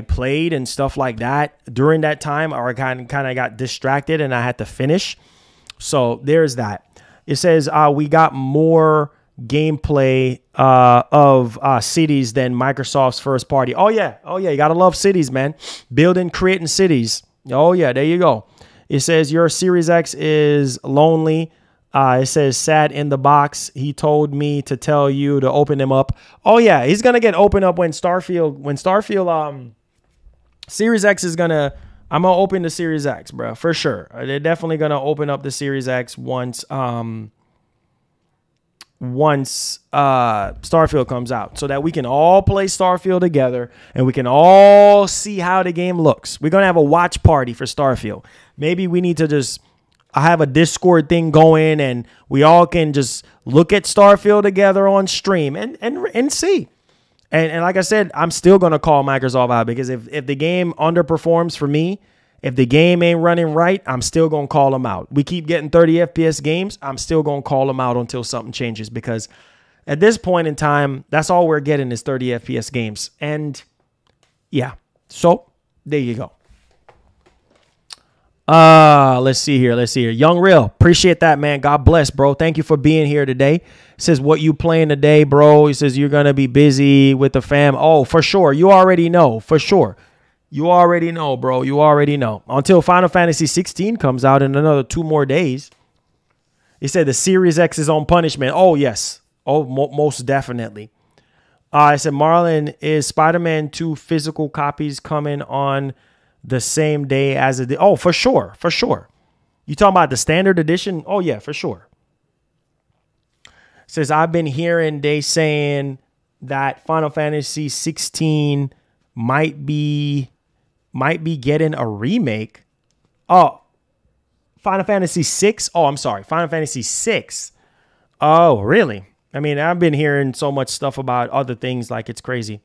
played and stuff like that during that time, or I kind of got distracted and I had to finish. So there's that. It says we got more gameplay of cities than Microsoft's first party. Oh yeah, you gotta love cities, man. Building, creating cities. Oh yeah, there you go. It says your Series X is lonely. It says sad in the box. He told me to tell you to open him up. Oh yeah, he's gonna get opened up when Starfield Series X is gonna. I'm gonna open the Series X, bro, for sure. They're definitely gonna open up the Series X once once Starfield comes out, so that we can all play Starfield together and we can all see how the game looks. We're gonna have a watch party for Starfield. Maybe we need to just have a Discord thing going and we all can just look at Starfield together on stream and see. And like I said, I'm still gonna call Microsoft out, because if the game underperforms for me, if the game ain't running right, I'm still going to call them out. We keep getting 30 FPS games. I'm still going to call them out until something changes, because at this point in time, that's all we're getting is 30 FPS games. And yeah, so there you go. Let's see here. Young Real, appreciate that, man. God bless, bro. Thank you for being here today. Says, what you playing today, bro? He says, you're going to be busy with the fam. Oh, for sure. You already know, for sure. You already know, bro. You already know. Until Final Fantasy 16 comes out in another 2 more days. He said the Series X is on punishment. Oh, yes. Oh, most definitely. I said, Marlon, is Spider-Man 2 physical copies coming on the same day as the... Oh, for sure. For sure. You talking about the standard edition? Oh, yeah, for sure. Says, I've been hearing they saying that Final Fantasy 16 might be getting a remake. Oh, Final Fantasy 6. Oh, I'm sorry. Final Fantasy 6. Oh, really? I mean, I've been hearing so much stuff about other things like it's crazy.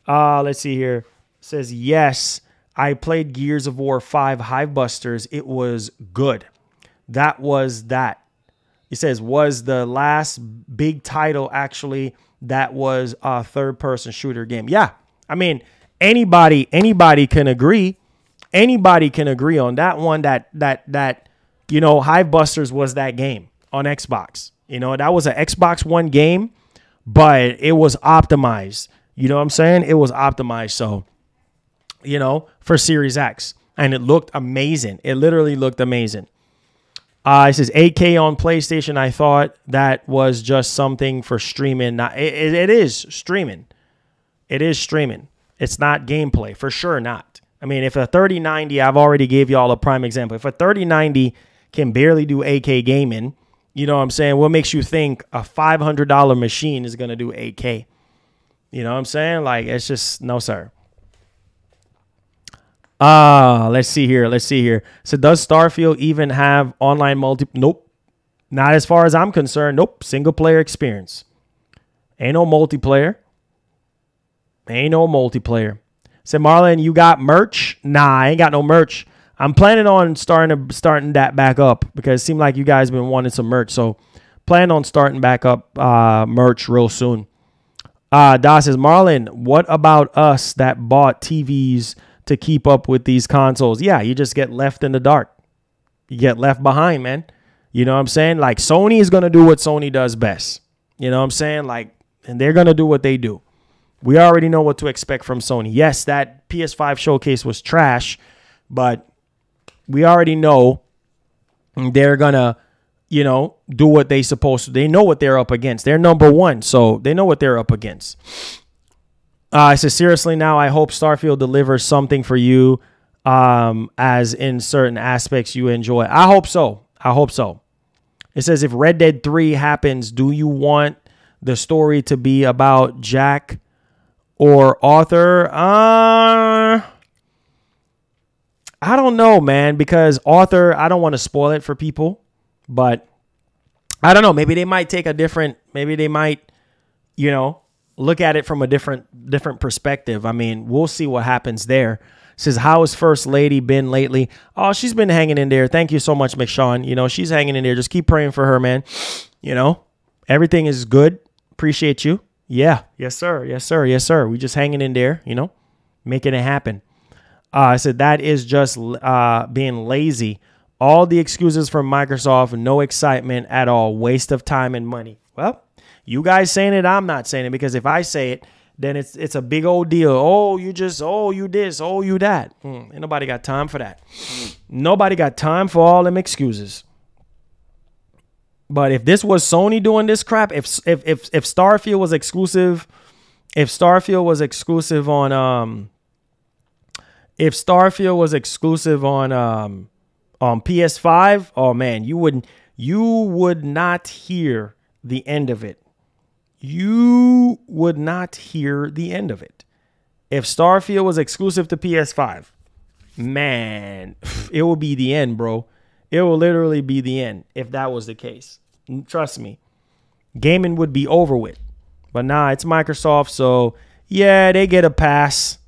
Let's see here. It says, yes, I played Gears of War 5 Hivebusters. It was good. That was that. It says, was the last big title actually that was a third-person shooter game. Yeah, I mean, Anybody can agree. Anybody can agree on that one. That Hivebusters was that game on Xbox. That was an Xbox One game, but it was optimized. You know what I'm saying? It was optimized. So, for Series X, and it looked amazing. It literally looked amazing. It says 8K on PlayStation. I thought that was just something for streaming. It is streaming. It is streaming. It's not gameplay, for sure not. I mean, if a 3090, I've already gave you all a prime example. If a 3090 can barely do 8K gaming, you know what I'm saying? What makes you think a $500 machine is going to do 8K? You know what I'm saying? Like, it's just, no, sir. Let's see here. So does Starfield even have online multi? Nope. Not as far as I'm concerned. Nope. Single player experience. Ain't no multiplayer. Said, Marlon, you got merch? Nah, I ain't got no merch. I'm planning on starting that back up, because it seemed like you guys been wanting some merch. So plan on starting back up merch real soon. Da says, Marlon, what about us that bought TVs to keep up with these consoles? Yeah, you just get left in the dark. You get left behind, man. You know what I'm saying? Like, Sony is going to do what Sony does best. You know what I'm saying? Like, and they're going to do what they do. We already know what to expect from Sony. Yes, that PS5 showcase was trash, but we already know they're going to, do what they're supposed to. They know what they're up against. They're number one, so they know what they're up against. I said, seriously, now I hope Starfield delivers something for you, as in certain aspects you enjoy. I hope so. It says, if Red Dead 3 happens, do you want the story to be about Jack or Arthur? I don't know, man, because Arthur, I don't want to spoil it for people, but I don't know. Maybe they might take look at it from a different perspective. I mean, we'll see what happens there. It says, how has First Lady been lately? Oh, she's been hanging in there. Thank you so much, McShawn. She's hanging in there. Just keep praying for her, man. Everything is good. Appreciate you. Yeah. Yes, sir. We just hanging in there, making it happen. I said, that is just being lazy. All the excuses from Microsoft, no excitement at all. Waste of time and money. Well, you guys saying it, I'm not saying it, because if I say it, then it's a big old deal. Oh, you this, oh, you that. Ain't nobody got time for that. Nobody got time for all them excuses. But if this was Sony doing this crap, if Starfield was exclusive, on PS5, oh man, you would not hear the end of it. You would not hear the end of it. If Starfield was exclusive to PS5, man, it will be the end, bro. It will literally be the end if that was the case. Trust me. Gaming would be over with. But nah, it's Microsoft, so yeah, they get a pass.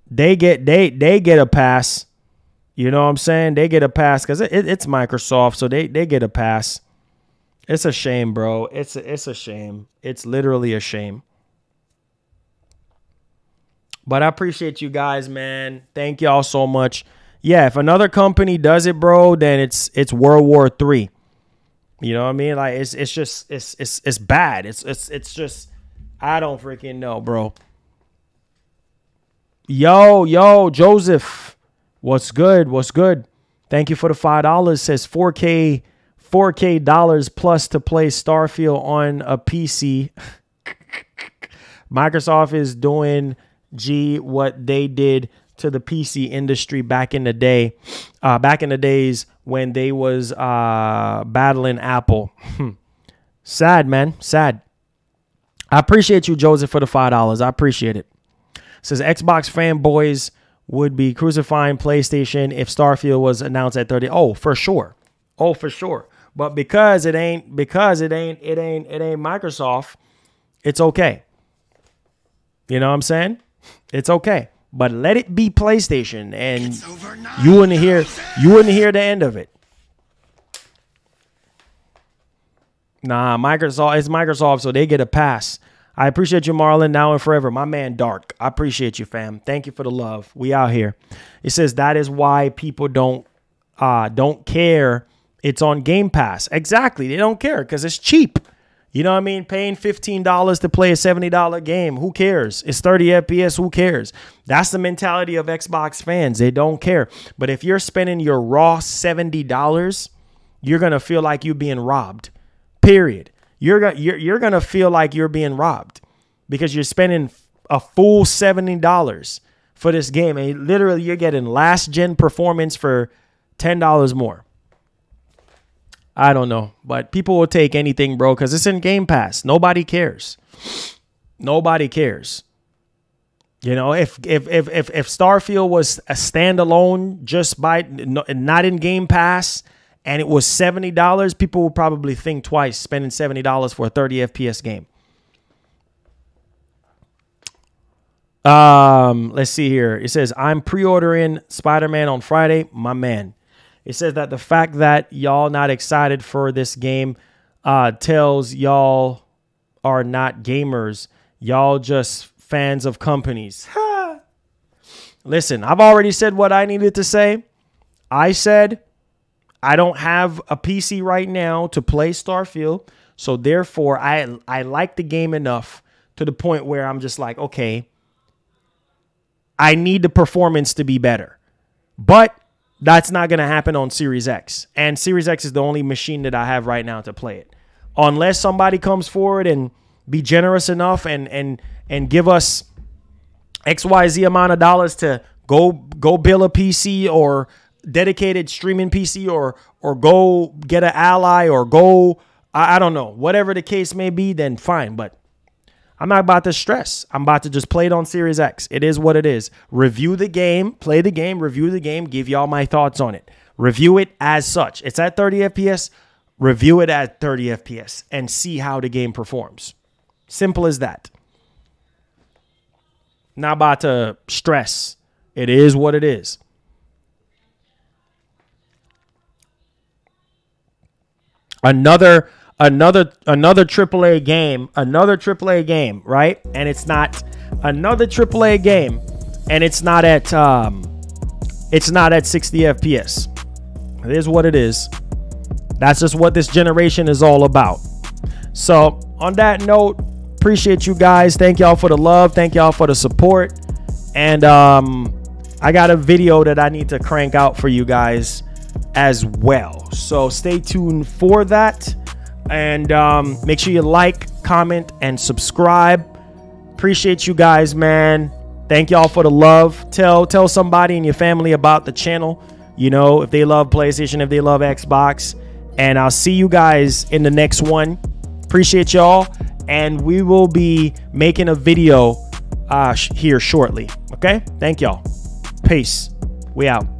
They get a pass. You know what I'm saying? They get a pass because it's Microsoft, so they get a pass. It's a shame, bro. It's a shame. It's literally a shame. But I appreciate you guys, man. Thank y'all so much. Yeah, if another company does it, bro, then it's World War III. You know what I mean? Like it's bad. It's just I don't freaking know, bro. Yo, Joseph. What's good? What's good? Thank you for the $5. Says 4K dollars plus to play Starfield on a PC. Microsoft is doing what they did to the PC industry back in the day, back in the days when they was battling Apple. Sad, man. Sad. I appreciate you, Joseph, for the $5. I appreciate it. Says Xbox fanboys would be crucifying PlayStation if Starfield was announced at 30. Oh, for sure. Oh, for sure. But because it ain't Microsoft, it's okay. You know what I'm saying? It's okay. But let it be PlayStation, and you wouldn't hear the end of it. Nah, Microsoft, it's Microsoft, so they get a pass. I appreciate you, Marlon, now and forever. My man, Dark. I appreciate you, fam. Thank you for the love. We out here. It says that is why people don't care it's on Game Pass. Exactly. They don't care because it's cheap. You know what I mean? Paying $15 to play a $70 game. Who cares? It's 30 FPS. Who cares? That's the mentality of Xbox fans. They don't care. But if you're spending your raw $70, you're going to feel like you're being robbed. Period. You're going to feel like you're being robbed because you're spending a full $70 for this game. And literally, you're getting last gen performance for $10 more. I don't know, but people will take anything, bro, because it's in Game Pass. Nobody cares. Nobody cares. You know, if Starfield was a standalone, just by not in Game Pass, and it was $70, people would probably think twice spending $70 for a 30 FPS game. Let's see here. It says I'm pre-ordering Spider-Man on Friday. My man. It says that the fact that y'all not excited for this game tells y'all are not gamers. Y'all just fans of companies. Listen, I've already said what I needed to say. I said I don't have a PC right now to play Starfield. So therefore, I like the game enough to the point where I'm just like, okay, I need the performance to be better. But that's not going to happen on Series X. And Series X is the only machine that I have right now to play it. Unless somebody comes forward and be generous enough and give us XYZ amount of dollars to go build a PC or dedicated streaming PC or go get an ally or go, I don't know, whatever the case may be, then fine. But I'm not about to stress. I'm about to just play it on Series X. It is what it is. Review the game, play the game, review the game, give y'all my thoughts on it. Review it as such. It's at 30 FPS. Review it at 30 FPS and see how the game performs. Simple as that. Not about to stress. It is what it is. Another AAA game, right? And it's not another AAA game, and it's not at 60 FPS. It is what it is. That's just what this generation is all about. So on that note, appreciate you guys. Thank y'all for the love. Thank y'all for the support. And I got a video that I need to crank out for you guys as well. So stay tuned for that. And make sure you like, comment, and subscribe. Appreciate you guys, man. Thank y'all for the love. Tell somebody in your family about the channel. You know, if they love PlayStation, if they love Xbox. And I'll see you guys in the next one. Appreciate Appreciate y'all. And we will be making a video here shortly. Okay? Thank y'all. Peace. We out.